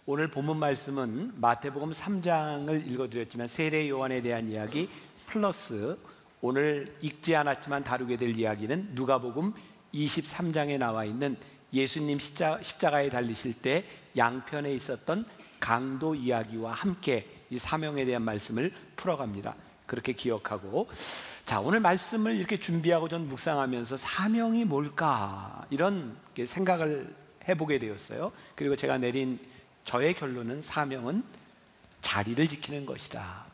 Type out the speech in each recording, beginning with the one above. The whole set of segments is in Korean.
오늘 본문 말씀은 마태복음 3장을 읽어드렸지만 세례 요한에 대한 이야기 플러스 오늘 읽지 않았지만 다루게 될 이야기는 누가복음 23장에 나와 있는 예수님 십자가에 달리실 때 양편에 있었던 강도 이야기와 함께 이 사명에 대한 말씀을 풀어갑니다. 그렇게 기억하고, 자, 오늘 말씀을 이렇게 준비하고 전 묵상하면서 사명이 뭘까 이런 생각을 해보게 되었어요. 그리고 제가 내린 저의 결론은 사명은 자리를 지키는 것이다.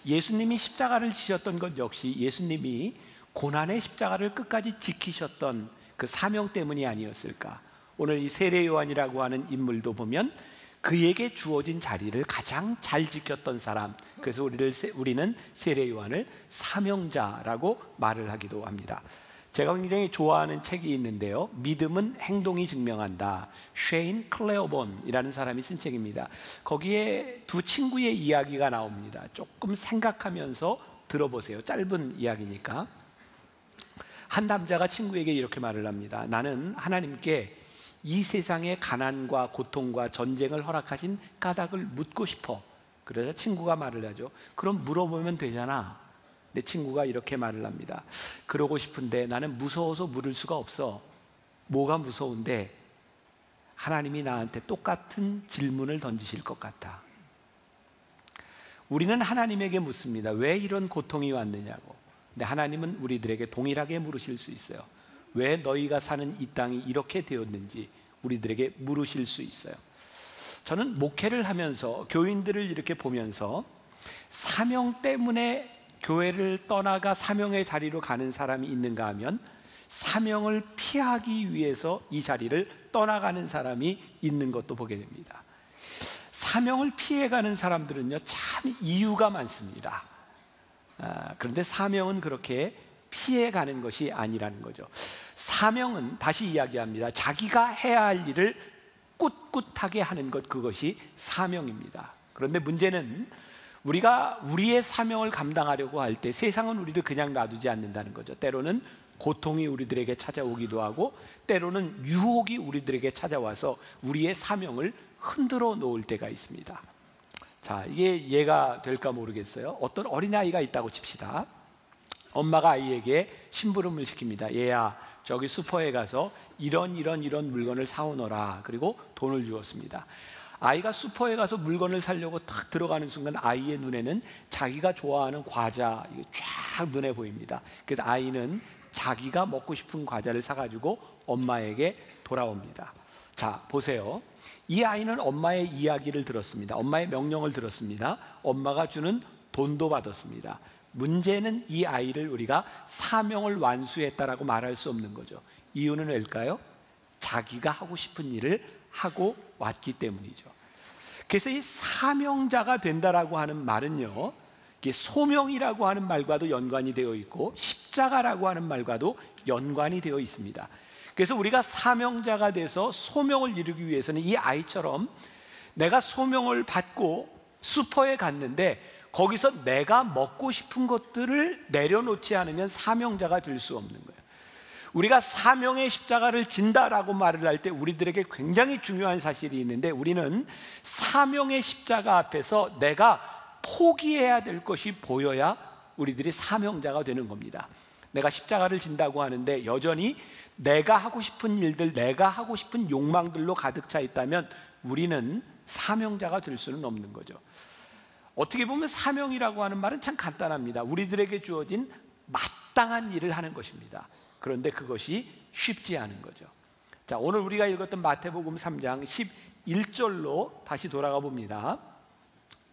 예수님이 십자가를 지셨던 것 역시 예수님이 고난의 십자가를 끝까지 지키셨던 그 사명 때문이 아니었을까. 오늘 이 세례 요한이라고 하는 인물도 보면 그에게 주어진 자리를 가장 잘 지켰던 사람, 그래서 우리는 세례 요한을 사명자라고 말을 하기도 합니다. 제가 굉장히 좋아하는 책이 있는데요, 믿음은 행동이 증명한다. 쉐인 클레어본이라는 사람이 쓴 책입니다. 거기에 두 친구의 이야기가 나옵니다. 조금 생각하면서 들어보세요. 짧은 이야기니까. 한 남자가 친구에게 이렇게 말을 합니다. 나는 하나님께 이 세상의 가난과 고통과 전쟁을 허락하신 까닭을 묻고 싶어. 그래서 친구가 말을 하죠. 그럼 물어보면 되잖아. 내 친구가 이렇게 말을 합니다. 그러고 싶은데 나는 무서워서 물을 수가 없어. 뭐가 무서운데? 하나님이 나한테 똑같은 질문을 던지실 것 같아. 우리는 하나님에게 묻습니다. 왜 이런 고통이 왔느냐고. 근데 하나님은 우리들에게 동일하게 물으실 수 있어요. 왜 너희가 사는 이 땅이 이렇게 되었는지 우리들에게 물으실 수 있어요. 저는 목회를 하면서 교인들을 이렇게 보면서 사명 때문에 교회를 떠나가 사명의 자리로 가는 사람이 있는가 하면 사명을 피하기 위해서 이 자리를 떠나가는 사람이 있는 것도 보게 됩니다. 사명을 피해가는 사람들은요, 참 이유가 많습니다. 그런데 사명은 그렇게 피해가는 것이 아니라는 거죠. 사명은, 다시 이야기합니다, 자기가 해야 할 일을 꿋꿋하게 하는 것, 그것이 사명입니다. 그런데 문제는 우리가 우리의 사명을 감당하려고 할 때 세상은 우리를 그냥 놔두지 않는다는 거죠. 때로는 고통이 우리들에게 찾아오기도 하고 때로는 유혹이 우리들에게 찾아와서 우리의 사명을 흔들어 놓을 때가 있습니다. 자, 이게 이해가 될까 모르겠어요. 어떤 어린아이가 있다고 칩시다. 엄마가 아이에게 심부름을 시킵니다. 얘야, 저기 슈퍼에 가서 이런 물건을 사오너라. 그리고 돈을 주었습니다. 아이가 슈퍼에 가서 물건을 사려고 탁 들어가는 순간 아이의 눈에는 자기가 좋아하는 과자 쫙 눈에 보입니다. 그래서 아이는 자기가 먹고 싶은 과자를 사가지고 엄마에게 돌아옵니다. 자, 보세요. 이 아이는 엄마의 이야기를 들었습니다. 엄마의 명령을 들었습니다. 엄마가 주는 돈도 받았습니다. 문제는 이 아이를 우리가 사명을 완수했다라고 말할 수 없는 거죠. 이유는 왜일까요? 자기가 하고 싶은 일을 하고 왔기 때문이죠. 그래서 이 사명자가 된다라고 하는 말은요, 이게 소명이라고 하는 말과도 연관이 되어 있고 십자가라고 하는 말과도 연관이 되어 있습니다. 그래서 우리가 사명자가 돼서 소명을 이루기 위해서는 이 아이처럼 내가 소명을 받고 슈퍼에 갔는데 거기서 내가 먹고 싶은 것들을 내려놓지 않으면 사명자가 될 수 없는 거예요. 우리가 사명의 십자가를 진다라고 말을 할 때 우리들에게 굉장히 중요한 사실이 있는데, 우리는 사명의 십자가 앞에서 내가 포기해야 될 것이 보여야 우리들이 사명자가 되는 겁니다. 내가 십자가를 진다고 하는데 여전히 내가 하고 싶은 일들, 내가 하고 싶은 욕망들로 가득 차 있다면 우리는 사명자가 될 수는 없는 거죠. 어떻게 보면 사명이라고 하는 말은 참 간단합니다. 우리들에게 주어진 마땅한 일을 하는 것입니다. 그런데 그것이 쉽지 않은 거죠. 자, 오늘 우리가 읽었던 마태복음 3장 11절로 다시 돌아가 봅니다.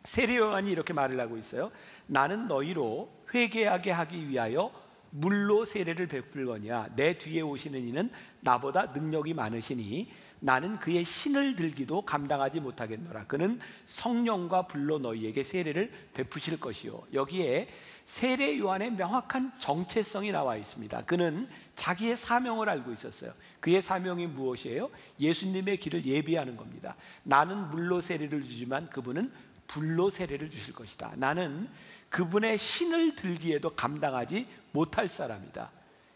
세례 요한이 이렇게 말을 하고 있어요. 나는 너희로 회개하게 하기 위하여 물로 세례를 베풀거니와 내 뒤에 오시는 이는 나보다 능력이 많으시니 나는 그의 신을 들기도 감당하지 못하겠노라. 그는 성령과 불로 너희에게 세례를 베푸실 것이요. 여기에 세례 요한의 명확한 정체성이 나와 있습니다. 그는 자기의 사명을 알고 있었어요. 그의 사명이 무엇이에요? 예수님의 길을 예비하는 겁니다. 나는 물로 세례를 주지만 그분은 불로 세례를 주실 것이다. 나는 그분의 신을 들기에도 감당하지 못할 사람이다.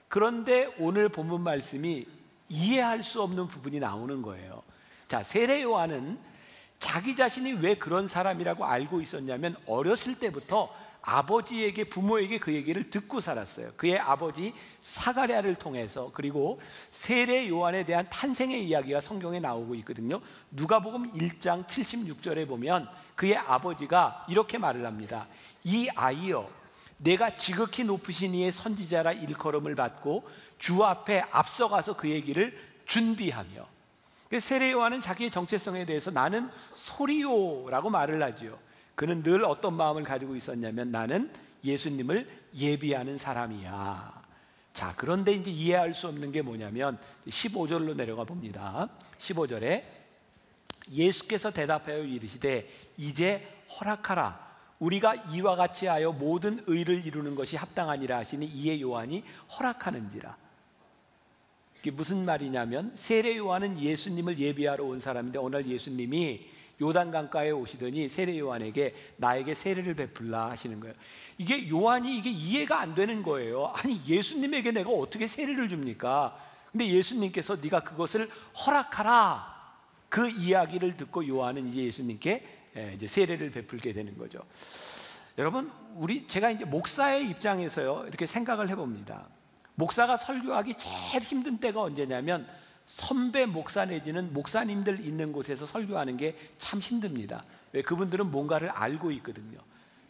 그런데 오늘 본문 말씀이 이해할 수 없는 부분이 나오는 거예요. 자, 세례 요한은 자기 자신이 왜 그런 사람이라고 알고 있었냐면 어렸을 때부터 아버지에게, 부모에게 그 얘기를 듣고 살았어요. 그의 아버지 사가랴를 통해서. 그리고 세례 요한에 대한 탄생의 이야기가 성경에 나오고 있거든요. 누가복음 1장 76절에 보면 그의 아버지가 이렇게 말을 합니다. 이 아이여, 내가 지극히 높으신 이의 선지자라 일컬음을 받고 주 앞에 앞서가서 그의 길을 준비하며. 세례 요한은 자기의 정체성에 대해서 나는 소리요라고 말을 하지요. 그는 늘 어떤 마음을 가지고 있었냐면 나는 예수님을 예비하는 사람이야. 자, 그런데 이제 이해할 수 없는 게 뭐냐면 15절로 내려가 봅니다. 15절에 예수께서 대답하여 이르시되 이제 허락하라. 우리가 이와 같이 하여 모든 의를 이루는 것이 합당하니라 하시니 이에 요한이 허락하는지라. 이게 무슨 말이냐면 세례 요한은 예수님을 예비하러 온 사람인데 어느 날 예수님이 요단강가에 오시더니 세례 요한에게 나에게 세례를 베풀라 하시는 거예요. 이게 요한이 이게 이해가 안 되는 거예요. 아니, 예수님에게 내가 어떻게 세례를 줍니까? 근데 예수님께서 네가 그것을 허락하라, 그 이야기를 듣고 요한은 이제 예수님께 이제 세례를 베풀게 되는 거죠. 여러분, 제가 이제 목사의 입장에서요 이렇게 생각을 해봅니다. 목사가 설교하기 제일 힘든 때가 언제냐면 선배 목사 내지는 목사님들 있는 곳에서 설교하는 게 참 힘듭니다. 왜? 그분들은 뭔가를 알고 있거든요.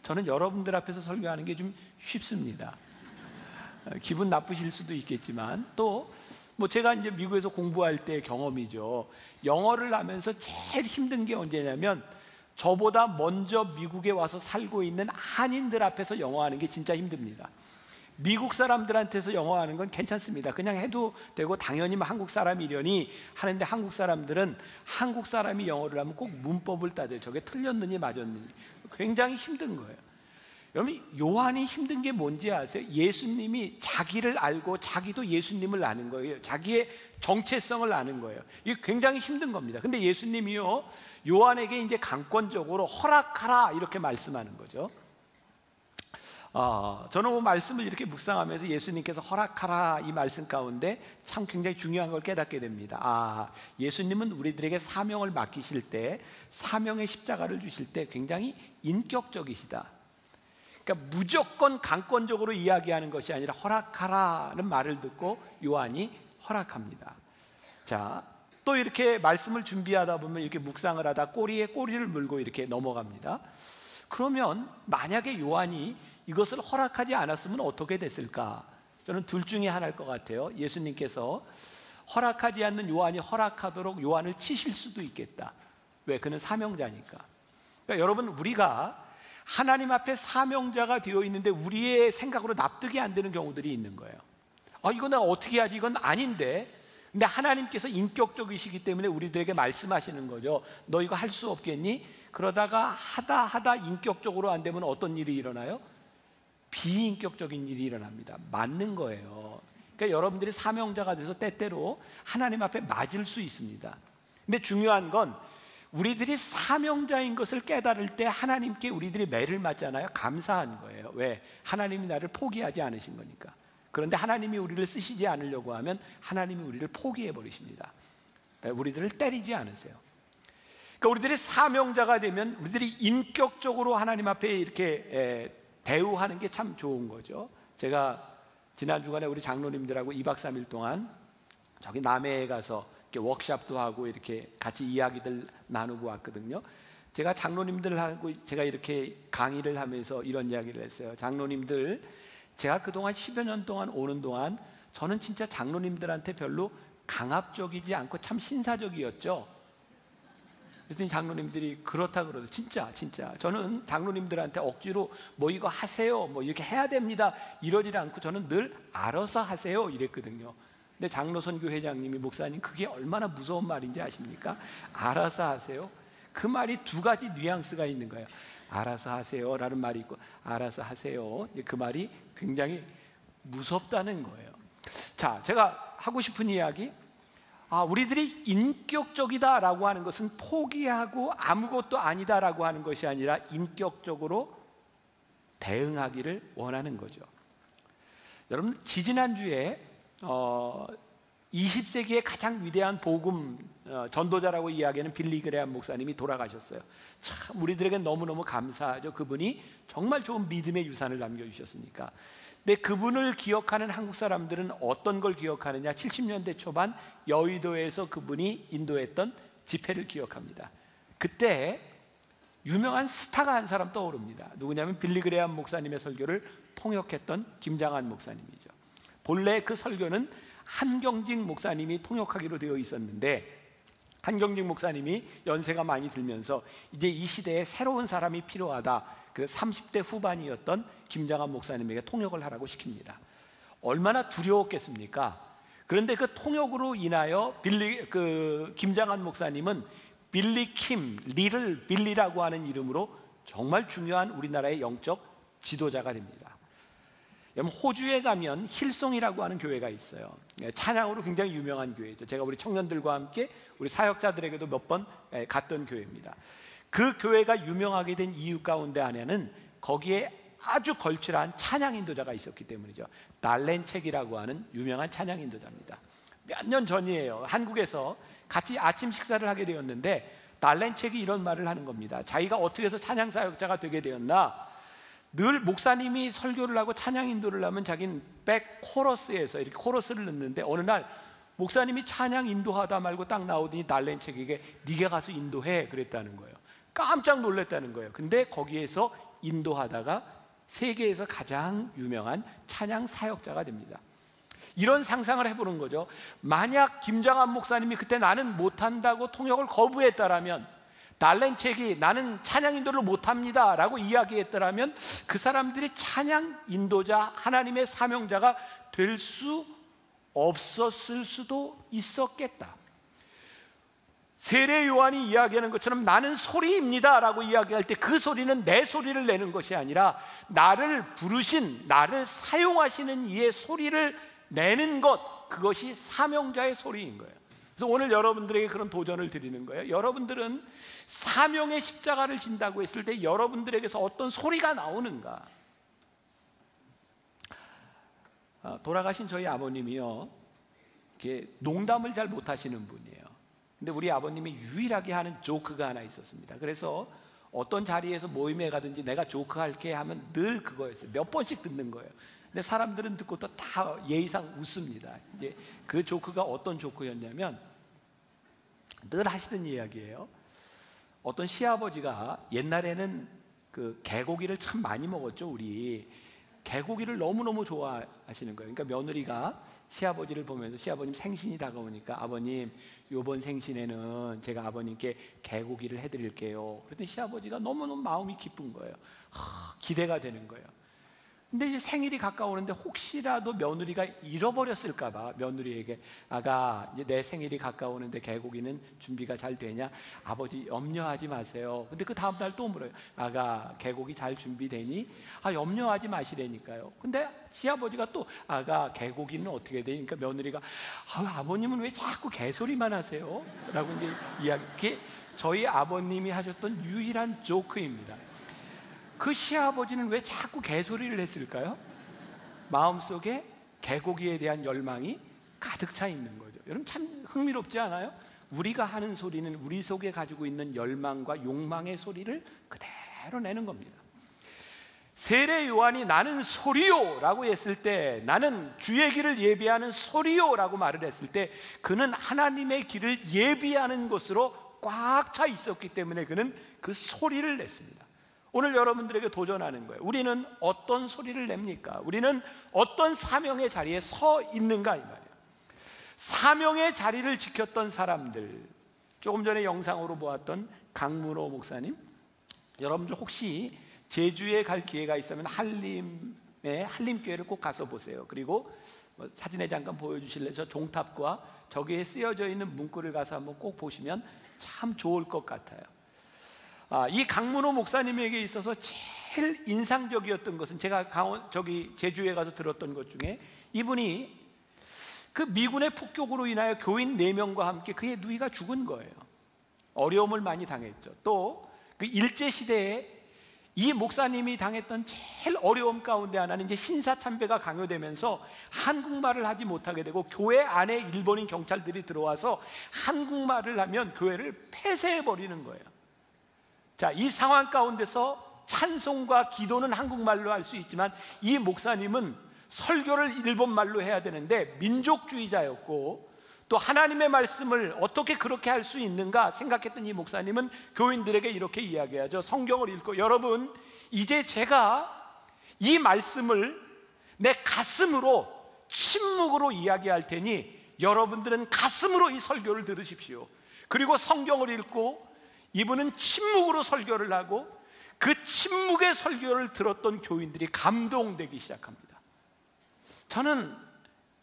저는 여러분들 앞에서 설교하는 게 좀 쉽습니다. 기분 나쁘실 수도 있겠지만 또 뭐 제가 이제 미국에서 공부할 때 경험이죠. 영어를 하면서 제일 힘든 게 언제냐면 저보다 먼저 미국에 와서 살고 있는 한인들 앞에서 영어하는 게 진짜 힘듭니다. 미국 사람들한테서 영어하는 건 괜찮습니다. 그냥 해도 되고 당연히 한국 사람이려니 하는데 한국 사람들은 한국 사람이 영어를 하면 꼭 문법을 따져요. 저게 틀렸느니 맞았느니. 굉장히 힘든 거예요. 여러분, 요한이 힘든 게 뭔지 아세요? 예수님이 자기를 알고 자기도 예수님을 아는 거예요. 자기의 정체성을 아는 거예요. 이게 굉장히 힘든 겁니다. 근데 예수님이요 요한에게 이제 강권적으로 허락하라 이렇게 말씀하는 거죠. 저는 그 말씀을 이렇게 묵상하면서 예수님께서 허락하라 이 말씀 가운데 참 굉장히 중요한 걸 깨닫게 됩니다. 예수님은 우리들에게 사명을 맡기실 때, 사명의 십자가를 주실 때 굉장히 인격적이시다. 그러니까 무조건 강권적으로 이야기하는 것이 아니라 허락하라는 말을 듣고 요한이 허락합니다. 자, 또 이렇게 말씀을 준비하다 보면 이렇게 묵상을 하다 꼬리에 꼬리를 물고 이렇게 넘어갑니다. 그러면 만약에 요한이 이것을 허락하지 않았으면 어떻게 됐을까? 저는 둘 중에 하나일 것 같아요. 예수님께서 허락하지 않는 요한이 허락하도록 요한을 치실 수도 있겠다. 왜? 그는 사명자니까. 그러니까 여러분, 우리가 하나님 앞에 사명자가 되어 있는데 우리의 생각으로 납득이 안 되는 경우들이 있는 거예요. 이거 내가 어떻게 하지? 이건 아닌데. 근데 하나님께서 인격적이시기 때문에 우리들에게 말씀하시는 거죠. 너 이거 할 수 없겠니? 그러다가 하다 인격적으로 안 되면 어떤 일이 일어나요? 비인격적인 일이 일어납니다. 맞는 거예요. 그러니까 여러분들이 사명자가 돼서 때때로 하나님 앞에 맞을 수 있습니다. 근데 중요한 건 우리들이 사명자인 것을 깨달을 때 하나님께 우리들이 매를 맞잖아요. 감사한 거예요. 왜? 하나님이 나를 포기하지 않으신 거니까. 그런데 하나님이 우리를 쓰시지 않으려고 하면 하나님이 우리를 포기해 버리십니다. 우리들을 때리지 않으세요. 그러니까 우리들이 사명자가 되면 우리들이 인격적으로 하나님 앞에 이렇게 대우하는 게 참 좋은 거죠. 제가 지난 주간에 우리 장로님들하고 2박 3일 동안 저기 남해에 가서 이렇게 워크숍도 하고 이렇게 같이 이야기들 나누고 왔거든요. 제가 장로님들하고 제가 이렇게 강의를 하면서 이런 이야기를 했어요. 장로님들, 제가 그동안 10여 년 동안 오는 동안 저는 진짜 장로님들한테 별로 강압적이지 않고 참 신사적이었죠. 그랬더니 장로님들이 그렇다 그러더라고요. 진짜 저는 장로님들한테 억지로 뭐 이거 하세요, 뭐 이렇게 해야 됩니다 이러지 않고 저는 늘 알아서 하세요 이랬거든요. 근데 장로선교 회장님이 목사님 그게 얼마나 무서운 말인지 아십니까? 알아서 하세요. 그 말이 두 가지 뉘앙스가 있는 거예요. 알아서 하세요 라는 말이 있고 알아서 하세요, 그 말이 굉장히 무섭다는 거예요. 자, 제가 하고 싶은 이야기, 우리들이 인격적이다라고 하는 것은 포기하고 아무것도 아니다라고 하는 것이 아니라 인격적으로 대응하기를 원하는 거죠. 여러분, 지지난주에 20세기의 가장 위대한 복음 전도자라고 이야기하는 빌리 그레함 목사님이 돌아가셨어요. 참 우리들에게 너무너무 감사하죠. 그분이 정말 좋은 믿음의 유산을 남겨주셨으니까. 근데 그분을 기억하는 한국 사람들은 어떤 걸 기억하느냐? 70년대 초반 여의도에서 그분이 인도했던 집회를 기억합니다. 그때 유명한 스타가 한 사람 떠오릅니다. 누구냐면 빌리 그레함 목사님의 설교를 통역했던 김장한 목사님이죠. 본래 그 설교는 한경직 목사님이 통역하기로 되어 있었는데, 한경직 목사님이 연세가 많이 들면서 이제 이 시대에 새로운 사람이 필요하다, 그 30대 후반이었던 김장한 목사님에게 통역을 하라고 시킵니다. 얼마나 두려웠겠습니까? 그런데 그 통역으로 인하여 김장한 목사님은 빌리 킴, 리를 빌리라고 하는 이름으로 정말 중요한 우리나라의 영적 지도자가 됩니다. 여러분, 호주에 가면 힐송이라고 하는 교회가 있어요. 찬양으로 굉장히 유명한 교회죠. 제가 우리 청년들과 함께 우리 사역자들에게도 몇 번 갔던 교회입니다. 그 교회가 유명하게 된 이유 가운데 하나는 거기에 아주 걸출한 찬양 인도자가 있었기 때문이죠. 달렌 책이라고 하는 유명한 찬양 인도자입니다. 몇 년 전이에요. 한국에서 같이 아침 식사를 하게 되었는데 달렌 책이 이런 말을 하는 겁니다. 자기가 어떻게 해서 찬양 사역자가 되게 되었나? 늘 목사님이 설교를 하고 찬양 인도를 하면 자기는 백 코러스에서 이렇게 코러스를 넣는데, 어느 날 목사님이 찬양 인도하다 말고 딱 나오더니 달렌 책에게 네가 가서 인도해 그랬다는 거예요. 깜짝 놀랐다는 거예요. 근데 거기에서 인도하다가 세계에서 가장 유명한 찬양 사역자가 됩니다. 이런 상상을 해보는 거죠. 만약 김장한 목사님이 그때 나는 못한다고 통역을 거부했다라면, 달렌 책이 나는 찬양 인도를 못합니다 라고 이야기했더라면, 그 사람들이 찬양 인도자, 하나님의 사명자가 될 수 없었을 수도 있었겠다. 세례 요한이 이야기하는 것처럼 나는 소리입니다 라고 이야기할 때 그 소리는 내 소리를 내는 것이 아니라 나를 부르신, 나를 사용하시는 이의 소리를 내는 것, 그것이 사명자의 소리인 거예요. 그래서 오늘 여러분들에게 그런 도전을 드리는 거예요. 여러분들은 사명의 십자가를 진다고 했을 때 여러분들에게서 어떤 소리가 나오는가? 돌아가신 저희 아버님이요, 이렇게 농담을 잘 못하시는 분이에요. 근데 우리 아버님이 유일하게 하는 조크가 하나 있었습니다. 그래서 어떤 자리에서 모임에 가든지 내가 조크 할게 하면 늘 그거였어요. 몇 번씩 듣는 거예요. 근데 사람들은 듣고 또 다 예의상 웃습니다. 이제 그 조크가 어떤 조크였냐면, 늘 하시던 이야기예요. 어떤 시아버지가 옛날에는 그 개고기를 참 많이 먹었죠. 우리 개고기를 너무너무 좋아하시는 거예요. 그러니까 며느리가 시아버지를 보면서, 시아버님 생신이 다가오니까 아버님 요번 생신에는 제가 아버님께 개고기를 해드릴게요. 그랬더니 시아버지가 너무너무 마음이 기쁜 거예요. 기대가 되는 거예요. 근데 이제 생일이 가까우는데 혹시라도 며느리가 잃어버렸을까 봐 며느리에게, 아가 이제 내 생일이 가까우는데 개고기는 준비가 잘 되냐? 아버지 염려하지 마세요. 근데 그 다음 날 또 물어요. 아가 개고기 잘 준비되니? 염려하지 마시라니까요. 근데 시아버지가 또, 아가 개고기는 어떻게 되니까 며느리가, 아버님은 왜 자꾸 개소리만 하세요? 라고 이제 이야기. 저희 아버님이 하셨던 유일한 조크입니다. 그 시아버지는 왜 자꾸 개소리를 했을까요? 마음속에 개고기에 대한 열망이 가득 차 있는 거죠. 여러분, 참 흥미롭지 않아요? 우리가 하는 소리는 우리 속에 가지고 있는 열망과 욕망의 소리를 그대로 내는 겁니다. 세례 요한이 나는 소리요 라고 했을 때, 나는 주의 길을 예비하는 소리요 라고 말을 했을 때, 그는 하나님의 길을 예비하는 것으로 꽉 차 있었기 때문에 그는 그 소리를 냈습니다. 오늘 여러분들에게 도전하는 거예요. 우리는 어떤 소리를 냅니까? 우리는 어떤 사명의 자리에 서 있는가 이 말이에요. 사명의 자리를 지켰던 사람들, 조금 전에 영상으로 보았던 강문호 목사님, 여러분들 혹시 제주에 갈 기회가 있으면 한림교회를 꼭 가서 보세요. 그리고 사진에 잠깐 보여주실래요? 저 종탑과 저기에 쓰여져 있는 문구를 가서 한번 꼭 보시면 참 좋을 것 같아요. 이 강문호 목사님에게 있어서 제일 인상적이었던 것은, 제가 제주에 가서 들었던 것 중에, 이분이 그 미군의 폭격으로 인하여 교인 4명과 함께 그의 누이가 죽은 거예요. 어려움을 많이 당했죠. 또 그 일제시대에 이 목사님이 당했던 제일 어려움 가운데 하나는 이제 신사참배가 강요되면서 한국말을 하지 못하게 되고, 교회 안에 일본인 경찰들이 들어와서 한국말을 하면 교회를 폐쇄해버리는 거예요. 자, 이 상황 가운데서 찬송과 기도는 한국말로 할 수 있지만 이 목사님은 설교를 일본말로 해야 되는데 민족주의자였고, 또 하나님의 말씀을 어떻게 그렇게 할 수 있는가 생각했던 이 목사님은 교인들에게 이렇게 이야기하죠. 성경을 읽고, 여러분, 이제 제가 이 말씀을 내 가슴으로, 침묵으로 이야기할 테니 여러분들은 가슴으로 이 설교를 들으십시오. 그리고 성경을 읽고 이분은 침묵으로 설교를 하고, 그 침묵의 설교를 들었던 교인들이 감동되기 시작합니다. 저는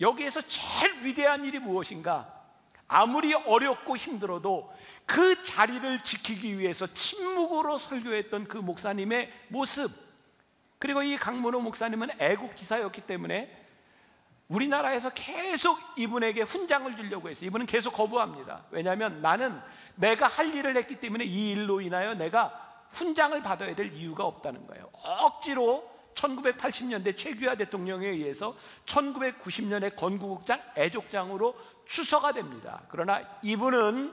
여기에서 제일 위대한 일이 무엇인가, 아무리 어렵고 힘들어도 그 자리를 지키기 위해서 침묵으로 설교했던 그 목사님의 모습, 그리고 이 강문호 목사님은 애국지사였기 때문에 우리나라에서 계속 이분에게 훈장을 주려고 했어요. 이분은 계속 거부합니다. 왜냐하면 나는 내가 할 일을 했기 때문에 이 일로 인하여 내가 훈장을 받아야 될 이유가 없다는 거예요. 억지로 1980년대 최규하 대통령에 의해서 1990년에 건국장 애족장으로 추서가 됩니다. 그러나 이분은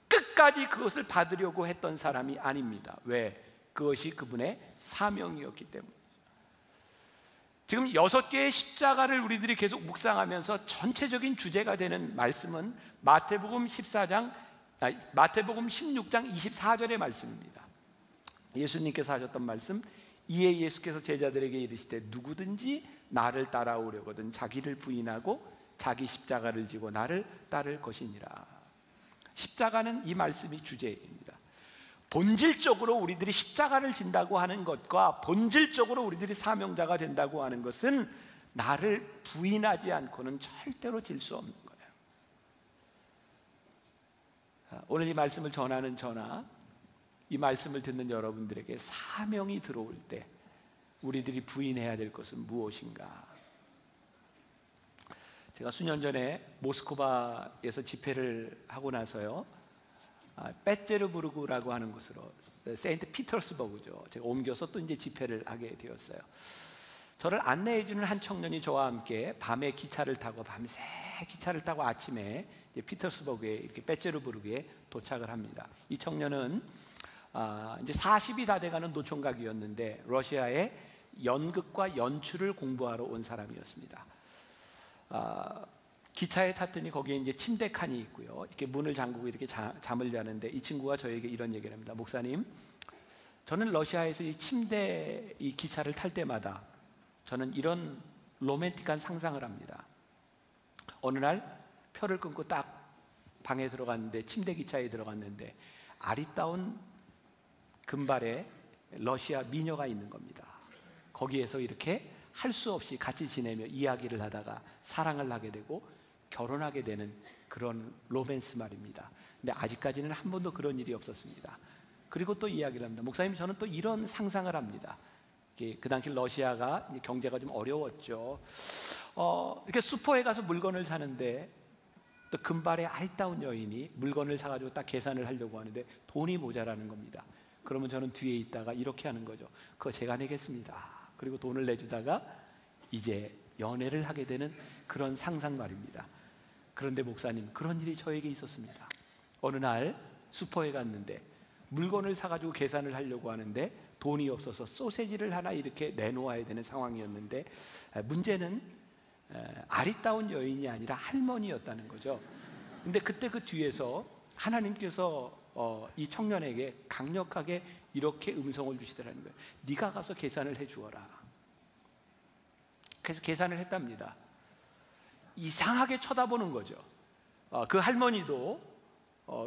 끝까지 그것을 받으려고 했던 사람이 아닙니다. 왜? 그것이 그분의 사명이었기 때문에. 지금 6개의 십자가를 우리들이 계속 묵상하면서 전체적인 주제가 되는 말씀은 마태복음 16장 24절의 말씀입니다. 예수님께서 하셨던 말씀, 이에 예수께서 제자들에게 이르시되 누구든지 나를 따라오려거든 자기를 부인하고 자기 십자가를 지고 나를 따를 것이니라. 십자가는 이 말씀이 주제입니다. 본질적으로 우리들이 십자가를 진다고 하는 것과 본질적으로 우리들이 사명자가 된다고 하는 것은 나를 부인하지 않고는 절대로 질 수 없는 거예요. 오늘 이 말씀을 전하는 저나 이 말씀을 듣는 여러분들에게 사명이 들어올 때 우리들이 부인해야 될 것은 무엇인가? 제가 수년 전에 모스크바에서 집회를 하고 나서요, 페테르부르크라고 하는 곳으로, 세인트 피터스버그죠, 제가 옮겨서 또 이제 집회를 하게 되었어요. 저를 안내해 주는 한 청년이 저와 함께 밤에 기차를 타고, 밤새 기차를 타고 아침에 이제 피터스버그에, 이렇게 페테르부르크에 도착을 합니다. 이 청년은 이제 40이 다 돼가는 노총각이었는데 러시아의 연극과 연출을 공부하러 온 사람이었습니다. 기차에 탔더니 거기에 이제 침대 칸이 있고요, 이렇게 문을 잠그고 이렇게 잠을 자는데 이 친구가 저에게 이런 얘기를 합니다. 목사님, 저는 러시아에서 이 기차를 탈 때마다 저는 이런 로맨틱한 상상을 합니다. 어느 날 표를 끊고 딱 방에 들어갔는데, 침대 기차에 들어갔는데 아리따운 금발의 러시아 미녀가 있는 겁니다. 거기에서 이렇게 할 수 없이 같이 지내며 이야기를 하다가 사랑을 하게 되고 결혼하게 되는 그런 로맨스 말입니다. 근데 아직까지는 한 번도 그런 일이 없었습니다. 그리고 또 이야기를 합니다. 목사님, 저는 또 이런 상상을 합니다. 그 당시 러시아가 경제가 좀 어려웠죠. 이렇게 슈퍼에 가서 물건을 사는데 또 금발의 아리따운 여인이 물건을 사가지고 딱 계산을 하려고 하는데 돈이 모자라는 겁니다. 그러면 저는 뒤에 있다가 이렇게 하는 거죠. 그거 제가 내겠습니다. 그리고 돈을 내주다가 이제 연애를 하게 되는 그런 상상 말입니다. 그런데 목사님, 그런 일이 저에게 있었습니다. 어느 날 슈퍼에 갔는데 물건을 사가지고 계산을 하려고 하는데 돈이 없어서 소세지를 하나 이렇게 내놓아야 되는 상황이었는데, 문제는 아리따운 여인이 아니라 할머니였다는 거죠. 근데 그때 그 뒤에서 하나님께서 이 청년에게 강력하게 이렇게 음성을 주시더라는 거예요. 네가 가서 계산을 해주어라. 그래서 계산을 했답니다. 이상하게 쳐다보는 거죠. 그 할머니도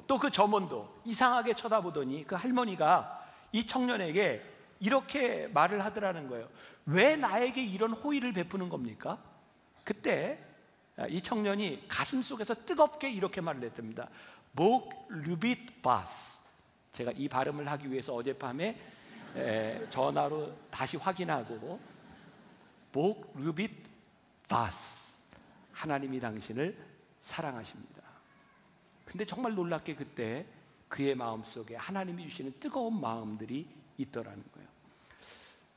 또 그 점원도 이상하게 쳐다보더니 그 할머니가 이 청년에게 이렇게 말을 하더라는 거예요. 왜 나에게 이런 호의를 베푸는 겁니까? 그때 이 청년이 가슴 속에서 뜨겁게 이렇게 말을 했답니다. 복 류빗 바스. 제가 이 발음을 하기 위해서 어젯밤에 전화로 다시 확인하고, 복 류빗 바스. 하나님이 당신을 사랑하십니다. 근데 정말 놀랍게 그때 그의 마음속에 하나님이 주시는 뜨거운 마음들이 있더라는 거예요.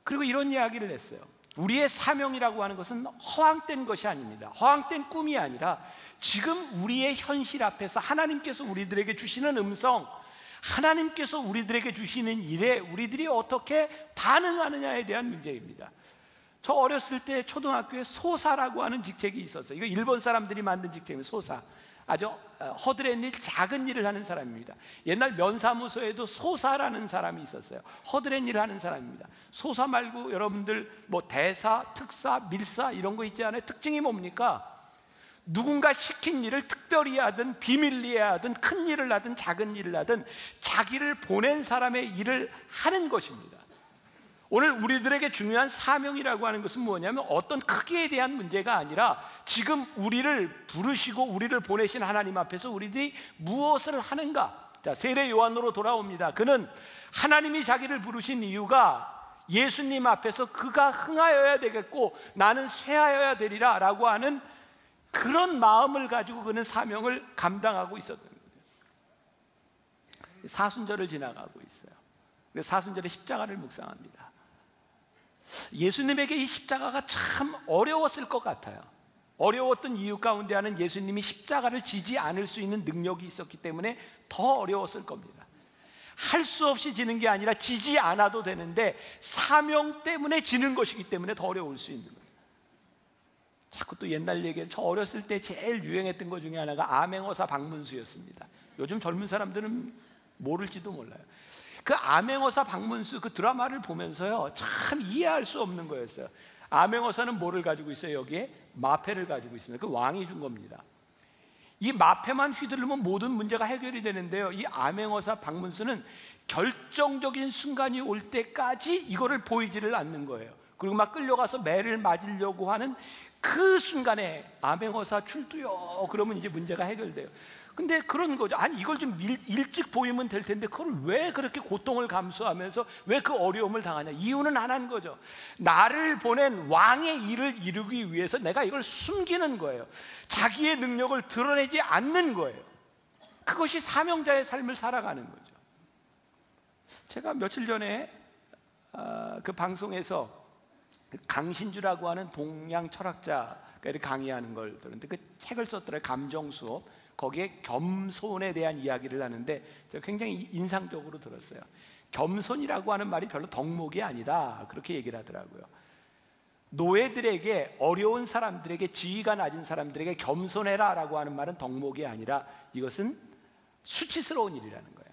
그리고 이런 이야기를 했어요. 우리의 사명이라고 하는 것은 허황된 것이 아닙니다. 허황된 꿈이 아니라 지금 우리의 현실 앞에서 하나님께서 우리들에게 주시는 음성, 하나님께서 우리들에게 주시는 일에 우리들이 어떻게 반응하느냐에 대한 문제입니다. 저 어렸을 때 초등학교에 소사라고 하는 직책이 있었어요. 이거 일본 사람들이 만든 직책입니다. 소사. 아주 허드렛 일, 작은 일을 하는 사람입니다. 옛날 면사무소에도 소사라는 사람이 있었어요. 허드렛 일을 하는 사람입니다. 소사 말고 여러분들 뭐 대사, 특사, 밀사 이런 거 있지 않아요? 특징이 뭡니까? 누군가 시킨 일을 특별히 하든 비밀리에 하든 큰 일을 하든 작은 일을 하든 자기를 보낸 사람의 일을 하는 것입니다. 오늘 우리들에게 중요한 사명이라고 하는 것은 뭐냐면 어떤 크기에 대한 문제가 아니라 지금 우리를 부르시고 우리를 보내신 하나님 앞에서 우리들이 무엇을 하는가. 자, 세례 요한으로 돌아옵니다. 그는 하나님이 자기를 부르신 이유가 예수님 앞에서 그가 흥하여야 되겠고 나는 쇠하여야 되리라 라고 하는 그런 마음을 가지고 그는 사명을 감당하고 있었던 거예요. 사순절을 지나가고 있어요. 그래서 사순절에 십자가를 묵상합니다. 예수님에게 이 십자가가 참 어려웠을 것 같아요. 어려웠던 이유 가운데 하나는 예수님이 십자가를 지지 않을 수 있는 능력이 있었기 때문에 더 어려웠을 겁니다. 할 수 없이 지는 게 아니라 지지 않아도 되는데 사명 때문에 지는 것이기 때문에 더 어려울 수 있는 거예요. 자꾸 또 옛날 얘기를, 저 어렸을 때 제일 유행했던 것 중에 하나가 암행어사 박문수였습니다. 요즘 젊은 사람들은 모를지도 몰라요. 그 암행어사 박문수 그 드라마를 보면서요 참 이해할 수 없는 거였어요. 암행어사는 뭐를 가지고 있어요? 여기에 마패를 가지고 있습니다. 그 왕이 준 겁니다. 이 마패만 휘두르면 모든 문제가 해결이 되는데요, 이 암행어사 박문수는 결정적인 순간이 올 때까지 이거를 보이지를 않는 거예요. 그리고 막 끌려가서 매를 맞으려고 하는 그 순간에 암행어사 출두요 그러면 이제 문제가 해결돼요. 근데 그런 거죠. 아니 이걸 좀 일찍 보이면 될 텐데 그걸 왜 그렇게 고통을 감수하면서 왜 그 어려움을 당하냐. 이유는 하나인 거죠. 나를 보낸 왕의 일을 이루기 위해서 내가 이걸 숨기는 거예요. 자기의 능력을 드러내지 않는 거예요. 그것이 사명자의 삶을 살아가는 거죠. 제가 며칠 전에 그 방송에서 강신주라고 하는 동양 철학자가 이렇게 강의하는 걸 들었는데 그 책을 썼더라고요. 감정수업. 거기에 겸손에 대한 이야기를 하는데 제가 굉장히 인상적으로 들었어요. 겸손이라고 하는 말이 별로 덕목이 아니다 그렇게 얘기를 하더라고요. 노예들에게, 어려운 사람들에게, 지위가 낮은 사람들에게 겸손해라 라고 하는 말은 덕목이 아니라 이것은 수치스러운 일이라는 거예요.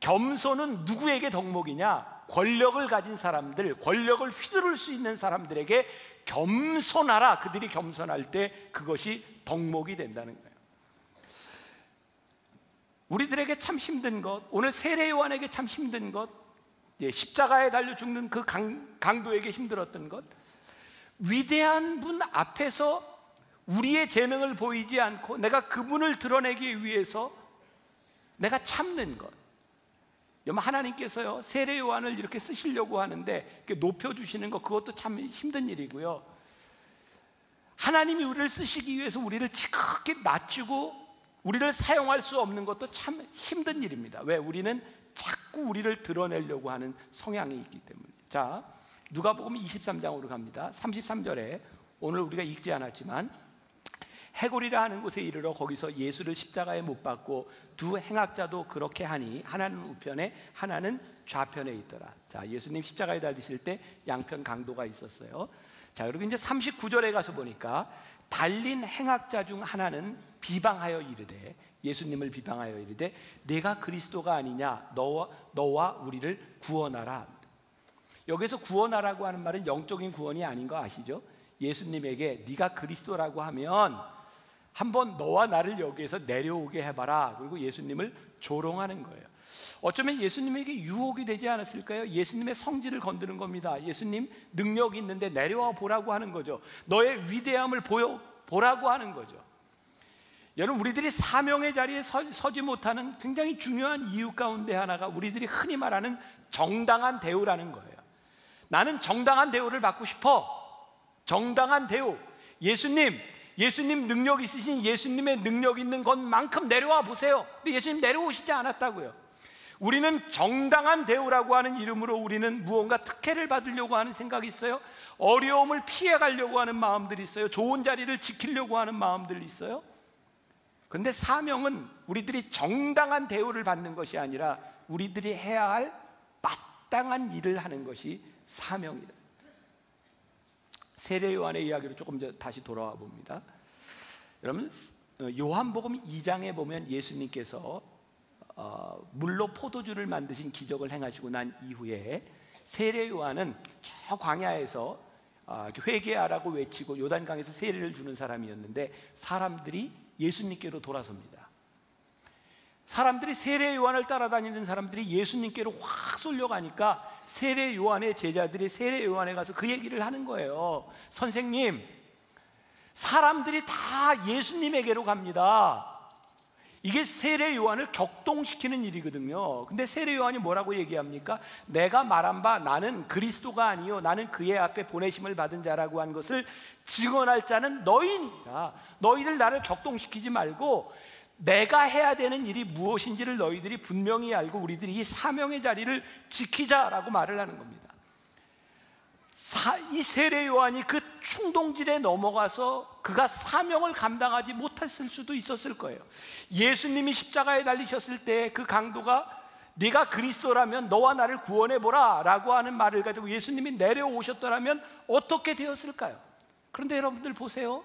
겸손은 누구에게 덕목이냐? 권력을 가진 사람들, 권력을 휘두를 수 있는 사람들에게 겸손하라. 그들이 겸손할 때 그것이 덕목이 된다는 거예요. 우리들에게 참 힘든 것, 오늘 세례 요한에게 참 힘든 것, 십자가에 달려 죽는 그 강도에게 힘들었던 것, 위대한 분 앞에서 우리의 재능을 보이지 않고 내가 그분을 드러내기 위해서 내가 참는 것. 여러분, 하나님께서요 세례 요한을 이렇게 쓰시려고 하는데 이렇게 높여주시는 것, 그것도 참 힘든 일이고요. 하나님이 우리를 쓰시기 위해서 우리를 지극히 낮추고 우리를 사용할 수 없는 것도 참 힘든 일입니다. 왜? 우리는 자꾸 우리를 드러내려고 하는 성향이 있기 때문에. 자, 누가복음 23장으로 갑니다. 33절에 오늘 우리가 읽지 않았지만 해골이라 하는 곳에 이르러 거기서 예수를 십자가에 못 박고 두 행악자도 그렇게 하니 하나는 우편에 하나는 좌편에 있더라. 자, 예수님 십자가에 달리실 때 양편 강도가 있었어요. 자, 그리고 이제 39절에 가서 보니까 달린 행악자 중 하나는 비방하여 이르되, 예수님을 비방하여 이르되 내가 그리스도가 아니냐, 너와 우리를 구원하라. 여기서 구원하라고 하는 말은 영적인 구원이 아닌 거 아시죠? 예수님에게 네가 그리스도라고 하면 한번 너와 나를 여기에서 내려오게 해봐라. 그리고 예수님을 조롱하는 거예요. 어쩌면 예수님에게 유혹이 되지 않았을까요? 예수님의 성질을 건드는 겁니다. 예수님 능력이 있는데 내려와 보라고 하는 거죠. 너의 위대함을 보라고 하는 거죠. 여러분, 우리들이 사명의 자리에 서지 못하는 굉장히 중요한 이유 가운데 하나가 우리들이 흔히 말하는 정당한 대우라는 거예요. 나는 정당한 대우를 받고 싶어. 정당한 대우. 예수님 능력 있으신 예수님의 능력 있는 것만큼 내려와 보세요. 근데 예수님 내려오시지 않았다고요. 우리는 정당한 대우라고 하는 이름으로 우리는 무언가 특혜를 받으려고 하는 생각이 있어요. 어려움을 피해가려고 하는 마음들이 있어요. 좋은 자리를 지키려고 하는 마음들이 있어요. 그런데 사명은 우리들이 정당한 대우를 받는 것이 아니라 우리들이 해야 할 마땅한 일을 하는 것이 사명이다. 세례 요한의 이야기로 조금 다시 돌아와 봅니다. 여러분, 요한복음 2장에 보면 예수님께서 물로 포도주를 만드신 기적을 행하시고 난 이후에 세례 요한은 저 광야에서 회개하라고 외치고 요단강에서 세례를 주는 사람이었는데, 사람들이 예수님께로 돌아섭니다. 사람들이 세례 요한을 따라다니는 사람들이 예수님께로 확 쏠려가니까 세례 요한의 제자들이 세례 요한에 가서 그 얘기를 하는 거예요. 선생님, 사람들이 다 예수님에게로 갑니다. 이게 세례 요한을 격동시키는 일이거든요. 근데 세례 요한이 뭐라고 얘기합니까? 내가 말한 바 나는 그리스도가 아니요 나는 그의 앞에 보내심을 받은 자라고 한 것을 증언할 자는 너희니라. 너희들 나를 격동시키지 말고 내가 해야 되는 일이 무엇인지를 너희들이 분명히 알고 우리들이 이 사명의 자리를 지키자라고 말을 하는 겁니다. 이 세례 요한이 그 충동질에 넘어가서 그가 사명을 감당하지 못했을 수도 있었을 거예요. 예수님이 십자가에 달리셨을 때 그 강도가 네가 그리스도라면 너와 나를 구원해보라 라고 하는 말을 가지고 예수님이 내려오셨더라면 어떻게 되었을까요? 그런데 여러분들 보세요.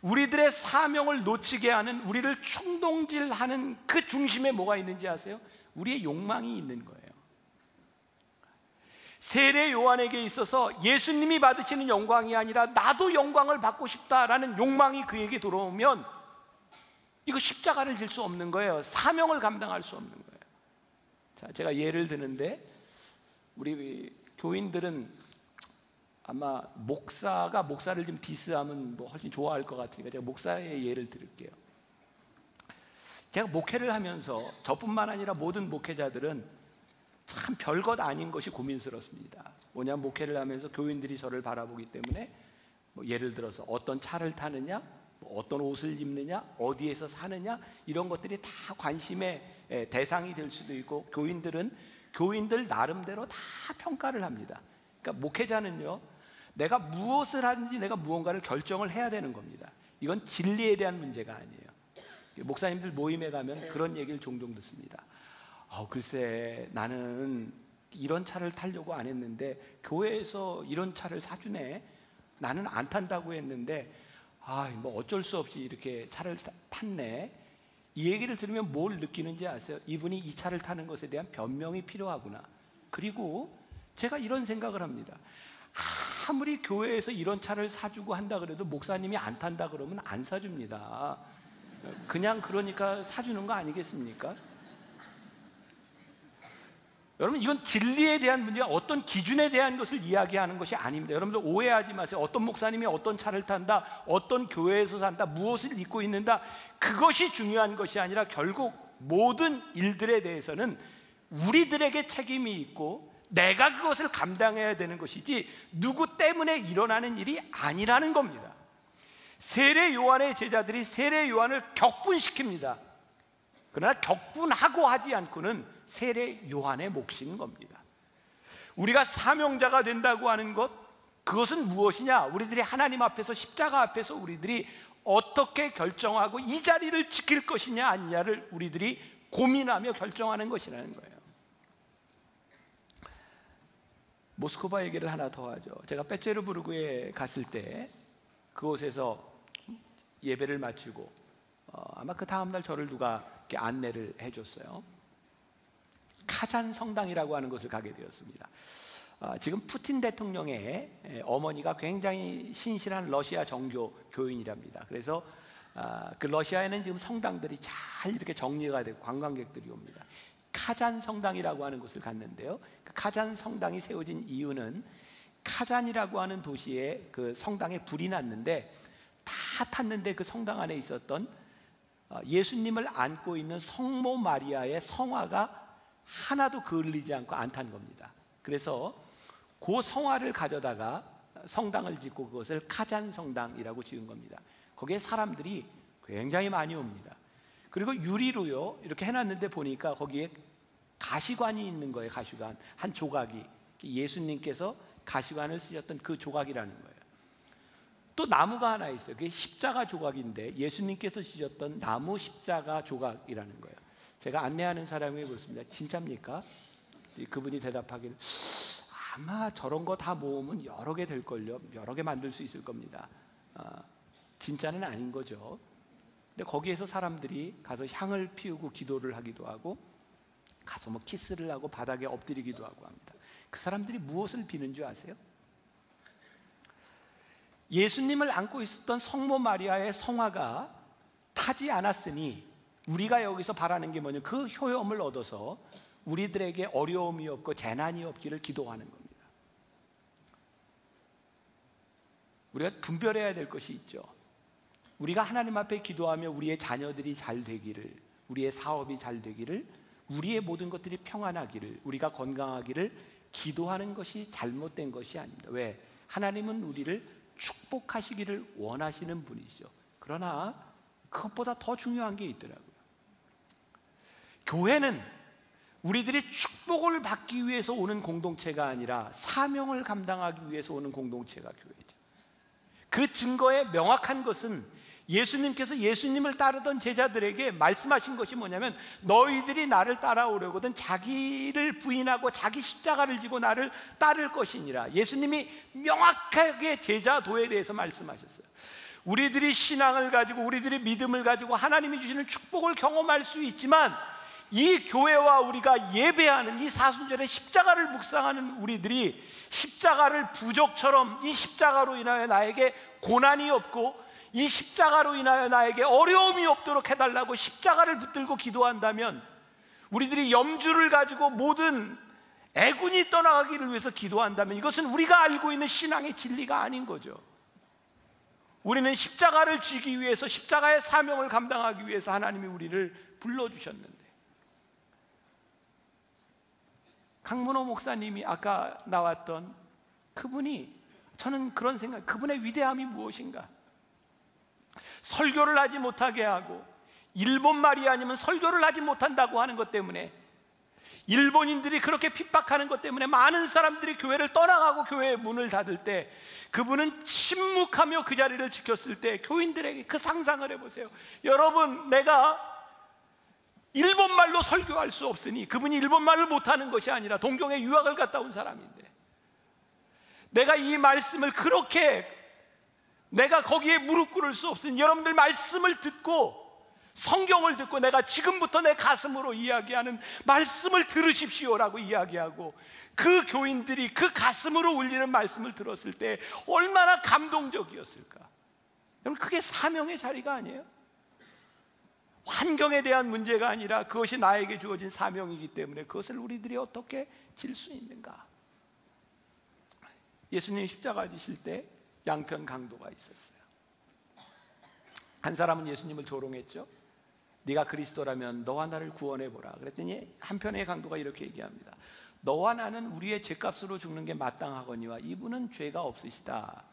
우리들의 사명을 놓치게 하는, 우리를 충동질하는 그 중심에 뭐가 있는지 아세요? 우리의 욕망이 있는 거예요. 세례 요한에게 있어서 예수님이 받으시는 영광이 아니라 나도 영광을 받고 싶다라는 욕망이 그에게 들어오면 이거 십자가를 질 수 없는 거예요. 사명을 감당할 수 없는 거예요. 자, 제가 예를 드는데, 우리 교인들은 아마 목사가 목사를 좀 디스하면 뭐 훨씬 좋아할 것 같으니까 제가 목사의 예를 들을게요. 제가 목회를 하면서 저뿐만 아니라 모든 목회자들은 참 별것 아닌 것이 고민스럽습니다. 뭐냐, 목회를 하면서 교인들이 저를 바라보기 때문에 뭐 예를 들어서 어떤 차를 타느냐, 뭐 어떤 옷을 입느냐, 어디에서 사느냐, 이런 것들이 다 관심의 대상이 될 수도 있고, 교인들은 교인들 나름대로 다 평가를 합니다. 그러니까 목회자는요, 내가 무엇을 하는지 내가 무언가를 결정을 해야 되는 겁니다. 이건 진리에 대한 문제가 아니에요. 목사님들 모임에 가면 그런 얘기를 종종 듣습니다. 글쎄, 나는 이런 차를 타려고 안 했는데 교회에서 이런 차를 사주네. 나는 안 탄다고 했는데 뭐 어쩔 수 없이 이렇게 차를 탔네. 이 얘기를 들으면 뭘 느끼는지 아세요? 이분이 이 차를 타는 것에 대한 변명이 필요하구나. 그리고 제가 이런 생각을 합니다. 아무리 교회에서 이런 차를 사주고 한다 그래도 목사님이 안 탄다 그러면 안 사줍니다. 그냥 그러니까 사주는 거 아니겠습니까? 여러분, 이건 진리에 대한 문제가 어떤 기준에 대한 것을 이야기하는 것이 아닙니다. 여러분들 오해하지 마세요. 어떤 목사님이 어떤 차를 탄다, 어떤 교회에서 산다, 무엇을 입고 있는다, 그것이 중요한 것이 아니라 결국 모든 일들에 대해서는 우리들에게 책임이 있고 내가 그것을 감당해야 되는 것이지 누구 때문에 일어나는 일이 아니라는 겁니다. 세례 요한의 제자들이 세례 요한을 격분시킵니다. 그러나 격분하고 하지 않고는 세례 요한의 몫인 겁니다. 우리가 사명자가 된다고 하는 것, 그것은 무엇이냐? 우리들이 하나님 앞에서, 십자가 앞에서 우리들이 어떻게 결정하고 이 자리를 지킬 것이냐 아니냐를 우리들이 고민하며 결정하는 것이라는 거예요. 모스크바 얘기를 하나 더 하죠. 제가 페테르부르크에 갔을 때 그곳에서 예배를 마치고 아마 그 다음날 저를 누가 이렇게 안내를 해줬어요. 카잔 성당이라고 하는 곳을 가게 되었습니다. 지금 푸틴 대통령의 어머니가 굉장히 신실한 러시아 정교 교인이랍니다. 그래서 그 러시아에는 지금 성당들이 잘 이렇게 정리가 되고 관광객들이 옵니다. 카잔 성당이라고 하는 곳을 갔는데요, 그 카잔 성당이 세워진 이유는 카잔이라고 하는 도시에 그 성당에 불이 났는데, 다 탔는데 그 성당 안에 있었던 예수님을 안고 있는 성모 마리아의 성화가 하나도 그을리지 않고 안 탄 겁니다. 그래서 그 성화를 가져다가 성당을 짓고 그것을 카잔 성당이라고 지은 겁니다. 거기에 사람들이 굉장히 많이 옵니다. 그리고 유리로요 이렇게 해놨는데 보니까 거기에 가시관이 있는 거예요. 가시관 한 조각이, 예수님께서 가시관을 쓰셨던 그 조각이라는 거예요. 또 나무가 하나 있어요. 그게 십자가 조각인데 예수님께서 쓰셨던 나무 십자가 조각이라는 거예요. 제가 안내하는 사람에게 묻습니다. 진짜입니까? 그분이 대답하기를 아마 저런 거 다 모으면 여러 개 될걸요. 여러 개 만들 수 있을 겁니다. 진짜는 아닌 거죠. 근데 거기에서 사람들이 가서 향을 피우고 기도를 하기도 하고 가서 뭐 키스를 하고 바닥에 엎드리기도 하고 합니다. 그 사람들이 무엇을 비는 줄 아세요? 예수님을 안고 있었던 성모 마리아의 성화가 타지 않았으니 우리가 여기서 바라는 게 뭐냐면 그 효험을 얻어서 우리들에게 어려움이 없고 재난이 없기를 기도하는 겁니다. 우리가 분별해야 될 것이 있죠. 우리가 하나님 앞에 기도하며 우리의 자녀들이 잘 되기를, 우리의 사업이 잘 되기를, 우리의 모든 것들이 평안하기를, 우리가 건강하기를 기도하는 것이 잘못된 것이 아닙니다. 왜? 하나님은 우리를 축복하시기를 원하시는 분이시죠. 그러나 그것보다 더 중요한 게 있더라고요. 교회는 우리들이 축복을 받기 위해서 오는 공동체가 아니라 사명을 감당하기 위해서 오는 공동체가 교회죠. 그 증거의 명확한 것은 예수님께서 예수님을 따르던 제자들에게 말씀하신 것이 뭐냐면 너희들이 나를 따라오려거든 자기를 부인하고 자기 십자가를 지고 나를 따를 것이니라. 예수님이 명확하게 제자도에 대해서 말씀하셨어요. 우리들이 신앙을 가지고 우리들이 믿음을 가지고 하나님이 주시는 축복을 경험할 수 있지만 이 교회와 우리가 예배하는 이 사순절에 십자가를 묵상하는 우리들이 십자가를 부족처럼 이 십자가로 인하여 나에게 고난이 없고 이 십자가로 인하여 나에게 어려움이 없도록 해달라고 십자가를 붙들고 기도한다면, 우리들이 염주를 가지고 모든 애군이 떠나가기를 위해서 기도한다면 이것은 우리가 알고 있는 신앙의 진리가 아닌 거죠. 우리는 십자가를 지기 위해서, 십자가의 사명을 감당하기 위해서 하나님이 우리를 불러주셨는데, 강문호 목사님이 아까 나왔던 그분이, 저는 그런 생각, 그분의 위대함이 무엇인가? 설교를 하지 못하게 하고 일본말이 아니면 설교를 하지 못한다고 하는 것 때문에, 일본인들이 그렇게 핍박하는 것 때문에 많은 사람들이 교회를 떠나가고 교회의 문을 닫을 때 그분은 침묵하며 그 자리를 지켰을 때 교인들에게 그 상상을 해보세요. 여러분, 내가 일본말로 설교할 수 없으니, 그분이 일본말을 못하는 것이 아니라 동경에 유학을 갔다 온 사람인데, 내가 이 말씀을 그렇게 내가 거기에 무릎 꿇을 수 없으니 여러분들 말씀을 듣고 성경을 듣고 내가 지금부터 내 가슴으로 이야기하는 말씀을 들으십시오라고 이야기하고, 그 교인들이 그 가슴으로 울리는 말씀을 들었을 때 얼마나 감동적이었을까. 여러분, 그게 사명의 자리가 아니에요? 환경에 대한 문제가 아니라 그것이 나에게 주어진 사명이기 때문에 그것을 우리들이 어떻게 질 수 있는가. 예수님이 십자가 지실 때 양편 강도가 있었어요. 한 사람은 예수님을 조롱했죠. 네가 그리스도라면 너와 나를 구원해보라. 그랬더니 한편의 강도가 이렇게 얘기합니다. 너와 나는 우리의 죄값으로 죽는 게 마땅하거니와 이분은 죄가 없으시다.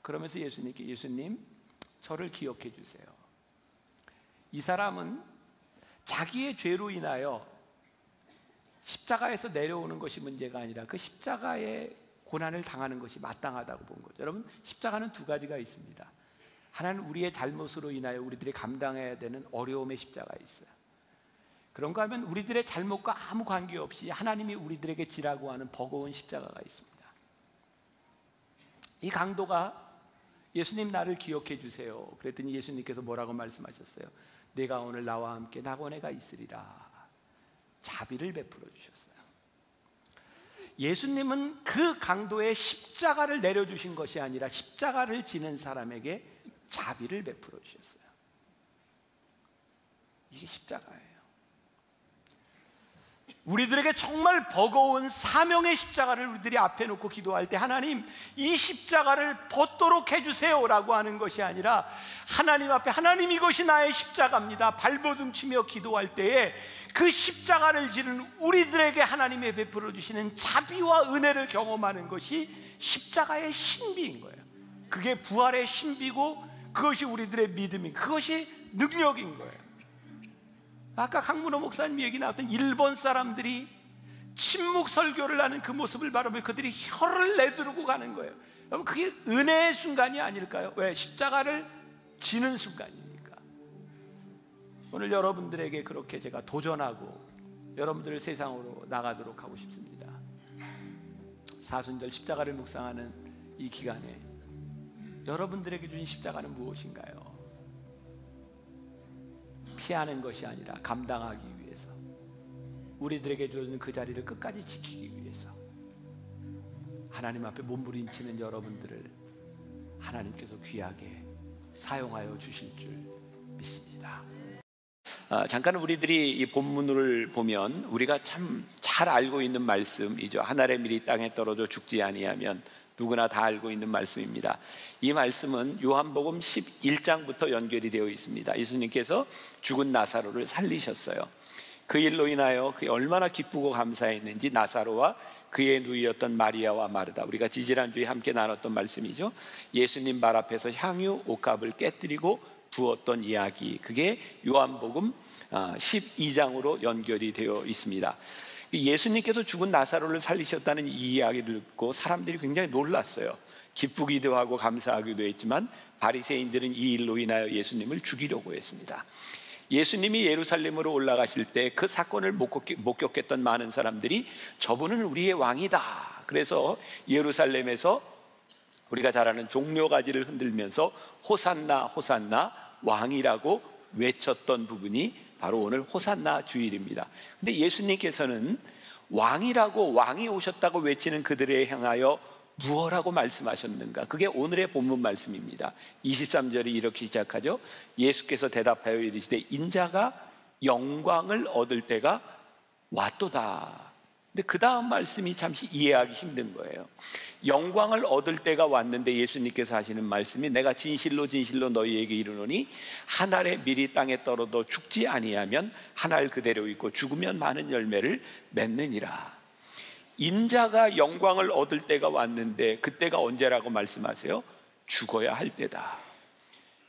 그러면서 예수님께, 예수님 저를 기억해 주세요. 이 사람은 자기의 죄로 인하여 십자가에서 내려오는 것이 문제가 아니라 그 십자가의 고난을 당하는 것이 마땅하다고 본 거죠. 여러분, 십자가는 두 가지가 있습니다. 하나는 우리의 잘못으로 인하여 우리들이 감당해야 되는 어려움의 십자가 있어요. 그런가 하면 우리들의 잘못과 아무 관계없이 하나님이 우리들에게 지라고 하는 버거운 십자가가 있습니다. 이 강도가 예수님 나를 기억해 주세요. 그랬더니 예수님께서 뭐라고 말씀하셨어요? 내가 오늘 나와 함께 낙원에가 있으리라. 자비를 베풀어 주셨어요. 예수님은 그 강도의 십자가를 내려주신 것이 아니라 십자가를 지는 사람에게 자비를 베풀어 주셨어요. 이게 십자가예요. 우리들에게 정말 버거운 사명의 십자가를 우리들이 앞에 놓고 기도할 때 하나님 이 십자가를 벗도록 해주세요라고 하는 것이 아니라 하나님 앞에 하나님 이것이 나의 십자가입니다 발버둥치며 기도할 때에 그 십자가를 지는 우리들에게 하나님의 베풀어 주시는 자비와 은혜를 경험하는 것이 십자가의 신비인 거예요. 그게 부활의 신비고 그것이 우리들의 믿음인, 그것이 능력인 거예요. 아까 강문호 목사님 얘기 나왔던 일본 사람들이 침묵 설교를 하는 그 모습을 바라보며 그들이 혀를 내두르고 가는 거예요. 여러분, 그게 은혜의 순간이 아닐까요? 왜? 십자가를 지는 순간이니까. 오늘 여러분들에게 그렇게 제가 도전하고 여러분들을 세상으로 나가도록 하고 싶습니다. 사순절 십자가를 묵상하는 이 기간에 여러분들에게 주신 십자가는 무엇인가요? 피하는 것이 아니라 감당하기 위해서, 우리들에게 주는 그 자리를 끝까지 지키기 위해서 하나님 앞에 몸부림치는 여러분들을 하나님께서 귀하게 사용하여 주실 줄 믿습니다. 잠깐 우리들이 이 본문을 보면 우리가 참 잘 알고 있는 말씀이죠. 한 알의 밀이 땅에 떨어져 죽지 아니하면, 누구나 다 알고 있는 말씀입니다. 이 말씀은 요한복음 11장부터 연결이 되어 있습니다. 예수님께서 죽은 나사로를 살리셨어요. 그 일로 인하여 그게 얼마나 기쁘고 감사했는지 나사로와 그의 누이였던 마리아와 마르다, 우리가 지지난주에 함께 나눴던 말씀이죠. 예수님 발 앞에서 향유 옥합을 깨뜨리고 부었던 이야기, 그게 요한복음 12장으로 연결이 되어 있습니다. 예수님께서 죽은 나사로를 살리셨다는 이 이야기를 듣고 사람들이 굉장히 놀랐어요. 기쁘기도 하고 감사하기도 했지만 바리새인들은 이 일로 인하여 예수님을 죽이려고 했습니다. 예수님이 예루살렘으로 올라가실 때 그 사건을 목격했던 많은 사람들이 저분은 우리의 왕이다, 그래서 예루살렘에서 우리가 잘 아는 종려가지를 흔들면서 호산나 호산나 왕이라고 외쳤던 부분이 바로 오늘 호산나 주일입니다. 근데 예수님께서는 왕이라고, 왕이 오셨다고 외치는 그들에 향하여 무엇라고 말씀하셨는가? 그게 오늘의 본문 말씀입니다. 23절이 이렇게 시작하죠. 예수께서 대답하여 이르시되 인자가 영광을 얻을 때가 왔도다. 근데 그 다음 말씀이 잠시 이해하기 힘든 거예요. 영광을 얻을 때가 왔는데 예수님께서 하시는 말씀이 내가 진실로 진실로 너희에게 이르노니 한 알의 밀이 땅에 떨어져 죽지 아니하면 한 알 그대로 있고 죽으면 많은 열매를 맺느니라. 인자가 영광을 얻을 때가 왔는데 그때가 언제라고 말씀하세요? 죽어야 할 때다.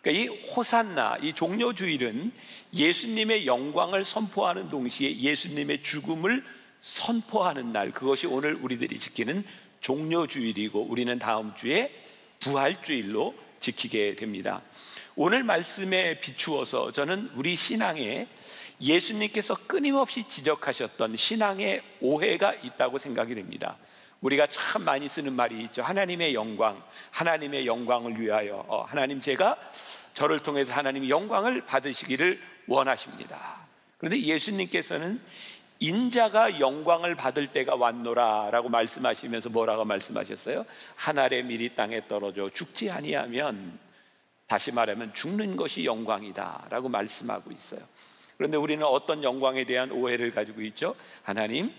그러니까 이 호산나, 이 종려주일은 예수님의 영광을 선포하는 동시에 예수님의 죽음을 선포하는 날, 그것이 오늘 우리들이 지키는 종려주일이고 우리는 다음 주에 부활주일로 지키게 됩니다. 오늘 말씀에 비추어서 저는 우리 신앙에 예수님께서 끊임없이 지적하셨던 신앙의 오해가 있다고 생각이 됩니다. 우리가 참 많이 쓰는 말이 있죠. 하나님의 영광, 하나님의 영광을 위하여, 하나님, 제가 저를 통해서 하나님의 영광을 받으시기를 원하십니다. 그런데 예수님께서는 인자가 영광을 받을 때가 왔노라 라고 말씀하시면서 뭐라고 말씀하셨어요? 한 알의 밀이 땅에 떨어져 죽지 아니하면, 다시 말하면 죽는 것이 영광이다 라고 말씀하고 있어요. 그런데 우리는 어떤 영광에 대한 오해를 가지고 있죠? 하나님,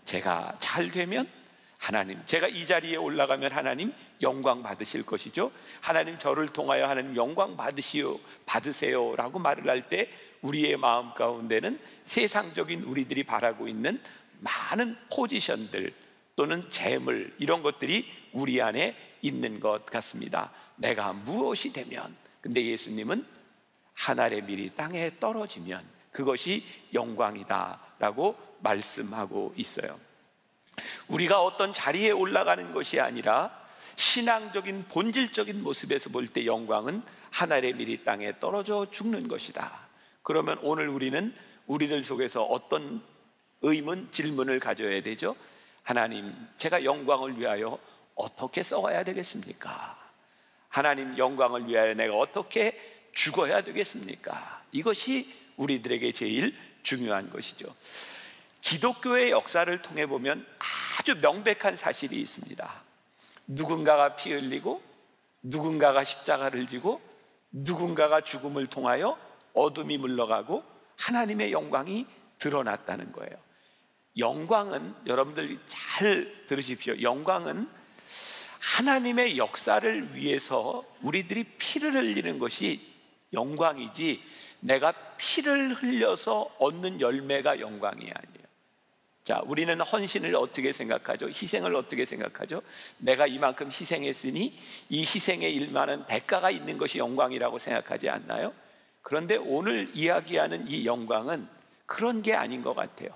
제가 잘 되면 하나님, 제가 이 자리에 올라가면 하나님 영광 받으실 것이죠. 하나님, 저를 통하여 하나님 영광 받으세요 라고 말을 할 때 우리의 마음 가운데는 세상적인 우리들이 바라고 있는 많은 포지션들 또는 재물, 이런 것들이 우리 안에 있는 것 같습니다. 내가 무엇이 되면, 근데 예수님은 한 알의 밀이 땅에 떨어지면 그것이 영광이다 라고 말씀하고 있어요. 우리가 어떤 자리에 올라가는 것이 아니라 신앙적인 본질적인 모습에서 볼 때 영광은 한 알의 밀이 땅에 떨어져 죽는 것이다. 그러면 오늘 우리는 우리들 속에서 어떤 의문, 질문을 가져야 되죠? 하나님, 제가 영광을 위하여 어떻게 써가야 되겠습니까? 하나님, 영광을 위하여 내가 어떻게 죽어야 되겠습니까? 이것이 우리들에게 제일 중요한 것이죠. 기독교의 역사를 통해 보면 아주 명백한 사실이 있습니다. 누군가가 피 흘리고, 누군가가 십자가를 지고, 누군가가 죽음을 통하여 어둠이 물러가고 하나님의 영광이 드러났다는 거예요. 영광은, 여러분들 잘 들으십시오. 영광은 하나님의 역사를 위해서 우리들이 피를 흘리는 것이 영광이지, 내가 피를 흘려서 얻는 열매가 영광이 아니에요. 자, 우리는 헌신을 어떻게 생각하죠? 희생을 어떻게 생각하죠? 내가 이만큼 희생했으니 이 희생에 일만한 대가가 있는 것이 영광이라고 생각하지 않나요? 그런데 오늘 이야기하는 이 영광은 그런 게 아닌 것 같아요.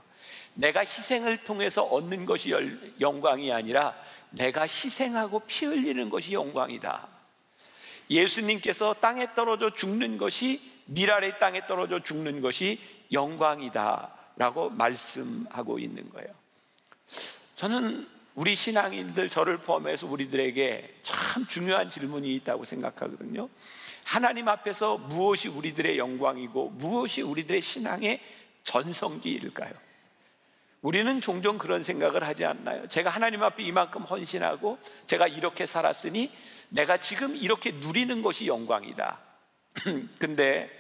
내가 희생을 통해서 얻는 것이 영광이 아니라 내가 희생하고 피 흘리는 것이 영광이다. 예수님께서 땅에 떨어져 죽는 것이, 미랄의 땅에 떨어져 죽는 것이 영광이다 라고 말씀하고 있는 거예요. 저는 우리 신앙인들, 저를 포함해서 우리들에게 참 중요한 질문이 있다고 생각하거든요. 하나님 앞에서 무엇이 우리들의 영광이고 무엇이 우리들의 신앙의 전성기일까요? 우리는 종종 그런 생각을 하지 않나요? 제가 하나님 앞에 이만큼 헌신하고 제가 이렇게 살았으니 내가 지금 이렇게 누리는 것이 영광이다. 근데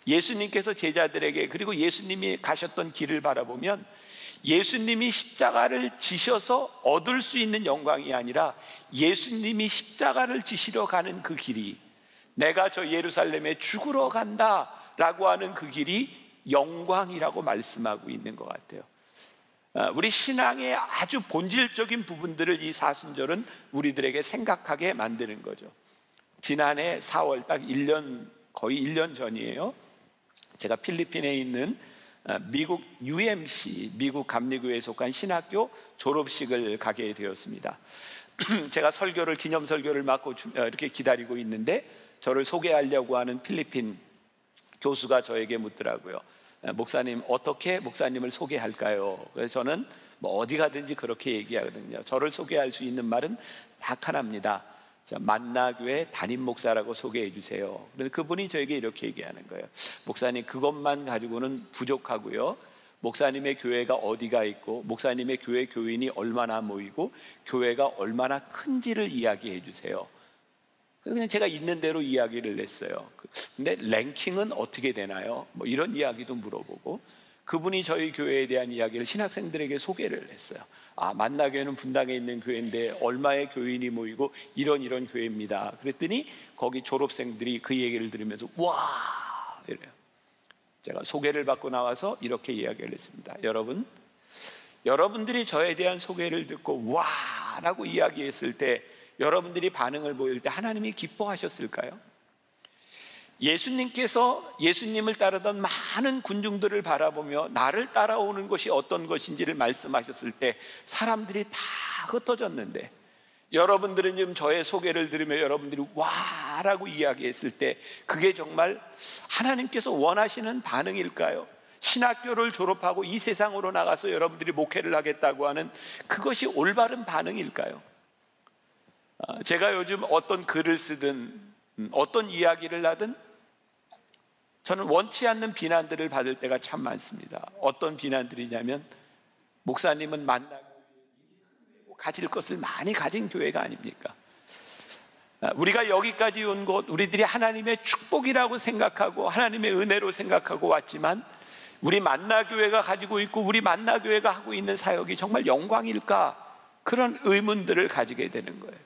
예수님께서 제자들에게, 그리고 예수님이 가셨던 길을 바라보면 예수님이 십자가를 지셔서 얻을 수 있는 영광이 아니라 예수님이 십자가를 지시러 가는 그 길이, 내가 저 예루살렘에 죽으러 간다라고 하는 그 길이 영광이라고 말씀하고 있는 것 같아요. 우리 신앙의 아주 본질적인 부분들을 이 사순절은 우리들에게 생각하게 만드는 거죠. 지난해 4월 딱 1년, 거의 1년 전이에요. 제가 필리핀에 있는 미국 UMC, 미국 감리교회에 속한 신학교 졸업식을 가게 되었습니다. 제가 설교를, 기념 설교를 맡고 이렇게 기다리고 있는데 저를 소개하려고 하는 필리핀 교수가 저에게 묻더라고요. 목사님, 어떻게 목사님을 소개할까요? 그래서 저는 뭐 어디 가든지 그렇게 얘기하거든요. 저를 소개할 수 있는 말은 딱 하나입니다. 만나교회 담임 목사라고 소개해 주세요. 그런데 그분이 저에게 이렇게 얘기하는 거예요. 목사님, 그것만 가지고는 부족하고요. 목사님의 교회가 어디가 있고 목사님의 교회 교인이 얼마나 모이고 교회가 얼마나 큰지를 이야기해 주세요. 그냥 제가 있는 대로 이야기를 했어요. 근데 랭킹은 어떻게 되나요? 뭐 이런 이야기도 물어보고, 그분이 저희 교회에 대한 이야기를 신학생들에게 소개를 했어요. 아, 만나교회는 분당에 있는 교회인데 얼마의 교인이 모이고 이런 교회입니다. 그랬더니 거기 졸업생들이 그 얘기를 들으면서 와! 이래요. 제가 소개를 받고 나와서 이렇게 이야기를 했습니다. 여러분들이 저에 대한 소개를 듣고 와! 라고 이야기했을 때, 여러분들이 반응을 보일 때 하나님이 기뻐하셨을까요? 예수님께서 예수님을 따르던 많은 군중들을 바라보며 나를 따라오는 것이 어떤 것인지를 말씀하셨을 때 사람들이 다 흩어졌는데, 여러분들은 지금 저의 소개를 들으며 여러분들이 와라고 이야기했을 때 그게 정말 하나님께서 원하시는 반응일까요? 신학교를 졸업하고 이 세상으로 나가서 여러분들이 목회를 하겠다고 하는 그것이 올바른 반응일까요? 제가 요즘 어떤 글을 쓰든 어떤 이야기를 하든 저는 원치 않는 비난들을 받을 때가 참 많습니다. 어떤 비난들이냐면, 목사님은 만나고 가질 것을 많이 가진 교회가 아닙니까? 우리가 여기까지 온 것, 우리들이 하나님의 축복이라고 생각하고 하나님의 은혜로 생각하고 왔지만 우리 만나교회가 가지고 있고 우리 만나교회가 하고 있는 사역이 정말 영광일까? 그런 의문들을 가지게 되는 거예요.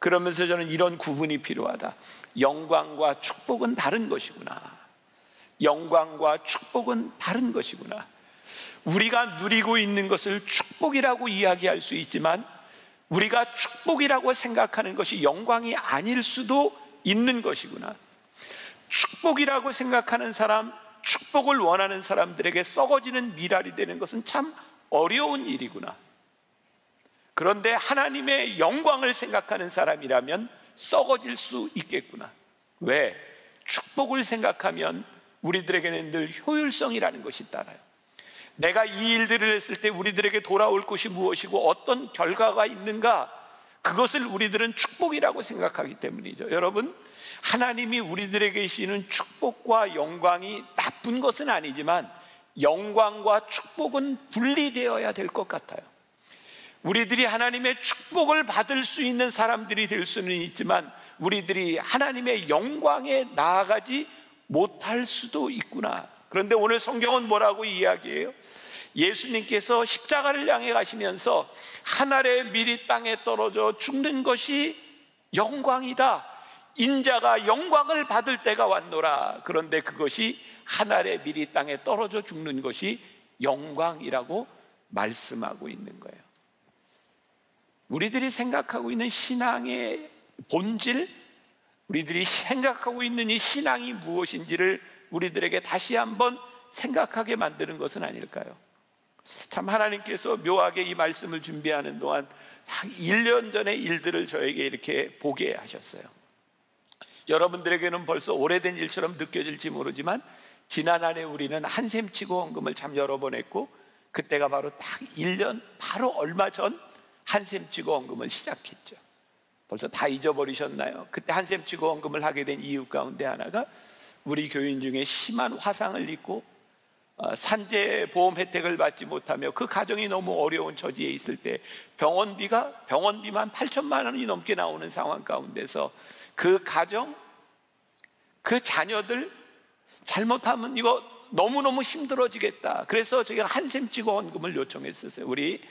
그러면서 저는 이런 구분이 필요하다. 영광과 축복은 다른 것이구나. 영광과 축복은 다른 것이구나. 우리가 누리고 있는 것을 축복이라고 이야기할 수 있지만 우리가 축복이라고 생각하는 것이 영광이 아닐 수도 있는 것이구나. 축복이라고 생각하는 사람, 축복을 원하는 사람들에게 썩어지는 미랄이 되는 것은 참 어려운 일이구나. 그런데 하나님의 영광을 생각하는 사람이라면 썩어질 수 있겠구나. 왜? 축복을 생각하면 우리들에게는 늘 효율성이라는 것이 따라요. 내가 이 일들을 했을 때 우리들에게 돌아올 것이 무엇이고 어떤 결과가 있는가, 그것을 우리들은 축복이라고 생각하기 때문이죠. 여러분, 하나님이 우리들에게 주시는 축복과 영광이 나쁜 것은 아니지만 영광과 축복은 분리되어야 될 것 같아요. 우리들이 하나님의 축복을 받을 수 있는 사람들이 될 수는 있지만 우리들이 하나님의 영광에 나아가지 못할 수도 있구나. 그런데 오늘 성경은 뭐라고 이야기해요? 예수님께서 십자가를 향해 가시면서 한 알의 밀이 땅에 떨어져 죽는 것이 영광이다. 인자가 영광을 받을 때가 왔노라. 그런데 그것이 한 알의 밀이 땅에 떨어져 죽는 것이 영광이라고 말씀하고 있는 거예요. 우리들이 생각하고 있는 신앙의 본질, 우리들이 생각하고 있는 이 신앙이 무엇인지를 우리들에게 다시 한번 생각하게 만드는 것은 아닐까요? 참 하나님께서 묘하게 이 말씀을 준비하는 동안 한 1년 전의 일들을 저에게 이렇게 보게 하셨어요. 여러분들에게는 벌써 오래된 일처럼 느껴질지 모르지만 지난 한 해 우리는 한샘치고 헌금을 참 여러 번 했고, 그때가 바로 딱 1년 바로 얼마 전 한샘치고 헌금을 시작했죠. 벌써 다 잊어버리셨나요? 그때 한샘치고 헌금을 하게 된 이유 가운데 하나가 우리 교인 중에 심한 화상을 입고 산재 보험 혜택을 받지 못하며 그 가정이 너무 어려운 처지에 있을 때 병원비만 8천만 원이 넘게 나오는 상황 가운데서 그 가정, 그 자녀들 잘못하면 이거 너무너무 힘들어지겠다. 그래서 저희가 한샘치고 헌금을 요청했었어요. 우리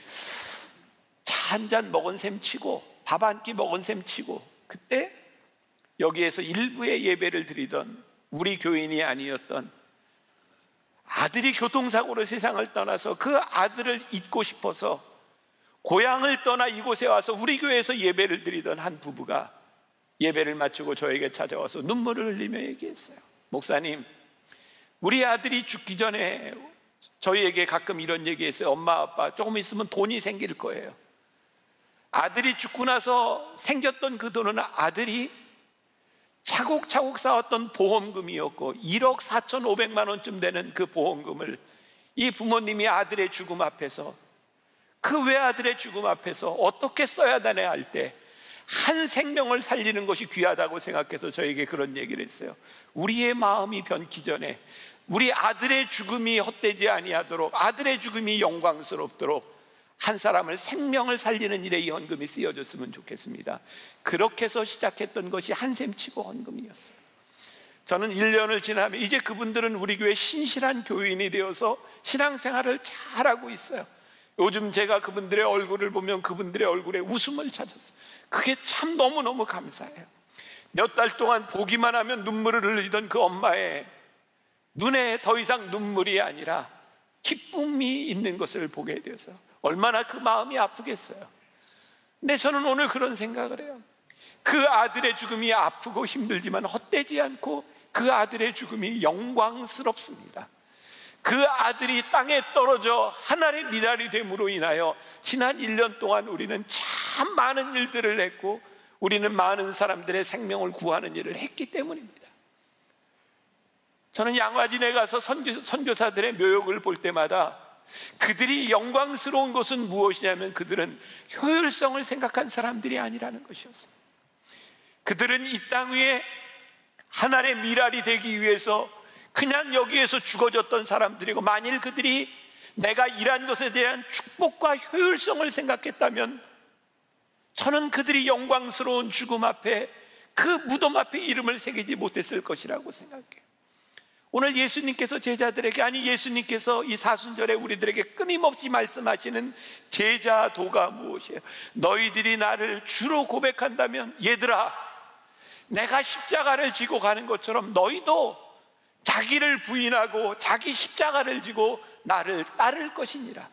차 한 잔 먹은 셈 치고 밥 한 끼 먹은 셈 치고, 그때 여기에서 일부의 예배를 드리던 우리 교인이 아니었던 아들이 교통사고로 세상을 떠나서 그 아들을 잊고 싶어서 고향을 떠나 이곳에 와서 우리 교회에서 예배를 드리던 한 부부가 예배를 마치고 저에게 찾아와서 눈물을 흘리며 얘기했어요. 목사님, 우리 아들이 죽기 전에 저희에게 가끔 이런 얘기했어요. 엄마 아빠 조금 있으면 돈이 생길 거예요. 아들이 죽고 나서 생겼던 그 돈은 아들이 차곡차곡 쌓았던 보험금이었고 1억 4,500만 원쯤 되는 그 보험금을 이 부모님이 아들의 죽음 앞에서, 그 외아들의 죽음 앞에서 어떻게 써야 되나 할 때 한 생명을 살리는 것이 귀하다고 생각해서 저에게 그런 얘기를 했어요. 우리의 마음이 변기 전에 우리 아들의 죽음이 헛되지 아니하도록, 아들의 죽음이 영광스럽도록 한 사람을 생명을 살리는 일에 이 헌금이 쓰여졌으면 좋겠습니다. 그렇게 해서 시작했던 것이 한샘치고 헌금이었어요. 저는 1년을 지나면 이제 그분들은 우리 교회 신실한 교인이 되어서 신앙생활을 잘하고 있어요. 요즘 제가 그분들의 얼굴을 보면 그분들의 얼굴에 웃음을 찾았어요. 그게 참 너무너무 감사해요. 몇 달 동안 보기만 하면 눈물을 흘리던 그 엄마의 눈에 더 이상 눈물이 아니라 기쁨이 있는 것을 보게 되어서 얼마나 그 마음이 아프겠어요. 근데 저는 오늘 그런 생각을 해요. 그 아들의 죽음이 아프고 힘들지만 헛되지 않고 그 아들의 죽음이 영광스럽습니다. 그 아들이 땅에 떨어져 하나님의 미랄이 됨으로 인하여 지난 1년 동안 우리는 참 많은 일들을 했고 우리는 많은 사람들의 생명을 구하는 일을 했기 때문입니다. 저는 양화진에 가서 선교사들의 묘역을 볼 때마다 그들이 영광스러운 것은 무엇이냐면 그들은 효율성을 생각한 사람들이 아니라는 것이었어요. 그들은 이 땅 위에 하나님의 미랄이 되기 위해서 그냥 여기에서 죽어졌던 사람들이고, 만일 그들이 내가 일한 것에 대한 축복과 효율성을 생각했다면 저는 그들이 영광스러운 죽음 앞에, 그 무덤 앞에 이름을 새기지 못했을 것이라고 생각해요. 오늘 예수님께서 제자들에게, 아니 예수님께서 이 사순절에 우리들에게 끊임없이 말씀하시는 제자도가 무엇이에요? 너희들이 나를 주로 고백한다면, 얘들아, 내가 십자가를 지고 가는 것처럼 너희도 자기를 부인하고 자기 십자가를 지고 나를 따를 것이니라.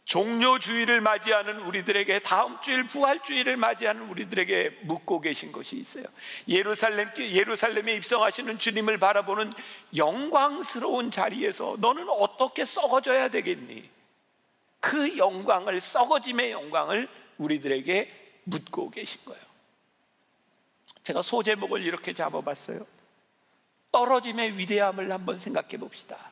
종료주의를 맞이하는 우리들에게, 다음 주일 부활주의를 맞이하는 우리들에게 묻고 계신 것이 있어요. 예루살렘에 입성하시는 주님을 바라보는 영광스러운 자리에서 너는 어떻게 썩어져야 되겠니? 그 영광을, 썩어짐의 영광을 우리들에게 묻고 계신 거예요. 제가 소제목을 이렇게 잡아봤어요. 떨어짐의 위대함을 한번 생각해 봅시다.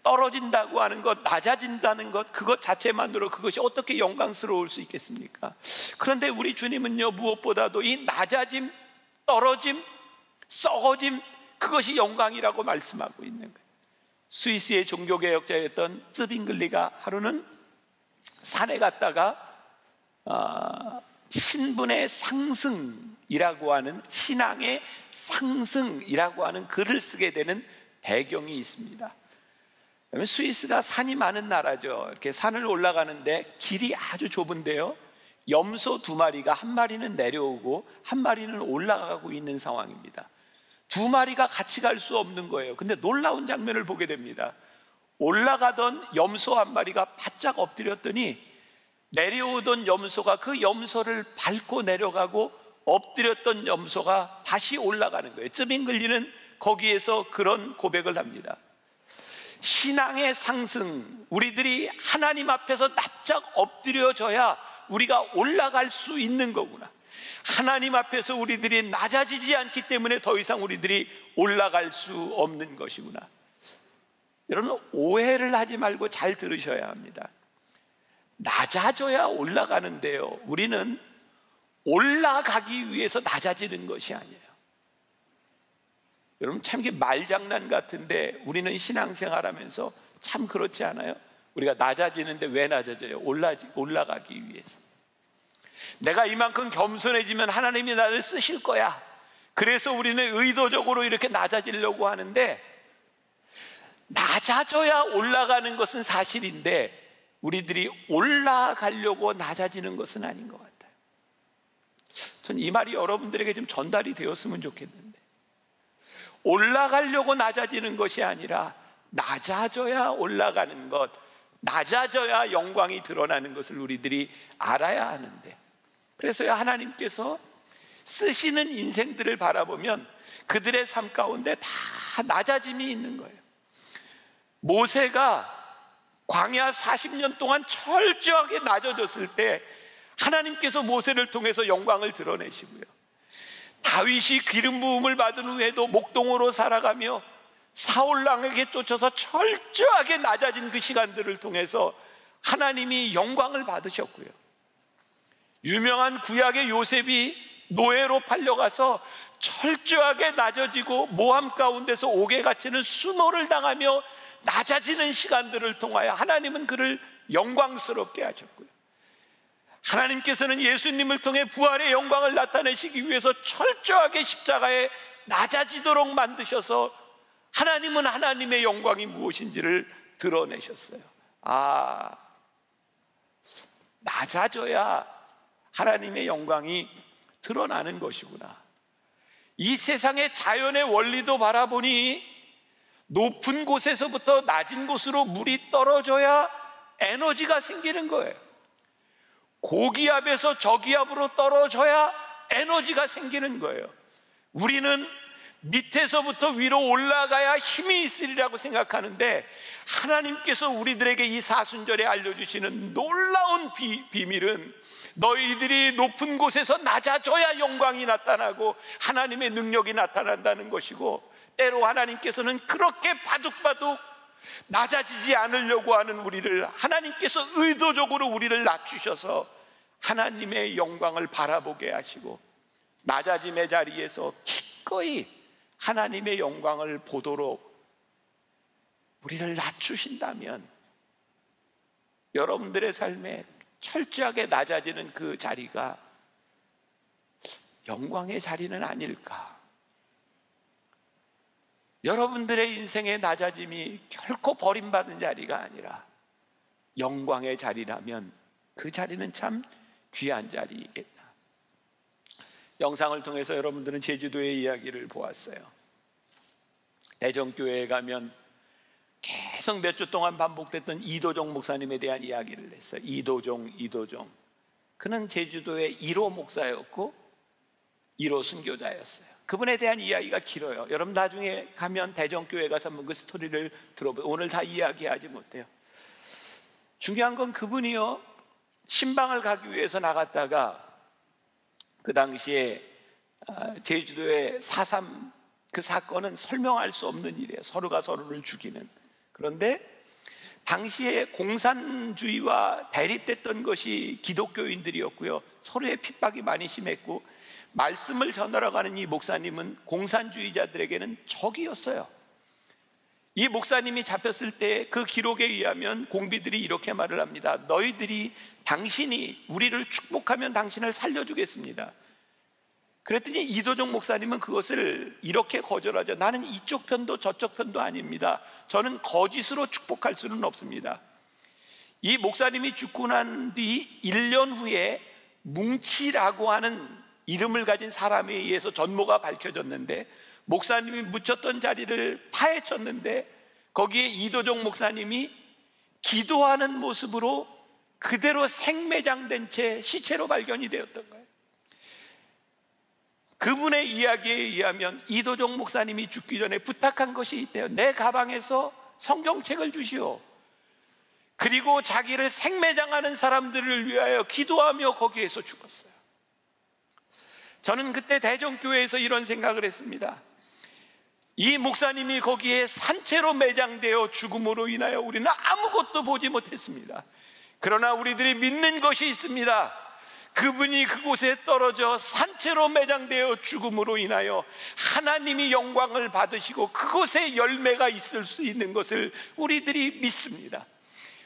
떨어진다고 하는 것, 낮아진다는 것, 그것 자체만으로 그것이 어떻게 영광스러울 수 있겠습니까? 그런데 우리 주님은요, 무엇보다도 이 낮아짐, 떨어짐, 썩어짐, 그것이 영광이라고 말씀하고 있는 거예요. 스위스의 종교개혁자였던 쯔빙글리가 하루는 산에 갔다가 신분의 상승이라고 하는, 신앙의 상승이라고 하는 글을 쓰게 되는 배경이 있습니다. 스위스가 산이 많은 나라죠. 이렇게 산을 올라가는데 길이 아주 좁은데요, 염소 2마리가, 한 마리는 내려오고 한 마리는 올라가고 있는 상황입니다. 2마리가 같이 갈 수 없는 거예요. 근데 놀라운 장면을 보게 됩니다. 올라가던 염소 1마리가 바짝 엎드렸더니 내려오던 염소가 그 염소를 밟고 내려가고, 엎드렸던 염소가 다시 올라가는 거예요. 쯔빙글리는 거기에서 그런 고백을 합니다. 신앙의 상승, 우리들이 하나님 앞에서 납작 엎드려져야 우리가 올라갈 수 있는 거구나. 하나님 앞에서 우리들이 낮아지지 않기 때문에 더 이상 우리들이 올라갈 수 없는 것이구나. 여러분, 오해를 하지 말고 잘 들으셔야 합니다. 낮아져야 올라가는데요, 우리는 올라가기 위해서 낮아지는 것이 아니에요. 여러분, 참 이게 말장난 같은데 우리는 신앙생활하면서 참 그렇지 않아요? 우리가 낮아지는데 왜 낮아져요? 올라가기 위해서. 내가 이만큼 겸손해지면 하나님이 나를 쓰실 거야. 그래서 우리는 의도적으로 이렇게 낮아지려고 하는데, 낮아져야 올라가는 것은 사실인데 우리들이 올라가려고 낮아지는 것은 아닌 것 같아요. 전 이 말이 여러분들에게 좀 전달이 되었으면 좋겠는데, 올라가려고 낮아지는 것이 아니라 낮아져야 올라가는 것, 낮아져야 영광이 드러나는 것을 우리들이 알아야 하는데, 그래서요 하나님께서 쓰시는 인생들을 바라보면 그들의 삶 가운데 다 낮아짐이 있는 거예요. 모세가 광야 40년 동안 철저하게 낮아졌을 때 하나님께서 모세를 통해서 영광을 드러내시고요, 다윗이 기름 부음을 받은 후에도 목동으로 살아가며 사울왕에게 쫓아서 철저하게 낮아진 그 시간들을 통해서 하나님이 영광을 받으셨고요, 유명한 구약의 요셉이 노예로 팔려가서 철저하게 낮아지고 모함 가운데서 옥에 갇히는 수모를 당하며 낮아지는 시간들을 통하여 하나님은 그를 영광스럽게 하셨고요, 하나님께서는 예수님을 통해 부활의 영광을 나타내시기 위해서 철저하게 십자가에 낮아지도록 만드셔서 하나님은 하나님의 영광이 무엇인지를 드러내셨어요. 아, 낮아져야 하나님의 영광이 드러나는 것이구나. 이 세상의 자연의 원리도 바라보니 높은 곳에서부터 낮은 곳으로 물이 떨어져야 에너지가 생기는 거예요. 고기압에서 저기압으로 떨어져야 에너지가 생기는 거예요. 우리는 밑에서부터 위로 올라가야 힘이 있으리라고 생각하는데, 하나님께서 우리들에게 이 사순절에 알려주시는 놀라운 비밀은 너희들이 높은 곳에서 낮아져야 영광이 나타나고 하나님의 능력이 나타난다는 것이고, 때로 하나님께서는 그렇게 바둑바둑 낮아지지 않으려고 하는 우리를 하나님께서 의도적으로 우리를 낮추셔서 하나님의 영광을 바라보게 하시고 낮아짐의 자리에서 기꺼이 하나님의 영광을 보도록 우리를 낮추신다면, 여러분들의 삶에 철저하게 낮아지는 그 자리가 영광의 자리는 아닐까. 여러분들의 인생의 낮아짐이 결코 버림받은 자리가 아니라 영광의 자리라면 그 자리는 참 귀한 자리이겠다. 영상을 통해서 여러분들은 제주도의 이야기를 보았어요. 대전교회에 가면 계속 몇 주 동안 반복됐던 이도종 목사님에 대한 이야기를 했어요. 이도종. 그는 제주도의 1호 목사였고 1호 순교자였어요. 그분에 대한 이야기가 길어요. 여러분 나중에 가면 대전교회 가서 한번 그 스토리를 들어보세요. 오늘 다 이야기하지 못해요. 중요한 건 그분이요, 신방을 가기 위해서 나갔다가 그 당시에 제주도의 4.3 그 사건은 설명할 수 없는 일이에요. 서로가 서로를 죽이는. 그런데 당시에 공산주의와 대립됐던 것이 기독교인들이었고요, 서로의 핍박이 많이 심했고 말씀을 전하러 가는 이 목사님은 공산주의자들에게는 적이었어요. 이 목사님이 잡혔을 때 그 기록에 의하면 공비들이 이렇게 말을 합니다. 너희들이, 당신이 우리를 축복하면 당신을 살려주겠습니다. 그랬더니 이도종 목사님은 그것을 이렇게 거절하죠. 나는 이쪽 편도 저쪽 편도 아닙니다. 저는 거짓으로 축복할 수는 없습니다. 이 목사님이 죽고 난 뒤 1년 후에 뭉치라고 하는 이름을 가진 사람에 의해서 전모가 밝혀졌는데, 목사님이 묻혔던 자리를 파헤쳤는데 거기에 이도종 목사님이 기도하는 모습으로 그대로 생매장된 채 시체로 발견이 되었던 거예요. 그분의 이야기에 의하면 이도종 목사님이 죽기 전에 부탁한 것이 있대요. 내 가방에서 성경책을 주시오. 그리고 자기를 생매장하는 사람들을 위하여 기도하며 거기에서 죽었어요. 저는 그때 대전교회에서 이런 생각을 했습니다. 이 목사님이 거기에 산채로 매장되어 죽음으로 인하여 우리는 아무것도 보지 못했습니다. 그러나 우리들이 믿는 것이 있습니다. 그분이 그곳에 떨어져 산채로 매장되어 죽음으로 인하여 하나님이 영광을 받으시고 그곳에 열매가 있을 수 있는 것을 우리들이 믿습니다.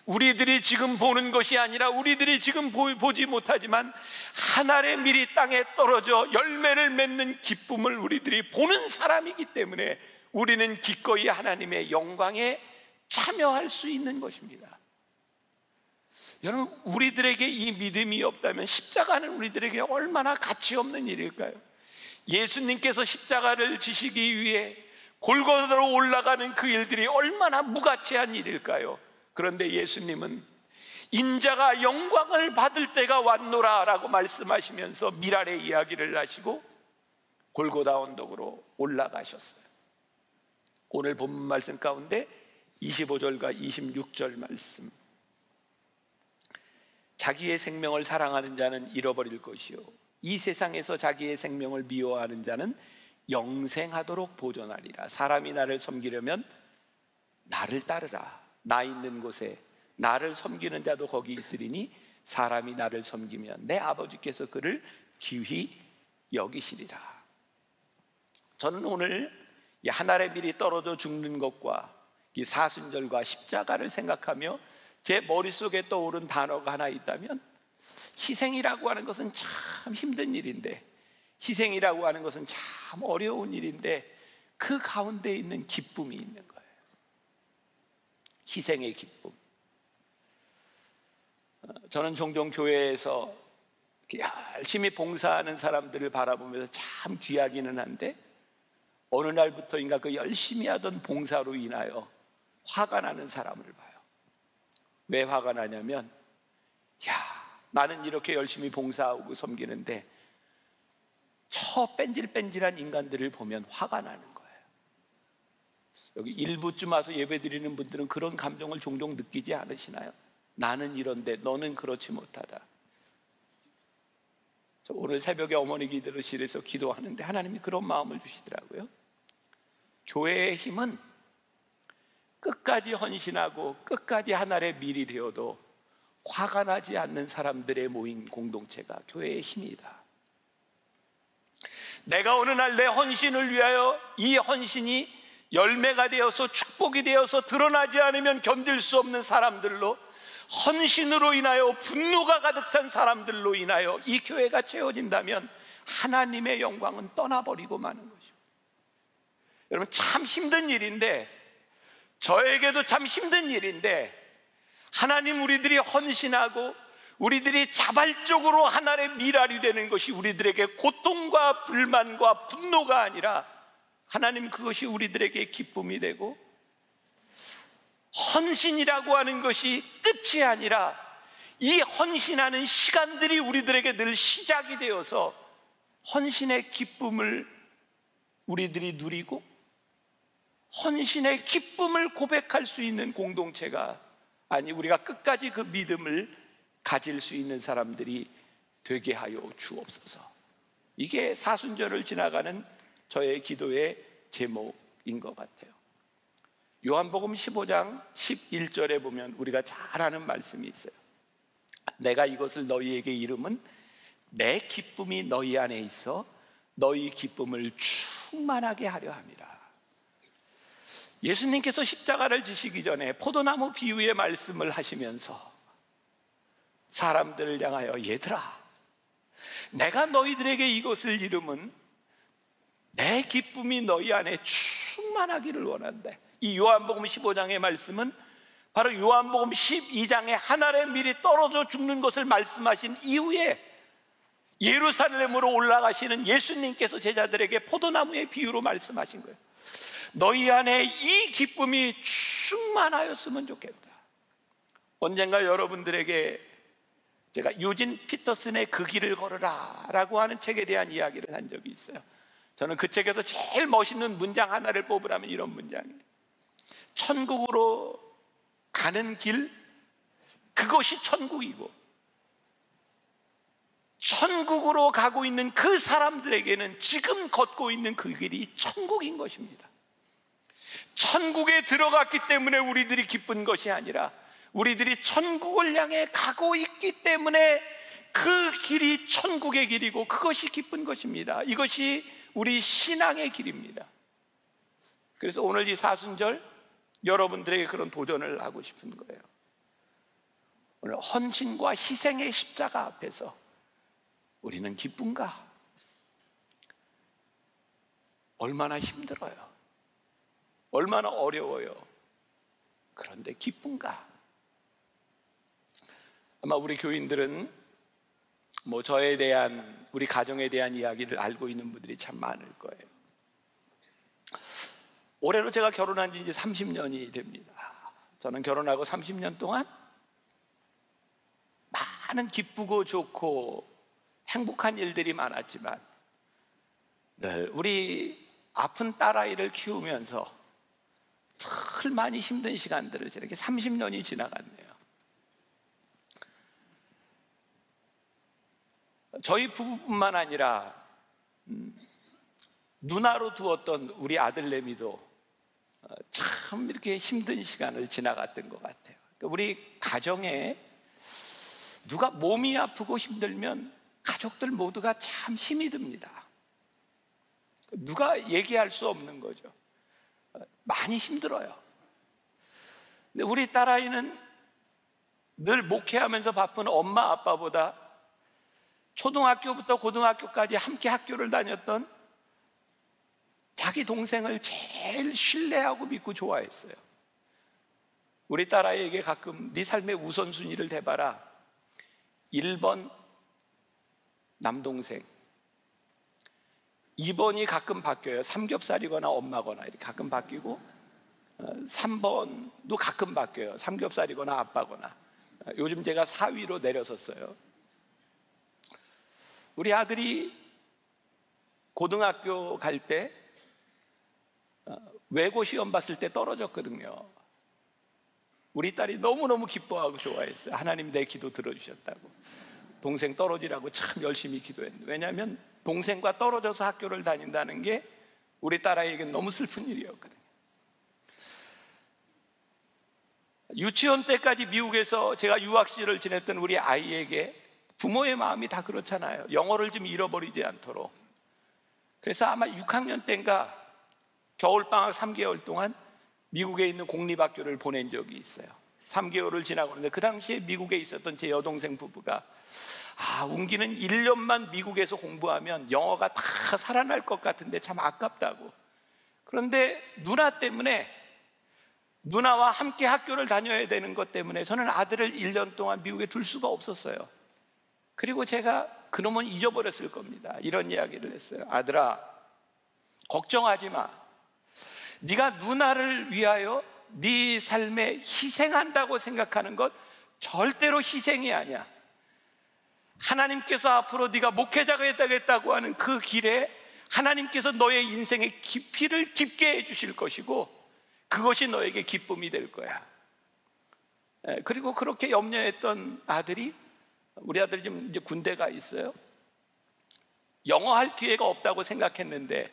우리들이 지금 보는 것이 아니라 우리들이 지금 보지 못하지만 하늘의 밀이 땅에 떨어져 열매를 맺는 기쁨을 우리들이 보는 사람이기 때문에 우리는 기꺼이 하나님의 영광에 참여할 수 있는 것입니다. 여러분, 우리들에게 이 믿음이 없다면 십자가는 우리들에게 얼마나 가치 없는 일일까요? 예수님께서 십자가를 지시기 위해 골고다로 올라가는 그 일들이 얼마나 무가치한 일일까요? 그런데 예수님은 인자가 영광을 받을 때가 왔노라 라고 말씀하시면서 미랄의 이야기를 하시고 골고다 언덕으로 올라가셨어요. 오늘 본문 말씀 가운데 25절과 26절 말씀, 자기의 생명을 사랑하는 자는 잃어버릴 것이요 이 세상에서 자기의 생명을 미워하는 자는 영생하도록 보존하리라. 사람이 나를 섬기려면 나를 따르라. 나 있는 곳에 나를 섬기는 자도 거기 있으리니 사람이 나를 섬기면 내 아버지께서 그를 기휘 여기시리라. 저는 오늘 이 하늘의 밀이 떨어져 죽는 것과 이 사순절과 십자가를 생각하며 제 머릿속에 떠오른 단어가 하나 있다면, 희생이라고 하는 것은 참 힘든 일인데, 희생이라고 하는 것은 참 어려운 일인데 그 가운데 있는 기쁨이 있는 거예요. 희생의 기쁨. 저는 종종 교회에서 열심히 봉사하는 사람들을 바라보면서 참 귀하기는 한데, 어느 날부터인가 그 열심히 하던 봉사로 인하여 화가 나는 사람을 봐요. 왜 화가 나냐면, 나는 이렇게 열심히 봉사하고 섬기는데 저 뺀질뺀질한 인간들을 보면 화가 나는 거예요. 여기 일부쯤 와서 예배드리는 분들은 그런 감정을 종종 느끼지 않으시나요? 나는 이런데 너는 그렇지 못하다. 저 오늘 새벽에 어머니 기도실에서 기도하는데 하나님이 그런 마음을 주시더라고요. 교회의 힘은 끝까지 헌신하고 끝까지 하늘의 밀이 되어도 화가 나지 않는 사람들의 모인 공동체가 교회의 힘이다. 내가 어느 날 내 헌신을 위하여 이 헌신이 열매가 되어서 축복이 되어서 드러나지 않으면 견딜 수 없는 사람들로, 헌신으로 인하여 분노가 가득 찬 사람들로 인하여 이 교회가 채워진다면 하나님의 영광은 떠나버리고 마는 것이죠. 여러분, 참 힘든 일인데, 저에게도 참 힘든 일인데, 하나님, 우리들이 헌신하고 우리들이 자발적으로 하나님의 미랄이 되는 것이 우리들에게 고통과 불만과 분노가 아니라 하나님, 그것이 우리들에게 기쁨이 되고, 헌신이라고 하는 것이 끝이 아니라 이 헌신하는 시간들이 우리들에게 늘 시작이 되어서 헌신의 기쁨을 우리들이 누리고 헌신의 기쁨을 고백할 수 있는 공동체가, 아니, 우리가 끝까지 그 믿음을 가질 수 있는 사람들이 되게 하여 주옵소서. 이게 사순절을 지나가는 저의 기도의 제목인 것 같아요. 요한복음 15장 11절에 보면 우리가 잘 아는 말씀이 있어요. 내가 이것을 너희에게 이름은 내 기쁨이 너희 안에 있어 너희 기쁨을 충만하게 하려 함이라. 예수님께서 십자가를 지시기 전에 포도나무 비유의 말씀을 하시면서 사람들을 향하여, 얘들아, 내가 너희들에게 이것을 이름은 내 기쁨이 너희 안에 충만하기를 원한다. 이 요한복음 15장의 말씀은 바로 요한복음 12장에 하늘의 밀이 떨어져 죽는 것을 말씀하신 이후에 예루살렘으로 올라가시는 예수님께서 제자들에게 포도나무의 비유로 말씀하신 거예요. 너희 안에 이 기쁨이 충만하였으면 좋겠다. 언젠가 여러분들에게 제가 유진 피터슨의 그 길을 걸으라 라고 하는 책에 대한 이야기를 한 적이 있어요. 저는 그 책에서 제일 멋있는 문장 하나를 뽑으라면 이런 문장이에요. 천국으로 가는 길, 그것이 천국이고, 천국으로 가고 있는 그 사람들에게는 지금 걷고 있는 그 길이 천국인 것입니다. 천국에 들어갔기 때문에 우리들이 기쁜 것이 아니라 우리들이 천국을 향해 가고 있기 때문에 그 길이 천국의 길이고 그것이 기쁜 것입니다. 이것이 우리 신앙의 길입니다. 그래서 오늘 이 사순절 여러분들에게 그런 도전을 하고 싶은 거예요. 오늘 헌신과 희생의 십자가 앞에서 우리는 기쁜가? 얼마나 힘들어요. 얼마나 어려워요. 그런데 기쁜가? 아마 우리 교인들은 저에 대한, 우리 가정에 대한 이야기를 알고 있는 분들이 참 많을 거예요. 올해로 제가 결혼한 지 이제 30년이 됩니다. 저는 결혼하고 30년 동안 많은 기쁘고 좋고 행복한 일들이 많았지만 늘 우리 아픈 딸아이를 키우면서 늘 많이 힘든 시간들을 저렇게 30년이 지나갔네요. 저희 부부뿐만 아니라 누나로 두었던 우리 아들내미도 참 이렇게 힘든 시간을 지나갔던 것 같아요. 우리 가정에 누가 몸이 아프고 힘들면 가족들 모두가 참 힘이 듭니다. 누가 얘기할 수 없는 거죠. 많이 힘들어요. 근데 우리 딸아이는 늘 목회하면서 바쁜 엄마 아빠보다 초등학교부터 고등학교까지 함께 학교를 다녔던 자기 동생을 제일 신뢰하고 믿고 좋아했어요. 우리 딸아이에게 가끔 네 삶의 우선순위를 대봐라. 1번 남동생, 2번이 가끔 바뀌어요. 삼겹살이거나 엄마거나 이렇게 가끔 바뀌고, 3번도 가끔 바뀌어요. 삼겹살이거나 아빠거나. 요즘 제가 4위로 내려섰어요. 우리 아들이 고등학교 갈 때 외고 시험 봤을 때 떨어졌거든요. 우리 딸이 너무너무 기뻐하고 좋아했어요. 하나님 내 기도 들어주셨다고. 동생 떨어지라고 참 열심히 기도했는데, 왜냐하면 동생과 떨어져서 학교를 다닌다는 게 우리 딸아이에게는 너무 슬픈 일이었거든요. 유치원 때까지 미국에서 제가 유학 시절을 지냈던 우리 아이에게 부모의 마음이 다 그렇잖아요. 영어를 좀 잃어버리지 않도록. 그래서 아마 6학년 때인가 겨울방학 3개월 동안 미국에 있는 공립학교를 보낸 적이 있어요. 3개월을 지나고 있는데 그 당시에 미국에 있었던 제 여동생 부부가 웅기는 1년만 미국에서 공부하면 영어가 다 살아날 것 같은데 참 아깝다고. 그런데 누나 때문에, 누나와 함께 학교를 다녀야 되는 것 때문에 저는 아들을 1년 동안 미국에 둘 수가 없었어요. 그리고 제가 그놈은 잊어버렸을 겁니다. 이런 이야기를 했어요. 아들아, 걱정하지 마. 네가 누나를 위하여 네 삶에 희생한다고 생각하는 것 절대로 희생이 아니야. 하나님께서 앞으로 네가 목회자가 되겠다고 하는 그 길에 하나님께서 너의 인생의 깊이를 깊게 해주실 것이고 그것이 너에게 기쁨이 될 거야. 그리고 그렇게 염려했던 아들이, 우리 아들이 지금 이제 군대가 있어요. 영어 할 기회가 없다고 생각했는데,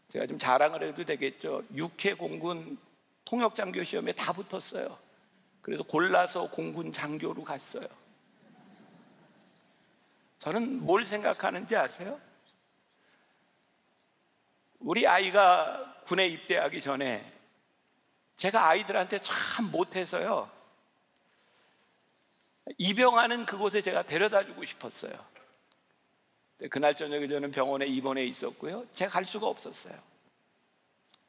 제가 좀 자랑을 해도 되겠죠. 6회 공군 통역장교 시험에 다 붙었어요. 그래서 골라서 공군 장교로 갔어요. 저는 뭘 생각하는지 아세요? 우리 아이가 군에 입대하기 전에 제가 아이들한테 참 못해서요, 입영하는 그곳에 제가 데려다 주고 싶었어요. 그날 저녁에 저는 병원에 입원해 있었고요, 제가 갈 수가 없었어요.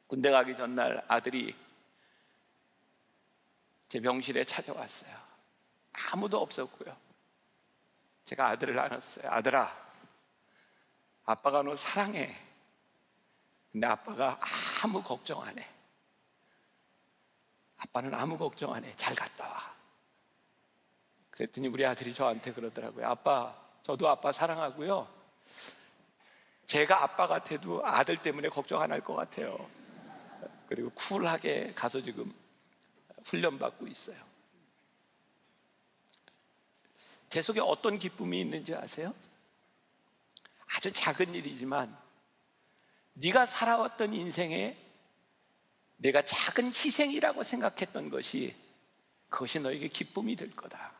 군대 가기 전날 아들이 제 병실에 찾아왔어요. 아무도 없었고요. 제가 아들을 안았어요. 아들아, 아빠가 너 사랑해. 근데 아빠가 아무 걱정 안 해. 아빠는 아무 걱정 안 해. 잘 갔다 와. 그랬더니 우리 아들이 저한테 그러더라고요. 아빠, 저도 아빠 사랑하고요, 제가 아빠 같아도 아들 때문에 걱정 안 할 것 같아요. 그리고 쿨하게 가서 지금 훈련받고 있어요. 제 속에 어떤 기쁨이 있는지 아세요? 아주 작은 일이지만 네가 살아왔던 인생에 내가 작은 희생이라고 생각했던 것이 그것이 너에게 기쁨이 될 거다.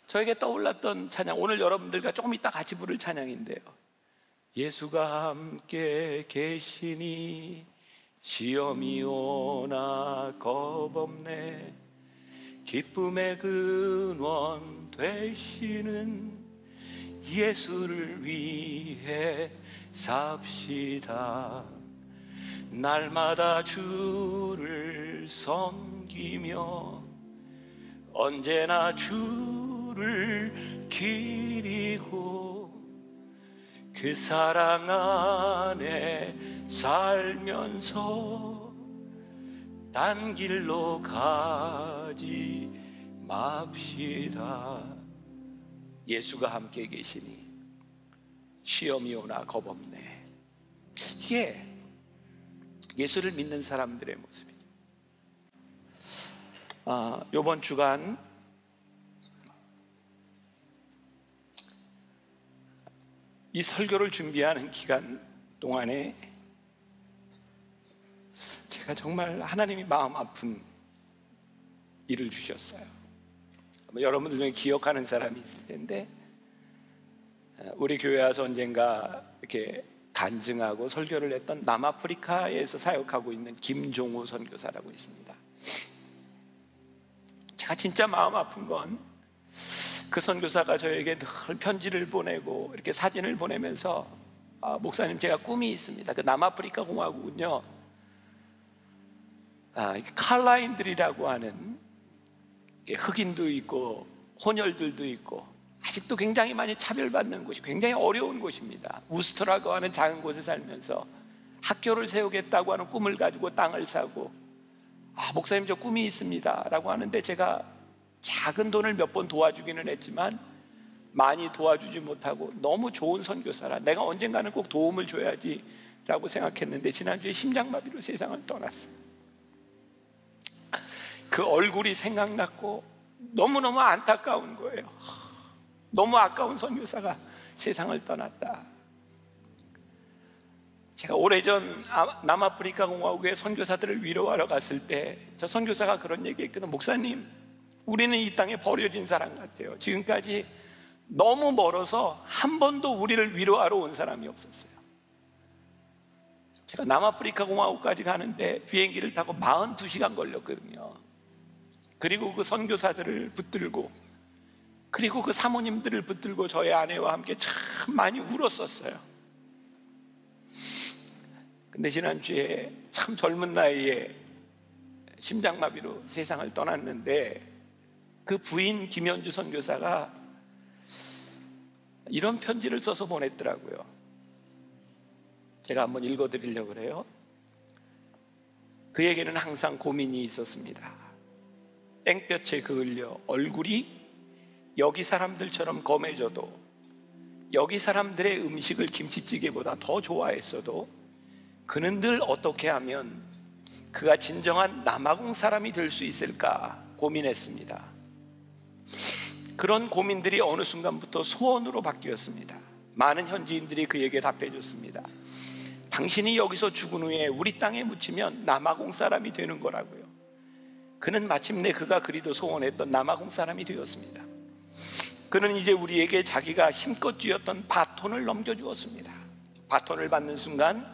저에게 떠올랐던 찬양, 오늘 여러분들과 조금 이따 같이 부를 찬양인데요. 예수가 함께 계시니 시험이 오나 겁없네. 기쁨의 근원 되시는 예수를 위해 삽시다. 날마다 주를 섬기며 언제나 주를 기리고 그 사랑 안에 살면서 딴 길로 가지 맙시다. 예수가 함께 계시니 시험이 오나 겁없네. 이게 예수를 믿는 사람들의 모습이죠. 이번 주간 이 설교를 준비하는 기간 동안에 제가 정말 하나님이 마음 아픈 일을 주셨어요. 여러분들 중에 기억하는 사람이 있을 텐데, 우리 교회 와서 언젠가 이렇게 간증하고 설교를 했던 남아프리카에서 사역하고 있는 김종호 선교사라고 있습니다. 제가 진짜 마음 아픈 건 그 선교사가 저에게 늘 편지를 보내고 이렇게 사진을 보내면서 목사님, 제가 꿈이 있습니다. 그 남아프리카 공화국은요, 칼라인들이라고 하는 흑인도 있고 혼혈들도 있고 아직도 굉장히 많이 차별받는 곳이, 굉장히 어려운 곳입니다. 우스터라고 하는 작은 곳에 살면서 학교를 세우겠다고 하는 꿈을 가지고 땅을 사고, 목사님 저 꿈이 있습니다 라고 하는데, 제가 작은 돈을 몇 번 도와주기는 했지만 많이 도와주지 못하고, 너무 좋은 선교사라 내가 언젠가는 꼭 도움을 줘야지 라고 생각했는데 지난주에 심장마비로 세상을 떠났어요. 그 얼굴이 생각났고 너무너무 안타까운 거예요. 너무 아까운 선교사가 세상을 떠났다. 제가 오래전 남아프리카 공화국의 선교사들을 위로하러 갔을 때 저 선교사가 그런 얘기했거든요. 목사님, 우리는 이 땅에 버려진 사람 같아요. 지금까지 너무 멀어서 한 번도 우리를 위로하러 온 사람이 없었어요. 제가 남아프리카 공화국까지 가는데 비행기를 타고 42시간 걸렸거든요. 그리고 그 선교사들을 붙들고, 그리고 그 사모님들을 붙들고 저의 아내와 함께 참 많이 울었었어요. 근데 지난주에 참 젊은 나이에 심장마비로 세상을 떠났는데, 그 부인 김현주 선교사가 이런 편지를 써서 보냈더라고요. 제가 한번 읽어드리려고 그래요. 그에게는 항상 고민이 있었습니다. 땡볕에 그을려 얼굴이 여기 사람들처럼 검해져도, 여기 사람들의 음식을 김치찌개보다 더 좋아했어도 그는 늘 어떻게 하면 그가 진정한 남아공 사람이 될 수 있을까 고민했습니다. 그런 고민들이 어느 순간부터 소원으로 바뀌었습니다. 많은 현지인들이 그에게 답해줬습니다. 당신이 여기서 죽은 후에 우리 땅에 묻히면 남아공 사람이 되는 거라고요. 그는 마침내 그가 그리도 소원했던 남아공 사람이 되었습니다. 그는 이제 우리에게 자기가 힘껏 쥐었던 바톤을 넘겨주었습니다. 바톤을 받는 순간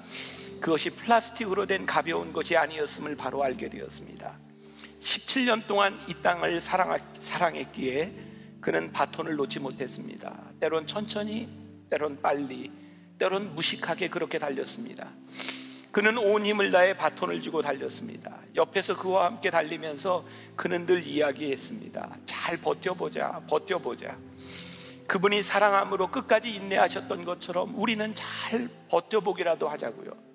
그것이 플라스틱으로 된 가벼운 것이 아니었음을 바로 알게 되었습니다. 17년 동안 이 땅을 사랑했기에 그는 바톤을 놓지 못했습니다. 때론 천천히, 때론 빨리, 때론 무식하게 그렇게 달렸습니다. 그는 온 힘을 다해 바톤을 쥐고 달렸습니다. 옆에서 그와 함께 달리면서 그는 늘 이야기했습니다. 잘 버텨보자, 버텨보자. 그분이 사랑함으로 끝까지 인내하셨던 것처럼 우리는 잘 버텨보기라도 하자고요.